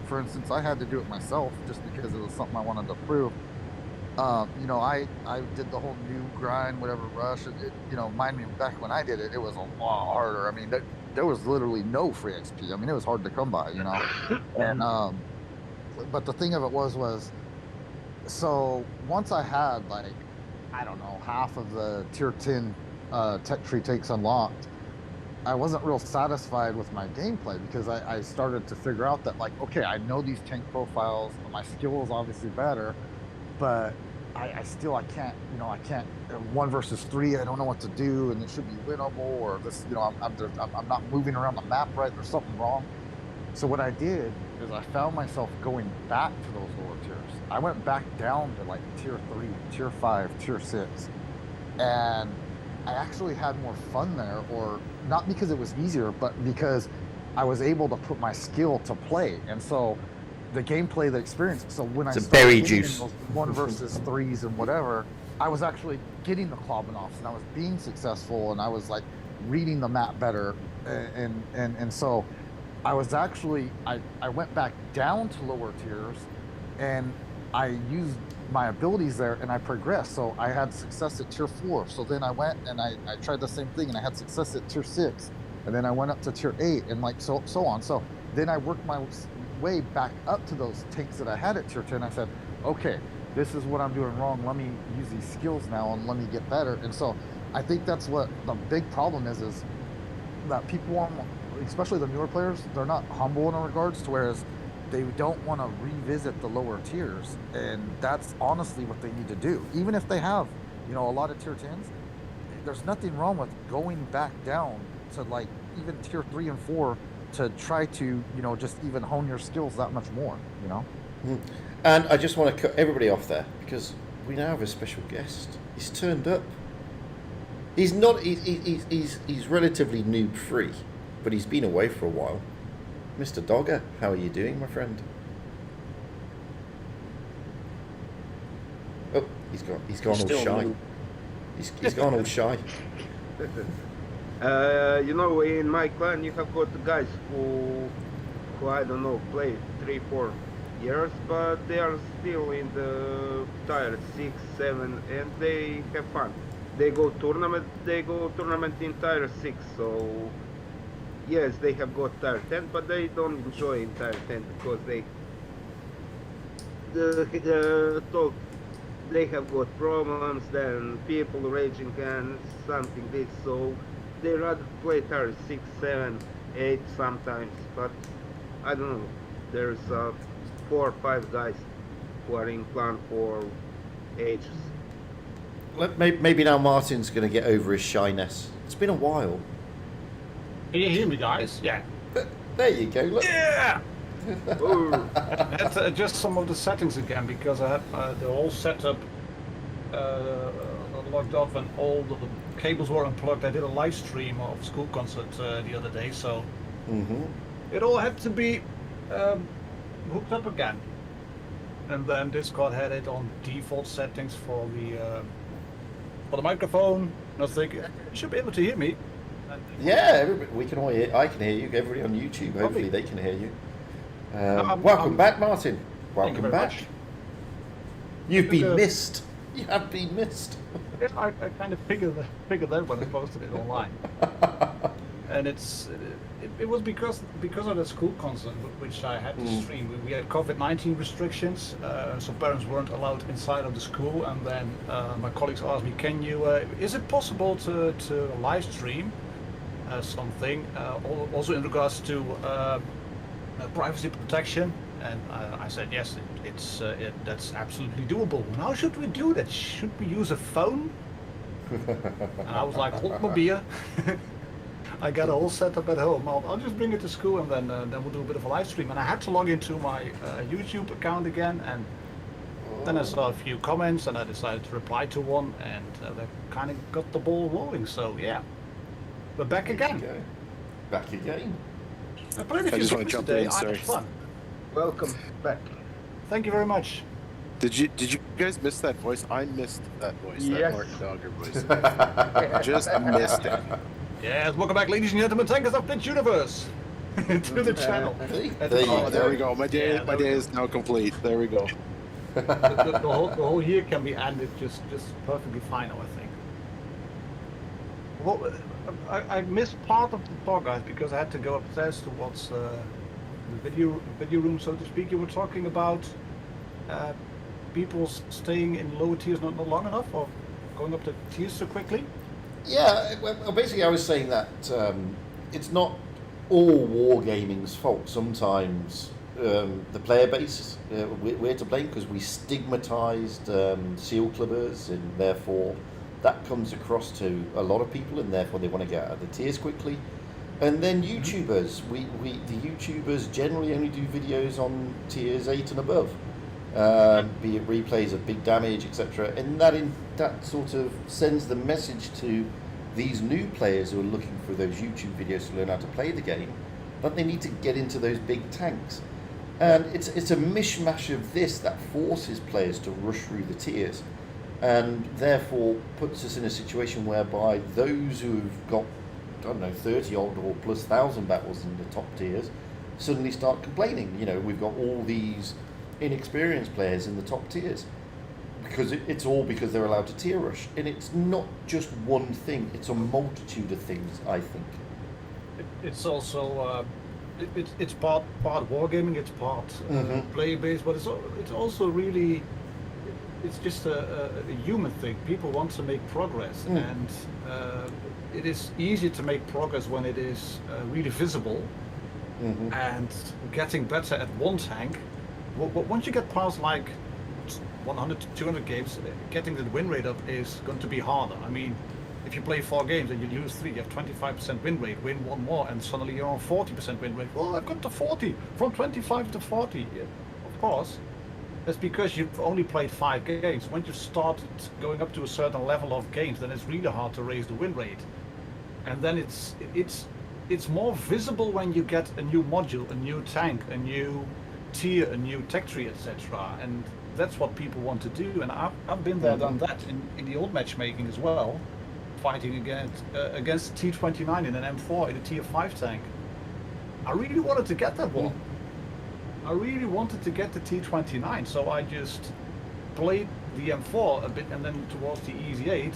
for instance, I had to do it myself just because it was something I wanted to prove. You know, I did the whole new grind, whatever rush. Mind me, back when I did it, it was a lot harder. I mean, there was literally no free XP. I mean, it was hard to come by, you know. And but the thing of it was, so once I had like, I don't know, half of the tier 10 tech tree takes unlocked, I wasn't real satisfied with my gameplay, because I started to figure out that like, okay, I know these tank profiles, my skill is obviously better, but I can't 1 versus 3. I don't know what to do, and it should be winnable, or this, I'm not moving around the map right. There's something wrong. So what I did is I found myself going back to those lower tiers. I went back down to like tier 3, tier 5, tier 6, and I actually had more fun there, or not because it was easier, but because I was able to put my skill to play, and so the gameplay, the experience. So when I started getting those 1 versus 3s and whatever, I was actually getting the clobbing offs, and I was being successful, and I was like reading the map better, and so I was actually I went back down to lower tiers, and I used my abilities there, and I progressed. So I had success at tier 4. So then I went and I tried the same thing, and I had success at tier 6. and then I went up to tier 8, and like so on. So then I worked my way back up to those tanks that I had at tier 10. I said, okay, this is what I'm doing wrong. Let me use these skills now and let me get better. And so I think that's what the big problem is that people, especially the newer players, they're not humble in regards to, whereas they don't want to revisit the lower tiers. And that's honestly what they need to do. Even if they have, you know, a lot of tier 10s, there's nothing wrong with going back down to like even tier 3 and 4 to try to, you know, just even hone your skills that much more, you know? And I just want to cut everybody off there because we now have a special guest. He's turned up. He's not. He's relatively noob free, but he's been away for a while. Mr. Dogger, how are you doing, my friend? Oh, he's gone all shy. He's gone all shy. You know, in my clan you have got guys who I don't know, play 3-4 years, but they are still in the tier 6, 7, and they have fun. They go tournament in tier 6, so yes, they have got tier 10, but they don't enjoy in tier 10 because they have got problems, then people raging and something this, so they rather play tier 6, 7, 8 sometimes, but I don't know, there's 4 or 5 guys who are in clan for ages. Maybe now Martin's going to get over his shyness. It's been a while. Can you hear me, guys? Yeah. There you go. Look. Yeah! I had to adjust some of the settings again because I had the whole setup logged off and all the cables were unplugged. I did a live stream of school concert the other day, so it all had to be hooked up again. And then Discord had it on default settings for the microphone. And I was thinking, you should be able to hear me. Yeah, we can all hear. I can hear you. Everybody on YouTube, hopefully they can hear you. Welcome back, Martin. Welcome back. Much. You've been missed. You have been missed. Yeah, I kind of figured that when I posted it online. And it was because of the school concert which I had to stream. We had COVID-19 restrictions, so parents weren't allowed inside of the school. And then my colleagues asked me, "Can you? Is it possible to live stream something? Also in regards to privacy protection?" And I said, "Yes, that's absolutely doable." And how should we do that? Should we use a phone? And I was like, "Hold my beer." I got a whole setup at home. I'll just bring it to school and then we'll do a bit of a live stream. And I had to log into my YouTube account again, and then I saw a few comments and I decided to reply to one, and that kind of got the ball rolling. So yeah, we're back again. Back again. I played a few just want to games jump today. in, I sorry. had fun. Welcome back. Thank you very much. Did you guys miss that voice? I missed that voice, that Yes. Martin Dogger voice. Just missed it. Yes, welcome back, ladies and gentlemen, tankers of Blitz Universe to the channel. There we go. My day is now complete. There we go. the whole year can be ended just perfectly fine, I think. Well, I missed part of the talk, guys, because I had to go upstairs towards the video room, so to speak. You were talking about people staying in lower tiers not long enough, or going up the tiers so quickly. Yeah, well, basically I was saying that it's not all wargaming's fault. Sometimes the player base, we're to blame because we stigmatised seal clubbers, and therefore that comes across to a lot of people, and therefore they want to get out of the tiers quickly. And then YouTubers, the YouTubers generally only do videos on tiers 8 and above, be it replays of big damage, etc. And that sort of sends the message to these new players who are looking for those YouTube videos to learn how to play the game, that they need to get into those big tanks. And it's a mishmash of this that forces players to rush through the tiers, and therefore puts us in a situation whereby those who have got, I don't know, 30 odd or plus 1,000 battles in the top tiers suddenly start complaining. You know, we've got all these inexperienced players in the top tiers, because it's all because they're allowed to tier rush. And it's not just one thing, it's a multitude of things, I think. It's also it's part wargaming, it's part player based, but it's also really it's just a human thing. People want to make progress, and it is easy to make progress when it is really visible. And getting better at one tank. Once you get past like 100 to 200 games, getting the win rate up is going to be harder. I mean, if you play 4 games and you lose 3, you have 25% win rate, win 1 more, and suddenly you're on 40% win rate. Well, I've got to 40, from 25 to 40. Yeah, of course, that's because you've only played 5 games. Once you've started going up to a certain level of games, then it's really hard to raise the win rate. And then it's more visible when you get a new module, a new tank, a new tier, a new tech tree, etc. And that's what people want to do. And I've been there, done that in the old matchmaking as well, fighting against T29 in an M4 in a tier 5 tank. I really wanted to get that one. I really wanted to get the T29, so I just played the M4 a bit, and then towards the EZ8.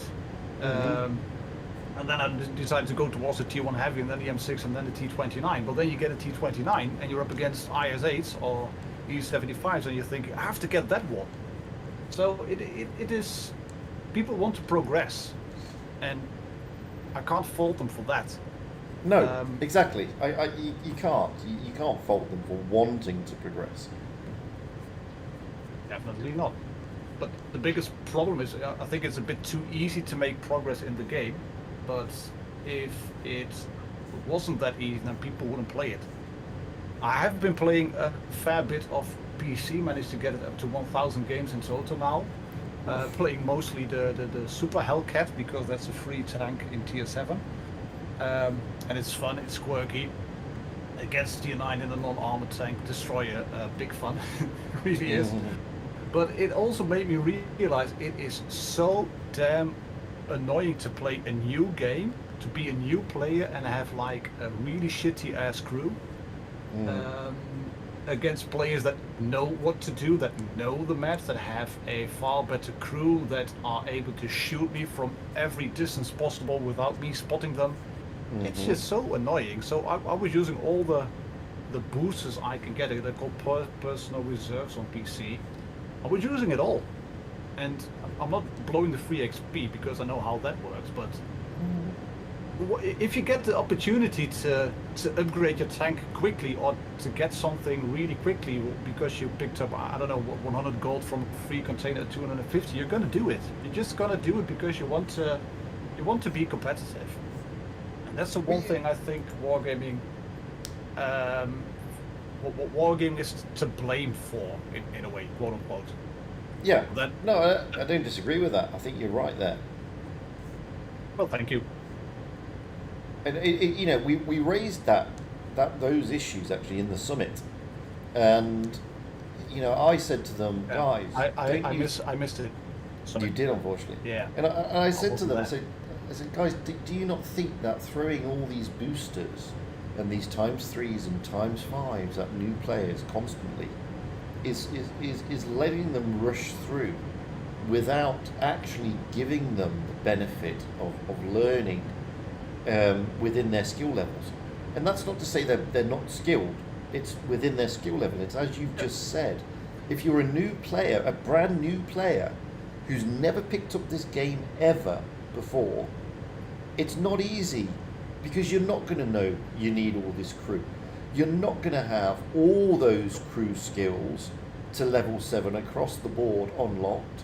And then I decided to go towards the T1 Heavy, and then the M6, and then the T29. But then you get a T29, and you're up against IS8s or E75s, and you think, I have to get that one. So it is, people want to progress, and I can't fault them for that. No, exactly. You can't. You can't fault them for wanting to progress. Definitely not. But the biggest problem is, I think it's a bit too easy to make progress in the game. But if it wasn't that easy, then people wouldn't play it. I have been playing a fair bit of PC, managed to get it up to 1,000 games in total now. Playing mostly the Super Hellcat, because that's a free tank in tier 7. And it's fun, it's quirky. Against tier 9 in a non-armored tank destroyer, big fun. It really is. But it also made me realize it is so damn annoying to play a new game, to be a new player and have like a really shitty ass crew against players that know what to do, that know the maps, that have a far better crew, that are able to shoot me from every distance possible without me spotting them. It's just so annoying. So I was using all the boosters I can get. They're called personal reserves on PC. I was using it all. And I'm not blowing the free XP because I know how that works, but if you get the opportunity to upgrade your tank quickly, or to get something really quickly because you picked up, I don't know, 100 gold from a free container at 250, you're gonna do it. You're just gonna do it because you want to be competitive. And that's the one thing I think wargaming is to blame for, in a way, quote unquote. Yeah, no, I don't disagree with that. I think you're right there. Well, thank you. And you know, we raised those issues actually in the summit, and you know, I said to them, guys, I missed it. You did, unfortunately. Yeah. And I said to them, I said, guys, do you not think that throwing all these boosters and these ×3s and ×5s at new players constantly is letting them rush through without actually giving them the benefit of learning within their skill levels? And that's not to say that they're not skilled. It's within their skill level. It's as you've just said. If you're a new player, a brand new player who's never picked up this game ever before, it's not easy, because you're not going to know you need all this crew. You're not going to have all those crew skills to level 7 across the board unlocked.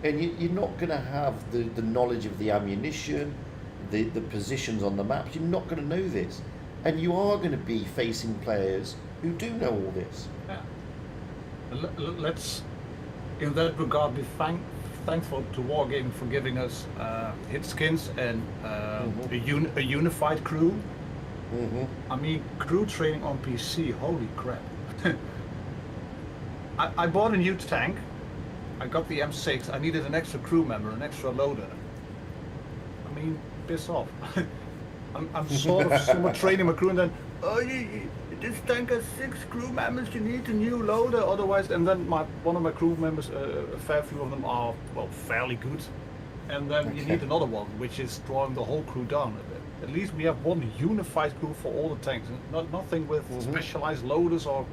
And you're not going to have the knowledge of the ammunition, the positions on the maps. You're not going to know this. And you are going to be facing players who do know all this. Yeah. Let's, in that regard, be thankful to Wargaming for giving us hit skins and a unified crew. I mean, crew training on PC, holy crap. I bought a new tank. I got the M6. I needed an extra crew member, an extra loader. I mean, piss off. I'm sort of somewhat training my crew, and then, this tank has 6 crew members, you need a new loader, otherwise, and then one of my crew members, a fair few of them are, well, fairly good. And then you need another one, which is drawing the whole crew down a bit. at least we have one unified crew for all the tanks, and nothing with specialized loaders or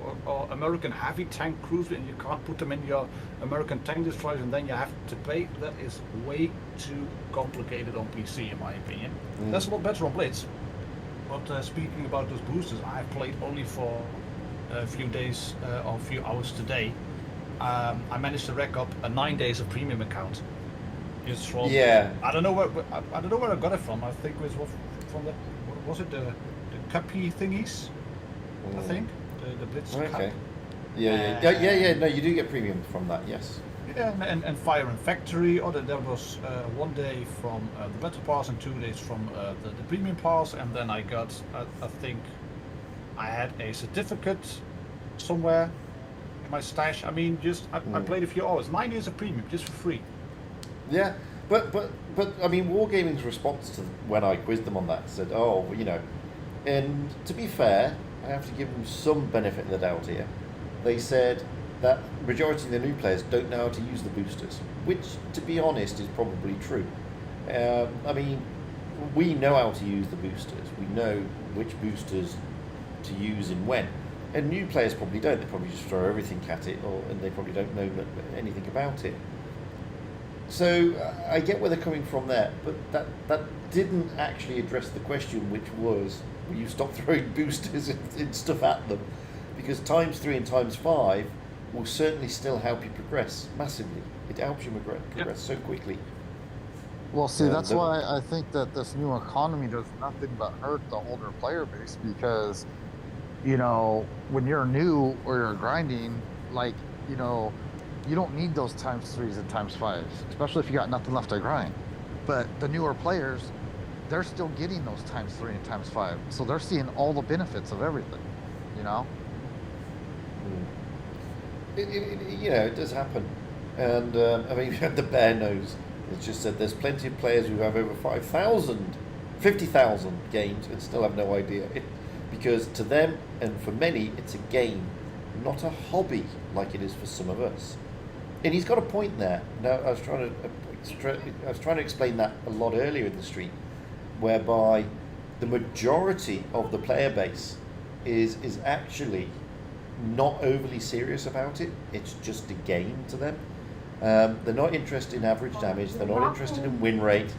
American heavy tank crews, and you can't put them in your American tank destroyers and then you have to pay. That is way too complicated on PC, in my opinion. That's a lot better on Blitz. But speaking about those boosters, I've played only for a few days or a few hours today. I managed to rack up a 9 days of premium account. Just from I don't know where I got it from. I think it was from the the Cuppy thingies. I think the Blitz Cup. Yeah. No, you do get premium from that. Yes. Yeah, and Fire and Factory. Or there was 1 day from the Battle Pass and 2 days from the Premium Pass, and then I got I think I had a certificate somewhere in my stash. I mean, I played a few hours. 9 days of premium just for free. Yeah, but I mean, Wargaming's response to when I quizzed them on that said, oh, you know, and to be fair, I have to give them some benefit of the doubt here. They said that majority of the new players don't know how to use the boosters, which, to be honest, is probably true. I mean, we know how to use the boosters. We know which boosters to use and when. And new players probably don't. They probably just throw everything at it, and they probably don't know anything about it. So I get where they're coming from there, but that didn't actually address the question, which was, will you stop throwing boosters and stuff at them? Because ×3 and ×5 will certainly still help you progress massively. It helps you progress so quickly. Well, see, that's why I think that this new economy does nothing but hurt the older player base, because, you know, when you're new or you're grinding, like, you know, you don't need those ×3s and ×5s, especially if you got nothing left to grind. But the newer players, they're still getting those ×3 and ×5, so they're seeing all the benefits of everything, you know? You know, it does happen. And, I mean, the Bear Nose has just said there's plenty of players who have over 50,000 games and still have no idea. Because to them, and for many, it's a game, not a hobby like it is for some of us. And he's got a point there. Now, I was trying to explain that a lot earlier in the stream, whereby the majority of the player base is actually not overly serious about it. It's just a game to them. They're not interested in average damage. They're not interested in win rate.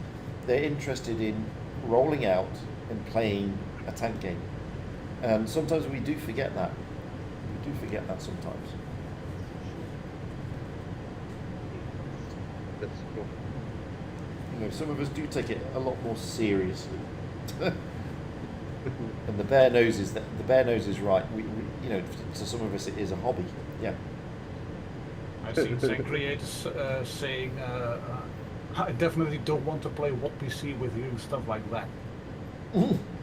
They're interested in rolling out and playing a tank game. And sometimes we do forget that. We do forget that sometimes. That's cool. You know, some of us do take it a lot more seriously. And the Bear Nose is right. We you know, to some of us it is a hobby. Yeah. I've seen some creators saying, I definitely don't want to play WOTB with you, stuff like that.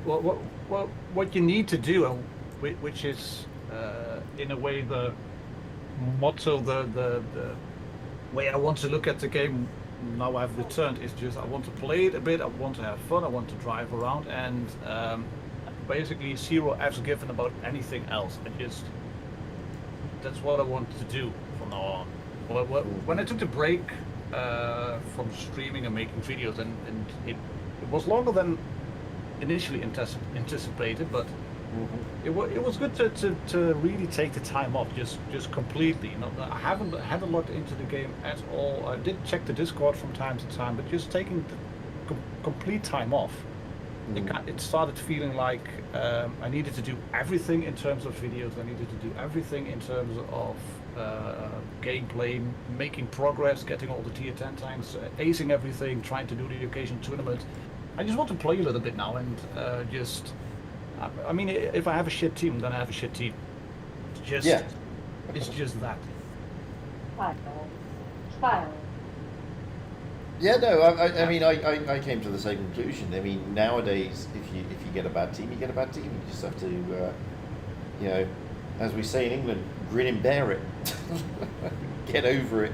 Well, what you need to do, which is in a way the motto, the way I want to look at the game now I've returned, is just I want to play it a bit, I want to have fun, I want to drive around, and basically 0 F's given about anything else. That's what I want to do from now on. When I took the break from streaming and making videos, and it was longer than initially anticipated, but it was good to really take the time off, just completely. You know, I haven't looked into the game at all. I did check the Discord from time to time, but just taking the complete time off, it started feeling like I needed to do everything in terms of videos. I needed to do everything in terms of gameplay, making progress, getting all the tier 10 tanks, acing everything, trying to do the occasional tournament. I just want to play a little bit now, and I mean, if I have a shit team, then I have a shit team. It's just that. Yeah, no, I mean, I came to the same conclusion. I mean, nowadays, if you get a bad team, you get a bad team. You just have to, you know, as we say in England, grin and bear it. Get over it.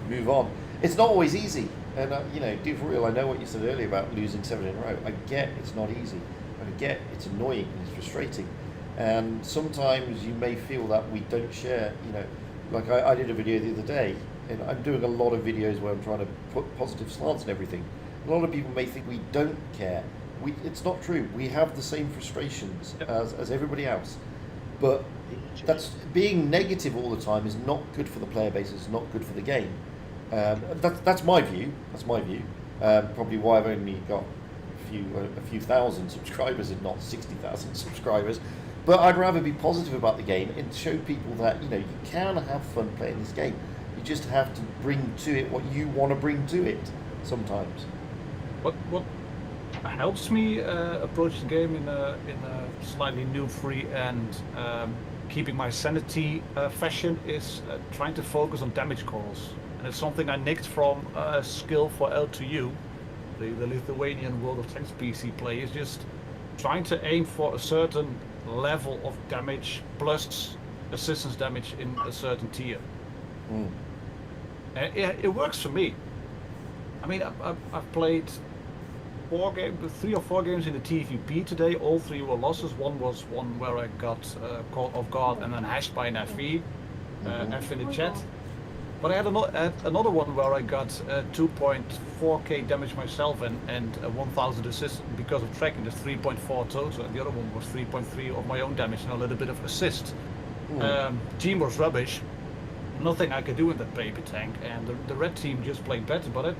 Move on. It's not always easy. And, you know, do for real, I know what you said earlier about losing 7 in a row. I get it's not easy. I get it's annoying and it's frustrating. And sometimes you may feel that we don't share, you know, like I did a video the other day, and I'm doing a lot of videos where I'm trying to put positive slants and everything. A lot of people may think we don't care, it's not true. We have the same frustrations as everybody else, but that's being negative all the time is not good for the player base. It's not good for the game. That's my view. That's my view. Probably why I've only got a few thousand subscribers and not 60,000 subscribers. But I'd rather be positive about the game and show people that you can have fun playing this game. You just have to bring to it what you want to bring to it. Sometimes. What helps me approach the game in a slightly new, free and keeping my sanity fashion is trying to focus on damage calls. And it's something I nicked from a skill for L2U, the Lithuanian World of Tanks PC play, is just trying to aim for a certain level of damage plus assistance damage in a certain tier. And it works for me. I mean, I've played 3 or 4 games in the TVP today. All 3 were losses. One was one where I got caught off guard and then hashed by an FV, F in the chat. But I had another one where I got 2.4k damage myself and 1000 assist because of tracking. That's 3.4 total, and the other one was 3.3 of my own damage and a little bit of assist. Team was rubbish. Nothing I could do in that baby tank, and the red team just played better. But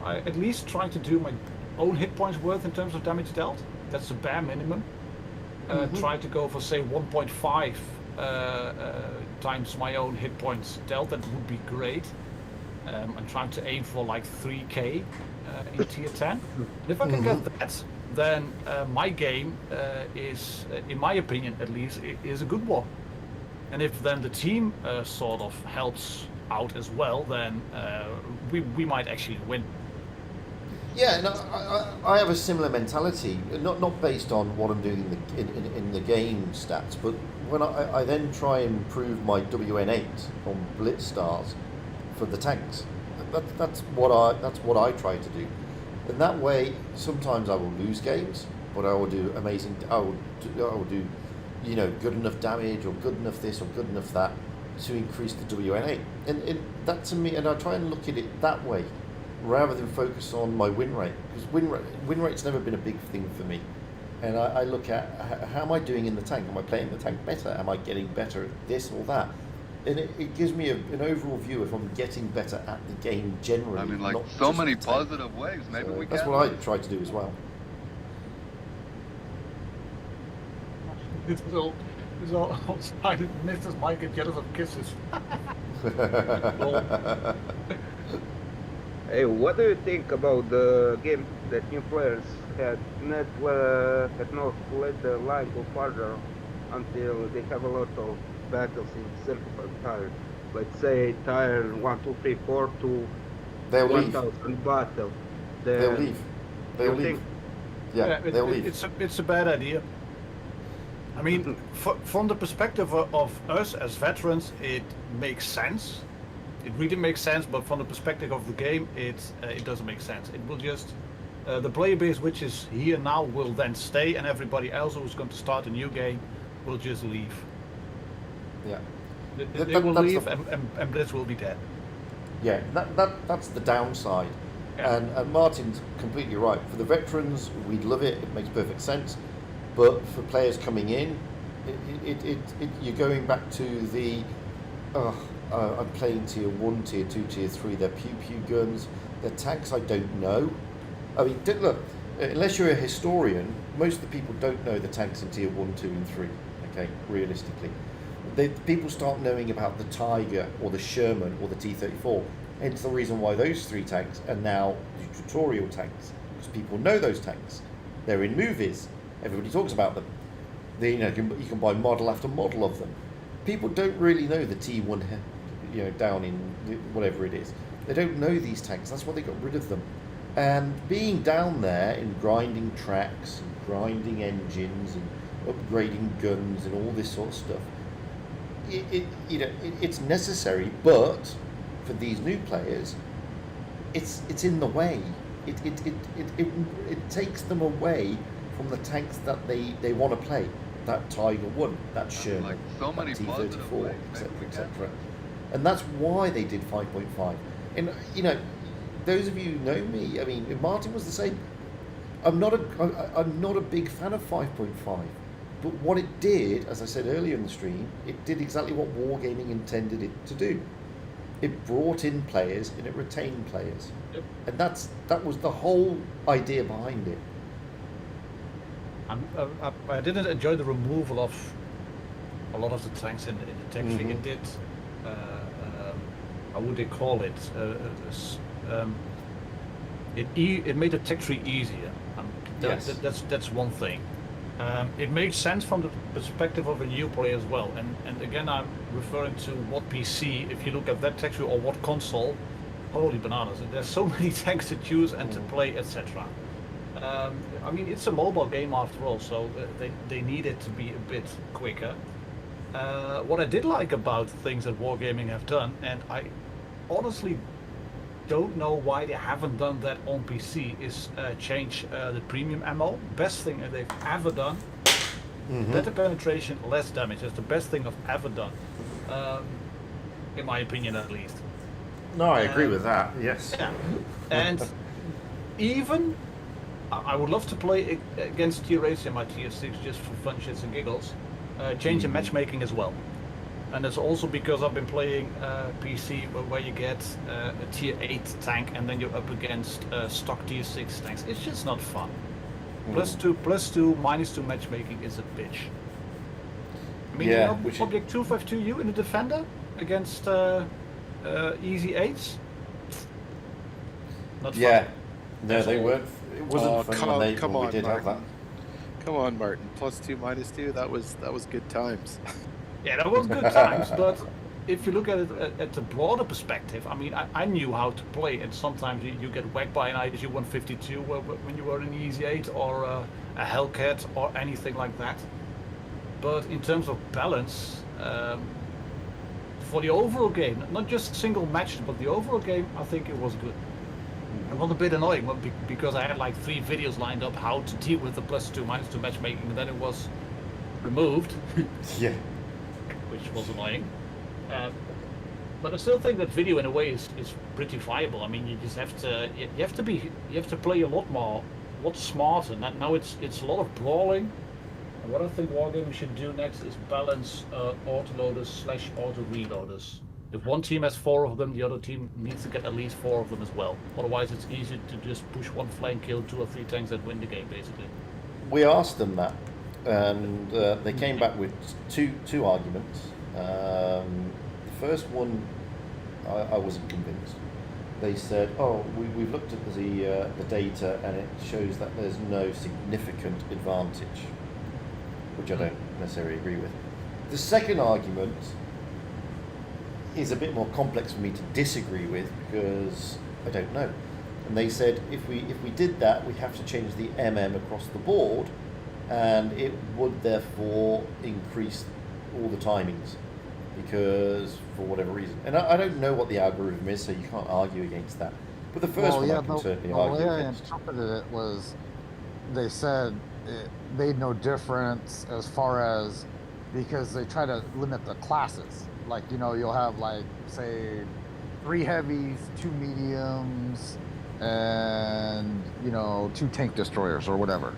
I at least tried to do my own hit points worth in terms of damage dealt. That's the bare minimum. Try to go for say 1.5 times my own hit points dealt. That would be great. I'm trying to aim for like 3k in tier 10. And if I can get that, then my game is, in my opinion at least, is a good one. And if then the team sort of helps out as well, then we might actually win. Yeah, no, I have a similar mentality, not based on what I'm doing in the game stats, but when I then try and improve my WN8 on Blitz stars for the tanks. That's what I try to do, and that way sometimes I will lose games, but I will do amazing. I will do good enough damage or good enough this or good enough that to increase the WN8, and that to me, and I try and look at it that way, rather than focus on my win rate, because win rate's never been a big thing for me. And I look at how am I doing in the tank? Am I playing the tank better? Am I getting better at this or that? And it gives me an overall view if I'm getting better at the game generally. I mean, like not so just many the tank. positive ways. Maybe we That's can. what I try to do as well. It's all outside. Mrs. Mike and jealous of kisses. Hey, what do you think about the game that new players had not led the line go further until they have a lot of battles in circle tire? Let's say tire 1, 2, 3, 4 to They'll leave. 1000 battle. They'll leave. They'll leave. Yeah, they'll leave. It's a bad idea. I mean, from the perspective of us as veterans, it makes sense. It really makes sense, but from the perspective of the game, it doesn't make sense. It will just the player base which is here now will then stay, and everybody else who's going to start a new game will just leave. Yeah. They will leave, and Blitz will be dead. Yeah, that's the downside. Yeah. And Martin's completely right. For the veterans, we'd love it. It makes perfect sense. But for players coming in, you're going back to the. I'm playing tier 1, tier 2, tier 3. They're pew guns. They're tanks I don't know. I mean, look, unless you're a historian, most of the people don't know the tanks in tier 1, 2, and 3. Okay, realistically, people start knowing about the Tiger or the Sherman or the T-34. Hence the reason why those 3 tanks are now the tutorial tanks, because people know those tanks. They're in movies. Everybody talks about them. You can buy model after model of them. People don't really know the T1, down in whatever it is. They don't know these tanks. That's why they got rid of them. And being down there and grinding tracks, and grinding engines, and upgrading guns, and all this sort of stuff, it's necessary. But for these new players, it's in the way. It takes them away from the tanks that they want to play. That Tiger 1, that Sherman, like so many that positive T-34, ways, etc., maybe we can. etc. And that's why they did 5.5. And those of you who know me, I mean, Martin was the same. I'm not a big fan of 5.5, but what it did, as I said earlier in the stream, it did exactly what Wargaming intended it to do. It brought in players and it retained players, Yep. and that was the whole idea behind it. I didn't enjoy the removal of a lot of the tanks in the tech tree. It did. How would they call it? It made the tech tree easier. Yes. That's one thing. It makes sense from the perspective of a new player as well. And again, I'm referring to what PC. If you look at that tech tree or what console, holy bananas! There's so many tanks to choose and to play, etc. I mean, it's a mobile game after all, so they need it to be a bit quicker. What I did like about things that Wargaming have done, and I honestly don't know why they haven't done that on PC, is change the premium ammo. Best thing that they've ever done. Better penetration, less damage. That's the best thing I've ever done, in my opinion at least. No, I agree with that. Yes. Yeah. And even I would love to play against tier 8s in my tier 6 just for fun, shits and giggles. Change in matchmaking as well. And it's also because I've been playing PC where you get a tier 8 tank and then you're up against stock tier 6 tanks. It's just not fun. +2, -2 matchmaking is a bitch. I mean, Yeah, you know, Object 252U in the Defender against easy 8s? Not fun. Yeah. No, they weren't. It wasn't fun when we on, did have that. Come on, Martin. +2, -2. That was good times. Yeah, that was good times, but if you look at it at the broader perspective, I mean, I knew how to play, and sometimes you get whacked by an ISU 152 when you were in Easy 8 or a Hellcat or anything like that. But in terms of balance, for the overall game, not just single matches, but the overall game, I think it was good. It was a bit annoying because I had like 3 videos lined up how to deal with the +2, -2 matchmaking, and then it was removed. Yeah. Which was annoying. But I still think that video in a way is pretty viable. I mean, you just have to play a lot smarter. Now it's a lot of brawling. And what I think Wargaming should do next is balance autoloaders / auto reloaders. If one team has 4 of them, the other team needs to get at least 4 of them as well. Otherwise, it's easy to just push one flank, kill 2 or 3 tanks that win the game, basically. We asked them that, and they came back with two arguments. The first one, I wasn't convinced. They said, "Oh, we've looked at the data, and it shows that there's no significant advantage," which I don't necessarily agree with. The second argument is a bit more complex for me to disagree with because I don't know. And they said if we did that, we have to change the across the board, and it would therefore increase all the timings because for whatever reason. And I don't know what the algorithm is, so you can't argue against that. But the first one I can certainly argue the way against. I interpreted it was they said it made no difference as far as because they try to limit the classes. Like, you know, you'll have like, say, 3 heavies, 2 mediums, and, you know, 2 tank destroyers or whatever.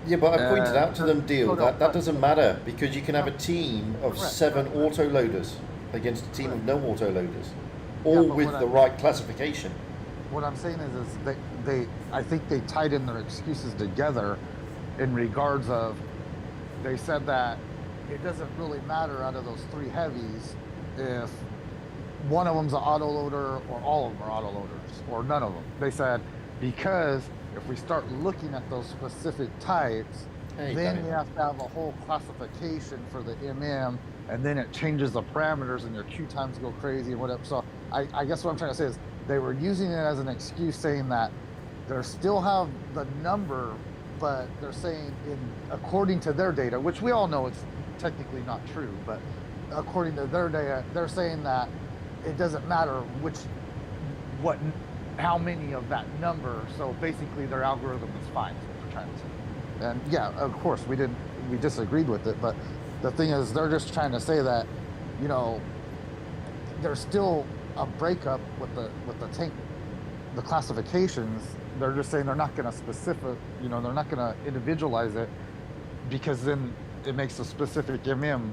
Yeah, but I pointed out to them, Deal, that but doesn't matter because you can have a team of Correct. 7 autoloaders against a team of no autoloaders, all but with what the right classification. What I'm saying is they I think they tied in their excuses together in regards of they said that it doesn't really matter out of those 3 heavies if one of them's an autoloader or all of them are autoloaders or none of them. They said because if we start looking at those specific types, then you have to have a whole classification for the and then it changes the parameters and your queue times go crazy and whatever. So I guess what I'm trying to say is they were using it as an excuse saying that they still have the number, but they're saying according to their data, which we all know it's technically not true, but according to their data, they're saying that it doesn't matter how many of that number. So basically their algorithm is fine, is what they're trying to say. And yeah, of course we disagreed with it, but the thing is they're just trying to say that, you know, there's still a breakup with the tank, the classifications they're just saying they're not going to specific, they're not going to individualize it, because then it makes the specific MM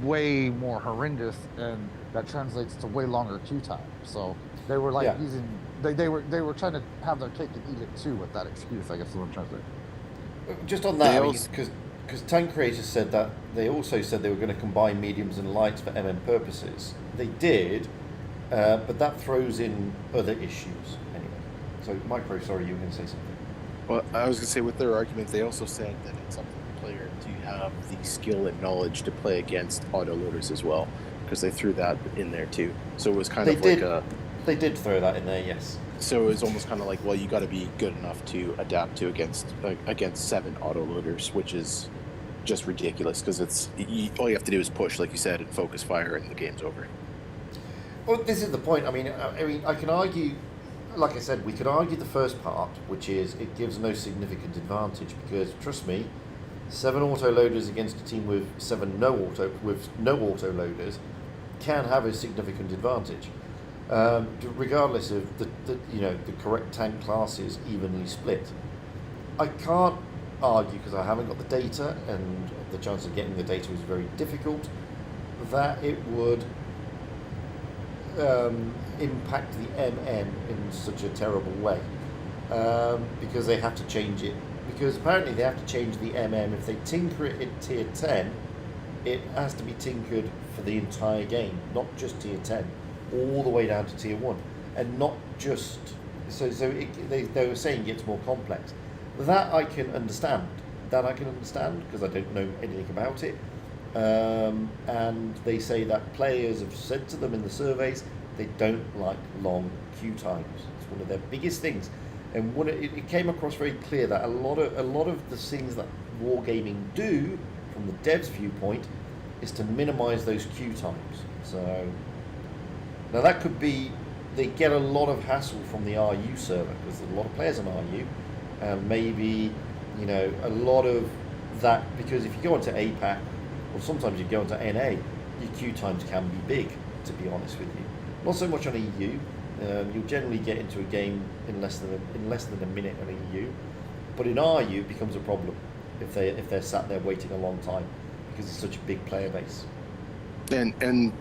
way more horrendous, and that translates to way longer queue time. So they were like using, they were trying to have their cake and eat it too with that excuse, I guess is what I'm trying to say. Just on that, because Tank Creators said that they also said they were going to combine mediums and lights for MM purposes. They did, but that throws in other issues anyway. So, Micro, sorry, you were going to say something. Well, I was going to say, with their argument, they also said that it's up to the player to have the skill and knowledge to play against autoloaders as well, because they threw that in there too. So it was kind of like a... They did throw that in there, yes. So it was almost kind of like, well, you got to be good enough to adapt to against 7 autoloaders, which is just ridiculous, because all you have to do is push, like you said, and focus fire, and the game's over. Well, this is the point. I mean, I can argue, like I said, we could argue the first part, which is it gives no significant advantage, because trust me, 7 autoloaders against a team with 7 no autoloaders can have a significant advantage, regardless of the correct tank classes evenly split. I can't argue, because I haven't got the data, and the chance of getting the data is very difficult, that it would impact the MM in such a terrible way, because they have to change it, because apparently they have to change the MM. If they tinker it at tier 10, it has to be tinkered for the entire game, not just tier 10, all the way down to tier 1, and not just they were saying it gets more complex. That I can understand, because I don't know anything about it. And they say that players have said to them in the surveys they don't like long queue times. It's one of their biggest things, and it came across very clear that a lot of the things that wargaming do, from the devs' viewpoint, is to minimise those queue times. So now that could be they get a lot of hassle from the RU server, because there's a lot of players on RU, and maybe a lot of that, because if you go onto APAC, or sometimes you go into NA, your queue times can be big, to be honest with you. Not so much on EU. You'll generally get into a game in less than a minute on EU, but in RU it becomes a problem if they're sat there waiting a long time, because it's such a big player base. And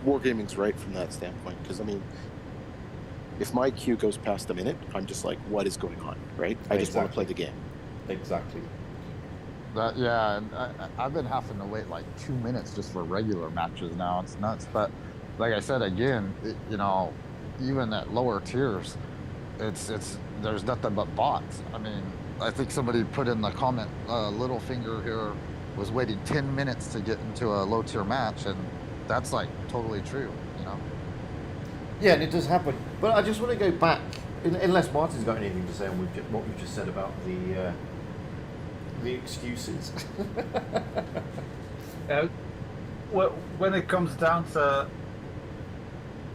wargaming's right from that standpoint, because I mean, if my queue goes past a minute, I'm just like, what is going on, right? I just want to play the game. Exactly. And I've been having to wait like 2 minutes just for regular matches now. It's nuts. But like I said again, even at lower tiers, there's nothing but bots. I mean, I think somebody put in the comment, Littlefinger here was waiting 10 minutes to get into a low tier match, and that's like totally true. Yeah, and it does happen. But I just want to go back, unless Martin's got anything to say on what we've just said about the excuses. When it comes down to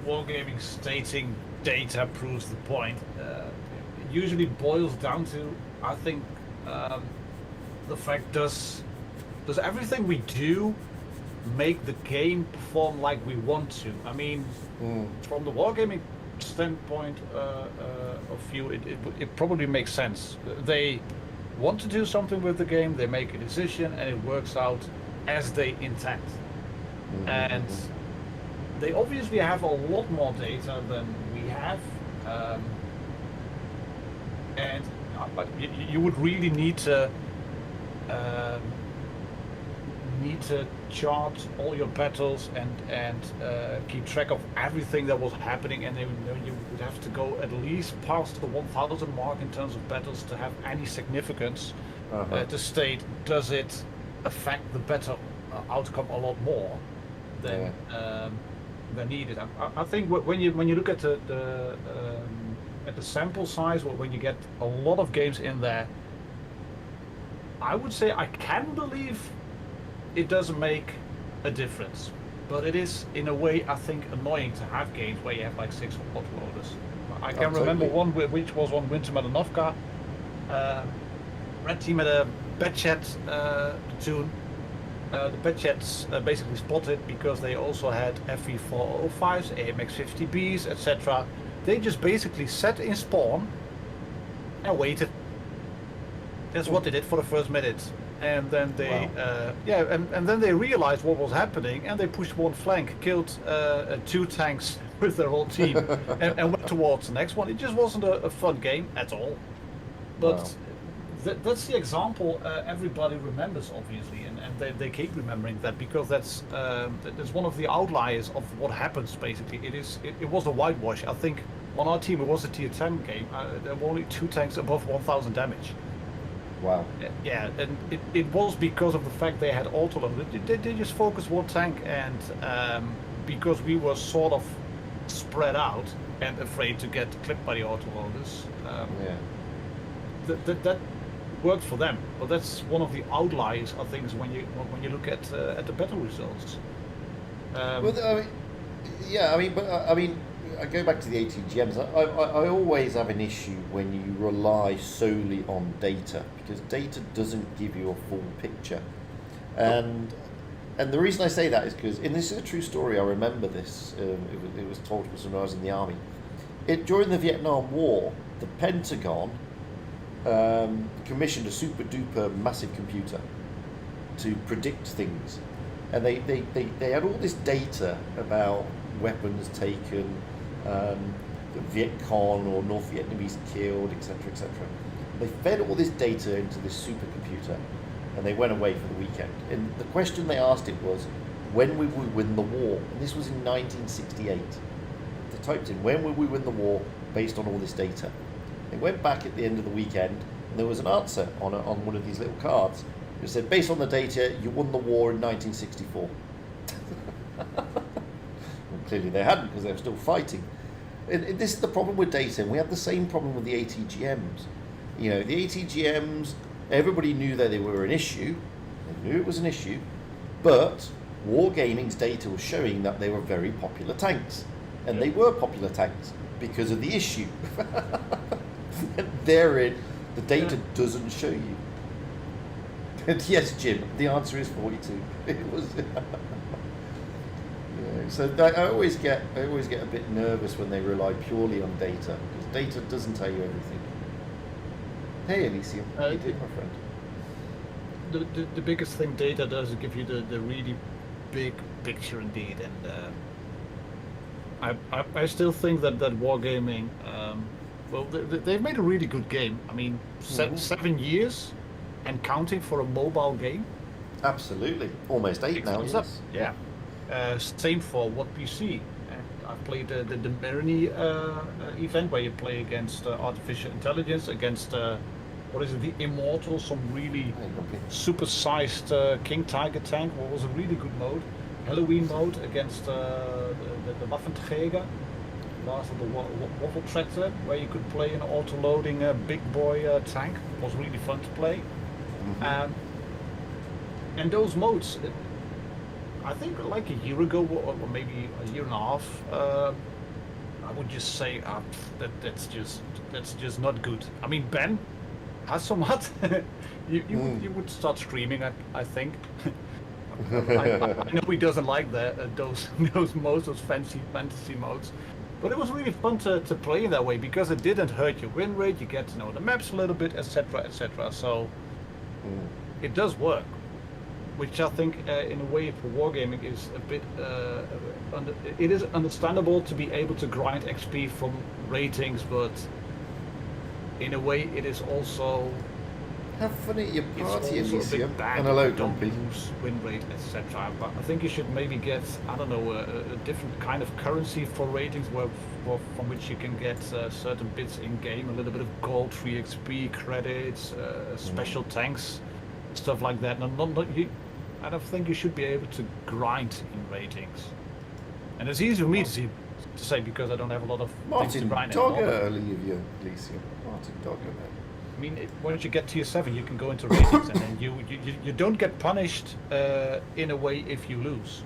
wargaming stating data proves the point, it usually boils down to, I think, the fact, does everything we do make the game perform like we want to? I mean, from the wargaming standpoint of view, it probably makes sense. They want to do something with the game, they make a decision, and it works out as they intend. And they obviously have a lot more data than we have, and you would really need to chart all your battles and keep track of everything that was happening, and then you would have to go at least past the 1,000 mark in terms of battles to have any significance to state, does it affect the battle outcome a lot more than needed. I think when you look at the sample size, when you get a lot of games in there, I would say I can believe it doesn't make a difference, but it is in a way, I think, annoying to have games where you have like 6 autoloaders. I can remember one which was on Winter Melanovka. Red team had a Betchat platoon. The Betchats basically spotted because they also had FV405s, AMX50Bs, etc. They just basically sat in spawn and waited. That's what they did for the first minute. And then they, and then they realized what was happening, and they pushed one flank, killed 2 tanks with their whole team, and went towards the next one. It just wasn't a fun game at all. But that's the example everybody remembers, obviously, and they keep remembering that because that's one of the outliers of what happens. Basically, it was a whitewash. I think on our team it was a tier 10 game. There were only 2 tanks above 1,000 damage. Wow. Yeah, and it was because of the fact they had autoload. They just focused one tank, and because we were sort of spread out and afraid to get clipped by the autoloaders, that worked for them. But that's one of the outliers of things when you look at the battle results. I go back to the ATGMs. I always have an issue when you rely solely on data, because data doesn't give you a full picture. And the reason I say that is because, and this is a true story, I remember this, it was told to us when I was in the army. During the Vietnam War, the Pentagon commissioned a super duper massive computer to predict things. And they had all this data about weapons taken, Viet Cong or North Vietnamese killed, etc., etc. They fed all this data into this supercomputer, and they went away for the weekend. And the question they asked it was, when will we win the war? And this was in 1968. They typed in, when will we win the war, based on all this data. They went back at the end of the weekend, and there was an answer on one of these little cards. It said, based on the data, you won the war in 1964. Clearly they hadn't, because they were still fighting. And this is the problem with data, and we had the same problem with the ATGMs. You know, the ATGMs, everybody knew that they were an issue. They knew it was an issue, but Wargaming's data was showing that they were very popular tanks, and they were popular tanks because of the issue. And therein, the data doesn't show you. And yes, Jim, the answer is 42. It was. So I always get a bit nervous when they rely purely on data, because data doesn't tell you everything. Hey, Elysium, how you doing, my friend? The biggest thing data does is give you the really big picture indeed, and I still think that Wargaming, they've made a really good game. I mean, 7 years and counting for a mobile game. Absolutely, almost 8 now. Yes. Yeah. Same for what we see. I've played the Mirny event where you play against artificial intelligence, against what is it, the Immortal, some really super-sized King Tiger tank. What was a really good mode. Halloween mode against the Waffenträger, last of the Waffle Tractor, where you could play an auto-loading big boy tank. It was really fun to play. And those modes, I think like a year ago, or maybe a year and a half, I would just say that's just not good. I mean, Ben has some hot. you would start screaming, I think. I know he doesn't like those modes, those fantasy modes, but it was really fun to play in that way, because it didn't hurt your win rate. You get to know the maps a little bit, etc., etc. So it does work. Which I think, in a way, for Wargaming is a bit. It is understandable to be able to grind XP from ratings, but in a way, it is also. Have fun at your party, Elysium. And hello, Dumpy. Win rate, etc. But I think you should maybe get, I don't know, a different kind of currency for ratings, from which you can get certain bits in game, a little bit of gold, free XP credits, special tanks. Stuff like that. I don't think you should be able to grind in ratings. And it's easy for me to say, because I don't have a lot of things to grind. Martin Dogger, Elysium. Martin Dogger, man. I mean, once you get tier 7, you can go into ratings, and then you don't get punished in a way if you lose.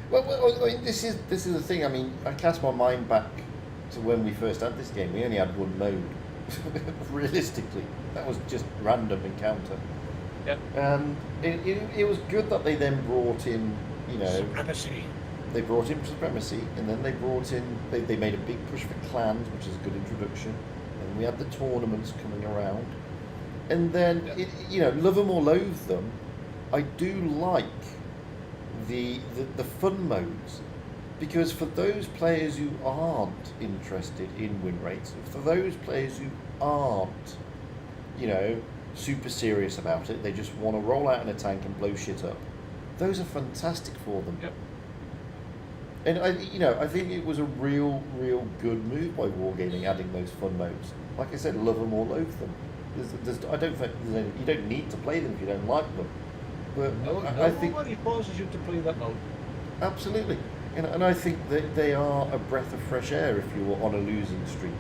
Well, this is the thing. I mean, I cast my mind back to when we first had this game. We only had one mode. Realistically, that was just random encounter. Yeah. And it was good that they then brought in, Supremacy. They brought in Supremacy, and then they brought in, they made a big push for clans, which is a good introduction. We had the tournaments coming around, and then love them or loathe them, I do like the fun modes, because for those players who aren't interested in win rates, for those players who aren't, super serious about it, they just want to roll out in a tank and blow shit up, those are fantastic for them. Yep. And I think it was a real good move by Wargaming, adding those fun modes. Like I said, love them or loathe them. I don't think you don't need to play them if you don't like them. But I think nobody forces you to play that mode. Absolutely, and I think that they are a breath of fresh air if you're on a losing streak.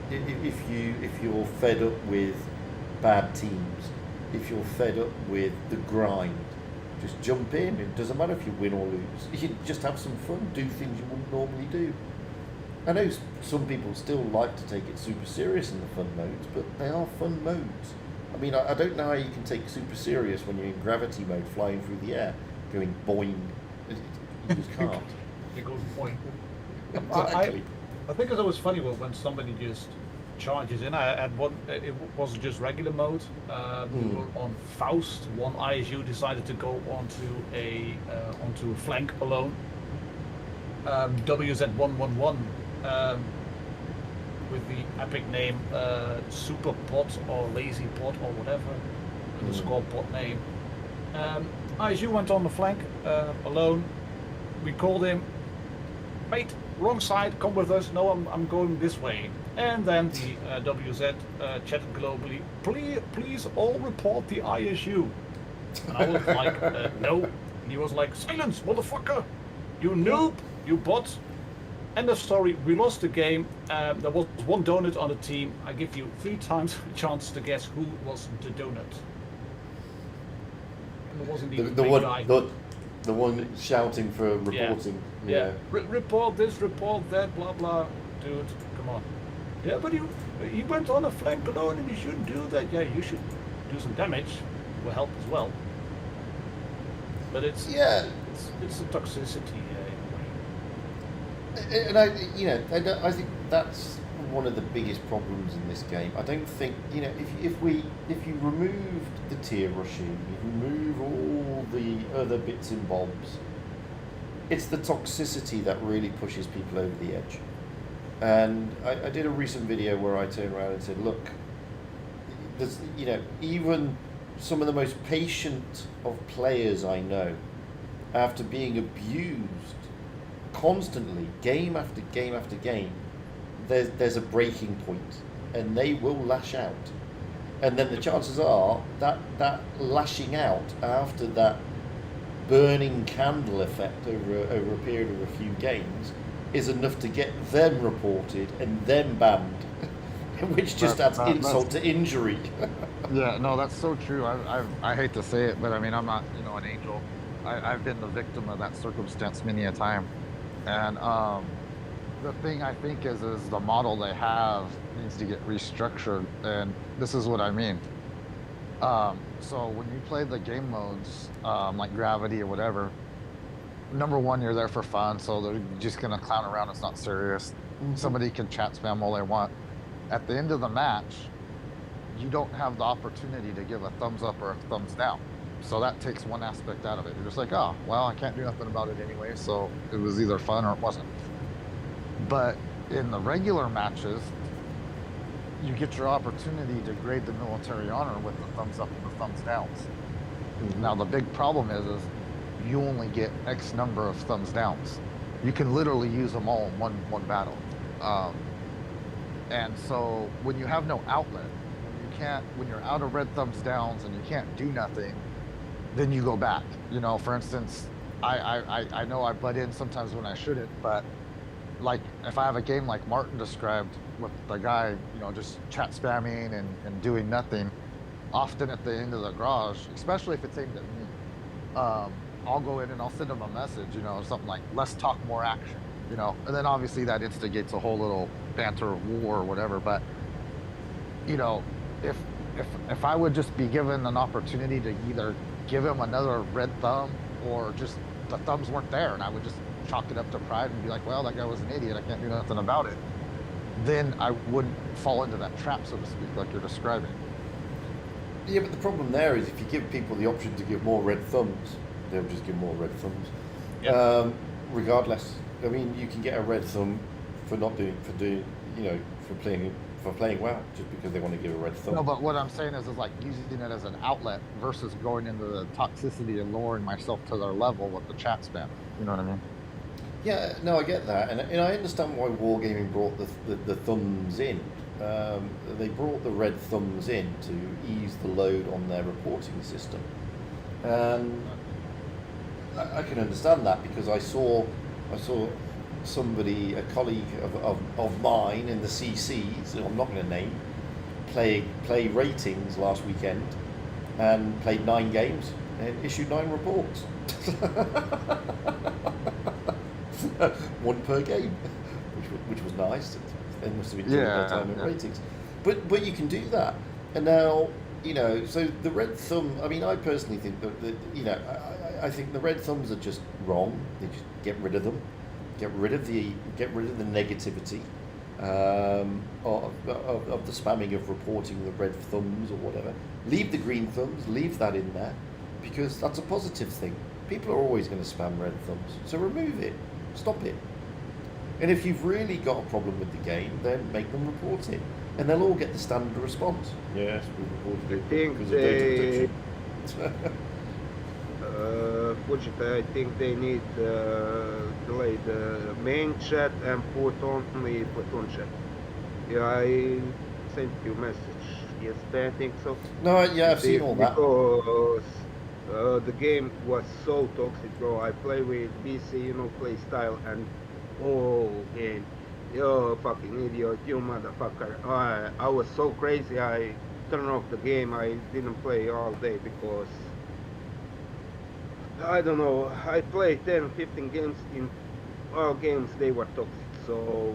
If you're fed up with bad teams, if you're fed up with the grind, just jump in. It doesn't matter if you win or lose. You just have some fun, do things you wouldn't normally do. I know some people still like to take it super serious in the fun modes, but they are fun modes. I mean, I don't know how you can take super serious when you're in gravity mode, flying through the air, going boing. You just can't. It goes boing. Exactly. I think it's always funny when somebody just charges in. I had one. It wasn't just regular mode. We were on Faust. One ISU decided to go onto a flank alone. WZ111 with the epic name Super Pot or Lazy Pot or whatever, the squad pot name. ISU went on the flank alone. We called him, mate, wrong side, come with us. No, I'm going this way. And then the WZ chatted globally, please all report the ISU. And I was like, no. And he was like, silence, motherfucker! You noob! You bot! End of story. We lost the game. There was one donut on the team. I give you 3 times a chance to guess who was the donut. And it wasn't even the big one, guy. the one shouting for reporting. Yeah. Report this, report that, blah blah. Dude, come on. Yeah, but he went on a flank alone and you shouldn't do that. Yeah, you should do some damage. It will help as well. But it's a toxicity. And I think that's one of the biggest problems in this game. I don't think if you remove the tier rushing, you remove all the other bits and bobs, it's the toxicity that really pushes people over the edge. And I did a recent video where I turned around and said, look, there's even some of the most patient of players I know, after being abused constantly, game after game after game, there's a breaking point, and they will lash out. And then the chances are that lashing out after that burning candle effect over a period of a few games is enough to get them reported and them banned, which just adds insult to injury. Yeah, no, that's so true. I hate to say it, but I mean, I'm not an angel. I've been the victim of that circumstance many a time. And the thing I think is the model they have needs to get restructured, and this is what I mean. So when you play the game modes, like Gravity or whatever, number one, you're there for fun, so they're just gonna clown around. It's not serious. Somebody can chat spam all they want. At the end of the match, you don't have the opportunity to give a thumbs up or a thumbs down. So that takes one aspect out of it. You're just like, oh, well, I can't do nothing about it anyway, so it was either fun or it wasn't. But in the regular matches, you get your opportunity to grade the military honor with the thumbs up and the thumbs downs. Now, the big problem is you only get X number of thumbs downs. You can literally use them all in one battle. And so when you have no outlet, when you're out of red thumbs downs and you can't do nothing, then you go back. For instance, I know I butt in sometimes when I shouldn't, but like if I have a game like Martin described with the guy, just chat spamming and doing nothing, often at the end of the garage, especially if it's aimed at me, I'll go in and I'll send him a message, something like, less talk, more action, and then obviously that instigates a whole little banter war or whatever. But, if I would just be given an opportunity to either give him another red thumb or just the thumbs weren't there, and I would just chalk it up to pride and be like, well, that guy was an idiot, I can't do nothing about it, then I wouldn't fall into that trap, so to speak, like you're describing. Yeah, but the problem there is if you give people the option to give more red thumbs, they'll just give more red thumbs. Yeah. Regardless, I mean, you can get a red thumb for playing well, just because they want to give a red thumb. No, but what I'm saying is like using it as an outlet versus going into the toxicity and lowering myself to their level with the chat spam. You know what I mean? Yeah, no, I get that, and I understand why Wargaming brought the thumbs in. They brought the red thumbs in to ease the load on their reporting system, and I can understand that because I saw somebody, a colleague of mine in the CCs, who I'm not going to name, play ratings last weekend, and played 9 games and issued 9 reports. 1 per game, which was nice. They must have enjoyed their time in ratings. But you can do that, and now so the red thumb. I mean, I personally think that I think the red thumbs are just wrong. They just get rid of them, get rid of the negativity of the spamming of reporting the red thumbs or whatever. Leave the green thumbs. Leave that in there, because that's a positive thing. People are always going to spam red thumbs, so remove it. Stop it. And if you've really got a problem with the game, then make them report it, and they'll all get the standard response. Yes, we reported it because of data protection. Fugit, I think they need delay the main chat and put only platoon chat. Yeah, I sent you a message yesterday, I think so. No, yeah, I've seen all that. Because the game was so toxic, bro. I play with BC, play style, and game. You fucking idiot, you motherfucker. I was so crazy, I turned off the game. I didn't play all day because I don't know, I played 10, 15 games. In all games they were toxic, so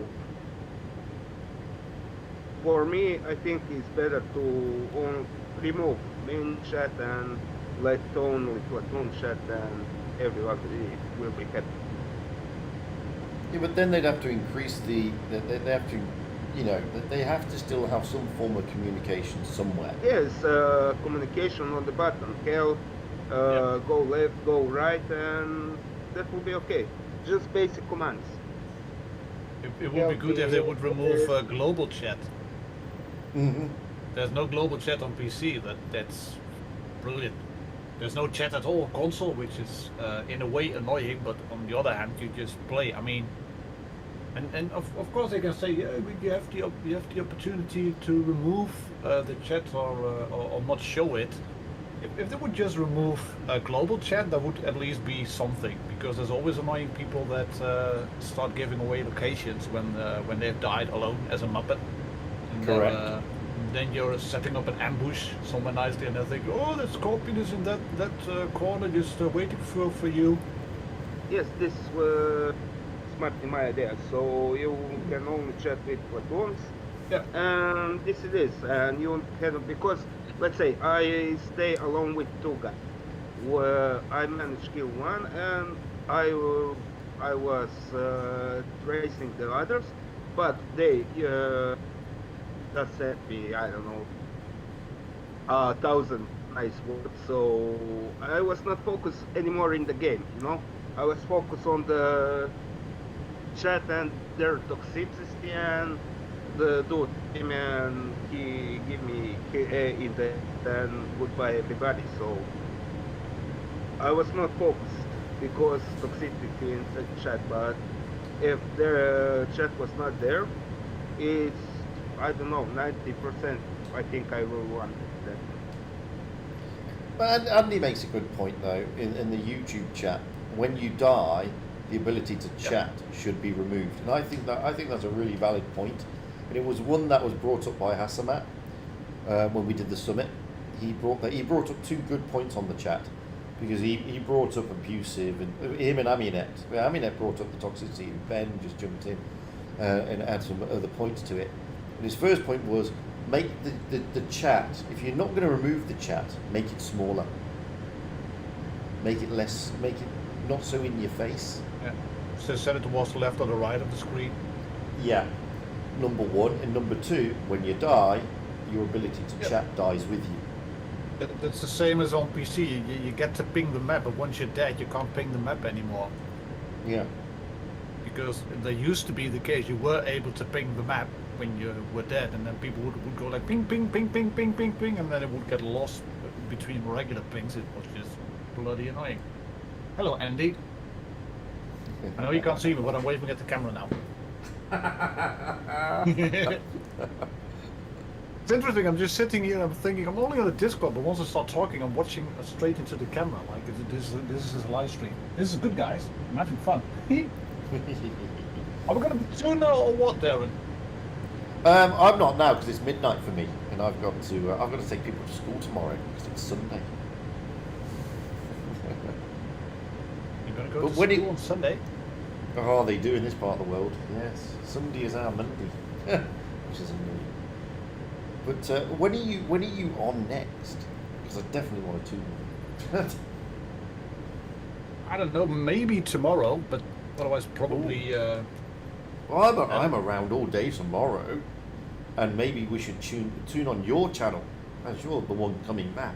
for me I think it's better to remove main chat and let only platoon chat, and everyone will be happy. Yeah, but then they'd have to increase they have to, they have to still have some form of communication somewhere. Yes, communication on the button. Hell, go left, go right, and that will be okay. Just basic commands. It would be good if they would remove global chat. Mm-hmm. There's no global chat on PC. That's brilliant. There's no chat at all on console, which is in a way annoying, but on the other hand, you just play. I mean, and of course they can say, yeah, you have the opportunity to remove the chat or not show it. If they would just remove global chat, that would at least be something, because there's always annoying people that start giving away locations when they've died alone as a muppet. And correct. then you're setting up an ambush somewhere nicely, and they think, oh, the scorpion is in that corner just waiting for you. Yes, this was smart in my idea. So you can only chat with platoons. Yeah. And this it is. And you can, because let's say I stay alone with 2 guys. Where I managed to kill one, and I was tracing the others, but they that sent me, I don't know, 1,000 nice words. So I was not focused anymore in the game, I was focused on the chat and their toxicity, and the dude came and he gave me KA in the and goodbye everybody. So I was not focused because toxicity in the chat, but if the chat was not there, it's, I don't know, 90%. I think I will want that. But Andy makes a good point though in the YouTube chat. When you die, the ability to chat should be removed, and I think that's a really valid point. And it was one that was brought up by Hasamat when we did the summit. He brought up 2 good points on the chat, because he brought up abusive, and him and Aminet. Aminet brought up the toxicity, and Ben just jumped in and add some other points to it. And his first point was, make the chat, if you're not going to remove the chat, make it smaller. Make it not so in your face. Yeah. So set it towards the left or the right of the screen. Yeah. number one, and number two, when you die, your ability to chat dies with you. It's the same as on PC. You get to ping the map, but once you're dead, you can't ping the map anymore. Yeah. Because there used to be the case you were able to ping the map when you were dead, and then people would go like ping, ping, ping, ping, ping, ping, ping, and then it would get lost between regular pings. It was just bloody annoying. Hello, Andy. I know you can't see me, but I'm waving at the camera now. It's interesting, I'm just sitting here, I'm thinking, I'm only on a Discord, but once I start talking, I'm watching straight into the camera, like this is a live stream. This is good, guys. I'm having fun. Are we going to be sooner or what, Darren? I'm not now, because it's midnight for me, and I've got to take people to school tomorrow, because it's Sunday. You're going to go to school on Sunday? Oh, they do in this part of the world, yes. Sunday is our Monday, which is annoying. But when are you on next? Because I definitely want to tune in. I don't know, maybe tomorrow, but otherwise probably. Well, I'm around all day tomorrow, and maybe we should tune on your channel, as you're the one coming back.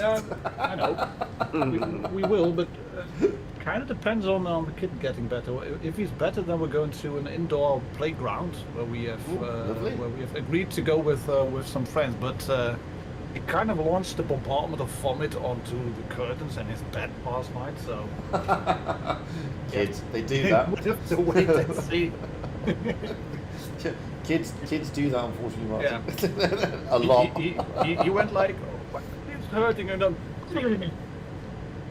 I know we will, but kind of depends on the kid getting better. If he's better, then we're going to an indoor playground where we have agreed to go with some friends. But he kind of launched the bombardment of vomit onto the curtains and his bed last night. So kids, they do that. We have to wait and see. Kids do that, unfortunately, Martin. Yeah. A lot. He went like, oh, it's hurting, and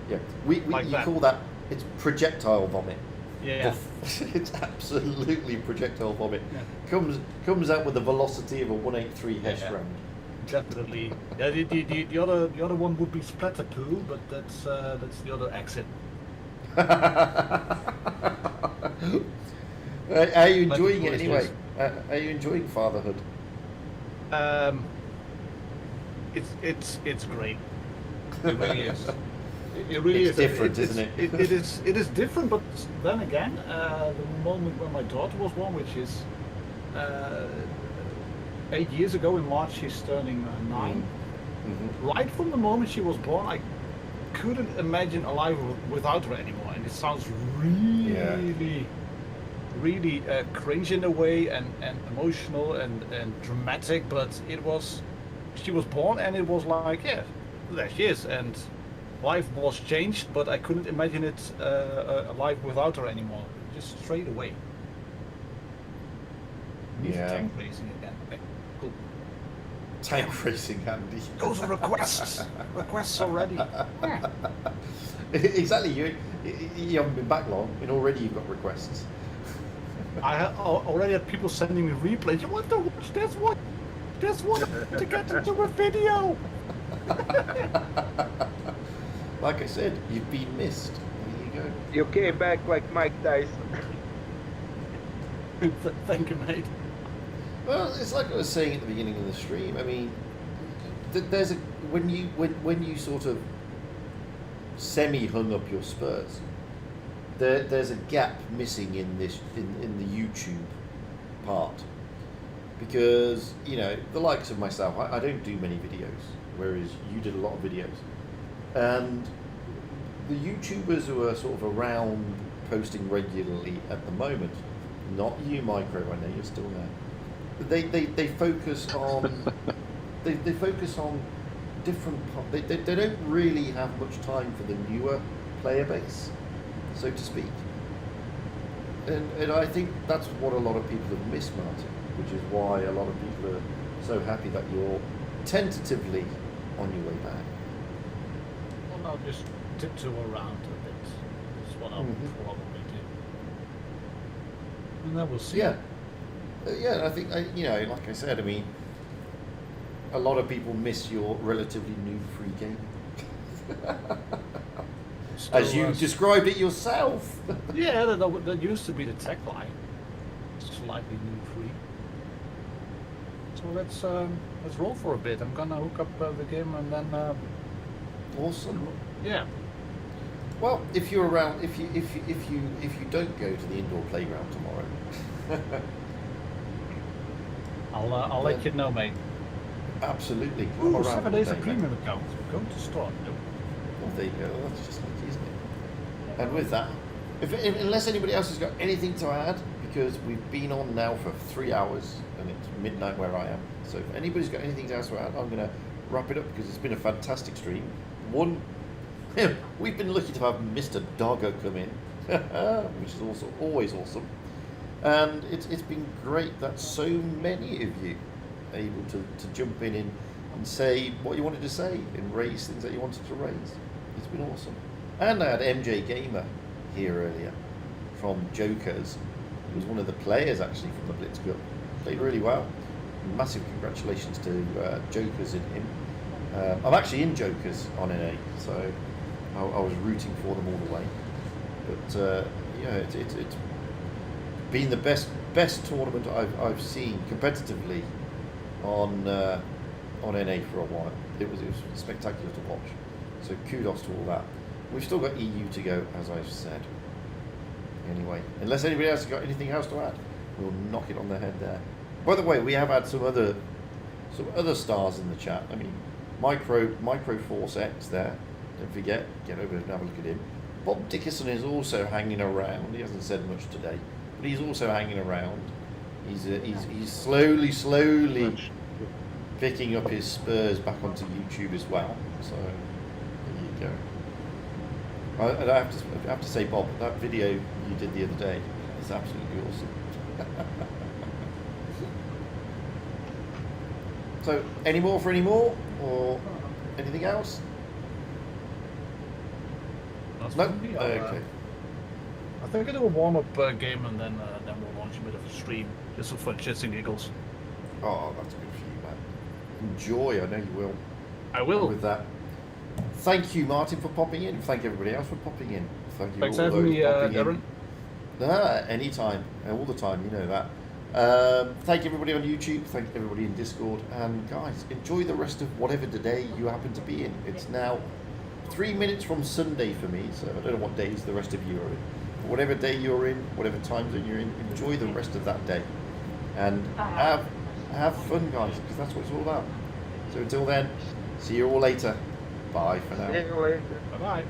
yeah, we like you that. call that, it's projectile vomit. Yeah. It's absolutely projectile vomit. Yeah. Comes out with the velocity of a 183 Hesh round. Definitely. Yeah, the other one would be splatter poo, but that's the other exit. Are you enjoying it anyway? Are you enjoying fatherhood? It's great. It really is. It really it's is different, isn't it? It is different, but then again, the moment when my daughter was born, which is 8 years ago in March, she's turning 9. Mm-hmm. Right from the moment she was born, I couldn't imagine a life without her anymore, and it sounds really cringe in a way, and emotional and dramatic, but she was born, and it was like, yeah, there she is, and life was changed, but I couldn't imagine it a life without her anymore, just straight away. Tank racing again. Okay, cool. Tank racing, Andy. Those are requests. Requests already. Yeah. Exactly. You haven't been back long, and already you've got requests. I already had people sending me replays. You want to watch this one? This one to get into a video. Like I said, you've been missed. There you go. You came back like Mike Tyson. Thank you, mate. Well, it's like I was saying at the beginning of the stream. I mean, there's when you sort of semi-hung up your spurs, there's a gap missing in this in the YouTube part, because the likes of myself, I don't do many videos, whereas you did a lot of videos, and the YouTubers who are sort of around posting regularly at the moment, not you, Micro, I know you're still there. They focus on they focus on different. They don't really have much time for the newer player base, so to speak. And I think that's what a lot of people have missed, Martin, which is why a lot of people are so happy that you're tentatively on your way back. Well, I'll just tiptoe around a bit. That's what I'll probably do. And then we'll see. Yeah. Yeah, I think, like I said, I mean, a lot of people miss your relatively noob-free game. As you described it yourself. Yeah, that used to be the tech line. Slightly noob-free. So let's roll for a bit. I'm gonna hook up the game and then. Awesome. Yeah. Well, if you're around, if you don't go to the indoor playground tomorrow, I'll let you know, mate. Absolutely. Ooh, Around 7 all days day, of mate. premium account. Going to start. Well, there you go. That's just lucky, isn't it? And with that, unless anybody else has got anything to add, because we've been on now for 3 hours and it's midnight where I am. So if anybody's got anything else to add, I'm going to wrap it up because it's been a fantastic stream. One, we've been lucky to have Mr. Doggo come in, which is also always awesome. And it's been great that so many of you are able to jump in and say what you wanted to say and raise things that you wanted to raise. It's been awesome. And I had MJ Gamer here earlier from Jokers. He was one of the players actually from the Blitz Cup. Played really well. Massive congratulations to Jokers in him. I'm actually in Jokers on NA, so I was rooting for them all the way. But yeah, it's been the best tournament I've seen competitively on NA for a while. It was spectacular to watch. So kudos to all that. We've still got EU to go, as I've said. Anyway, unless anybody else has got anything else to add, we'll knock it on the head there. By the way, we have had some other stars in the chat. I mean, Micro Force X there. Don't forget, get over and have a look at him. Bob Dickerson is also hanging around. He hasn't said much today, but he's also hanging around. He's slowly picking up his spurs back onto YouTube as well. So there you go. And I have to say, Bob, that video you did the other day is absolutely awesome. So, any more for any more, or anything else? No. Okay. I think I do a warm-up game and then we'll launch a bit of a stream, just for shits and giggles. Oh, that's good for you, man. Enjoy. I know you will. I will. With that, thank you, Martin, for popping in. Thank everybody else for popping in. Thank you. Thanks all for having me, popping Darren. in. Anytime, all the time. You know that. Thank everybody on YouTube. Thank everybody in Discord. And guys, enjoy the rest of whatever day you happen to be in. It's now 3 minutes from Sunday for me, so I don't know what days the rest of you are in. But whatever day you're in, whatever time zone you're in, enjoy the rest of that day, and have fun, guys, because that's what it's all about. So until then, see you all later. Bye for now. See you later. Bye-bye.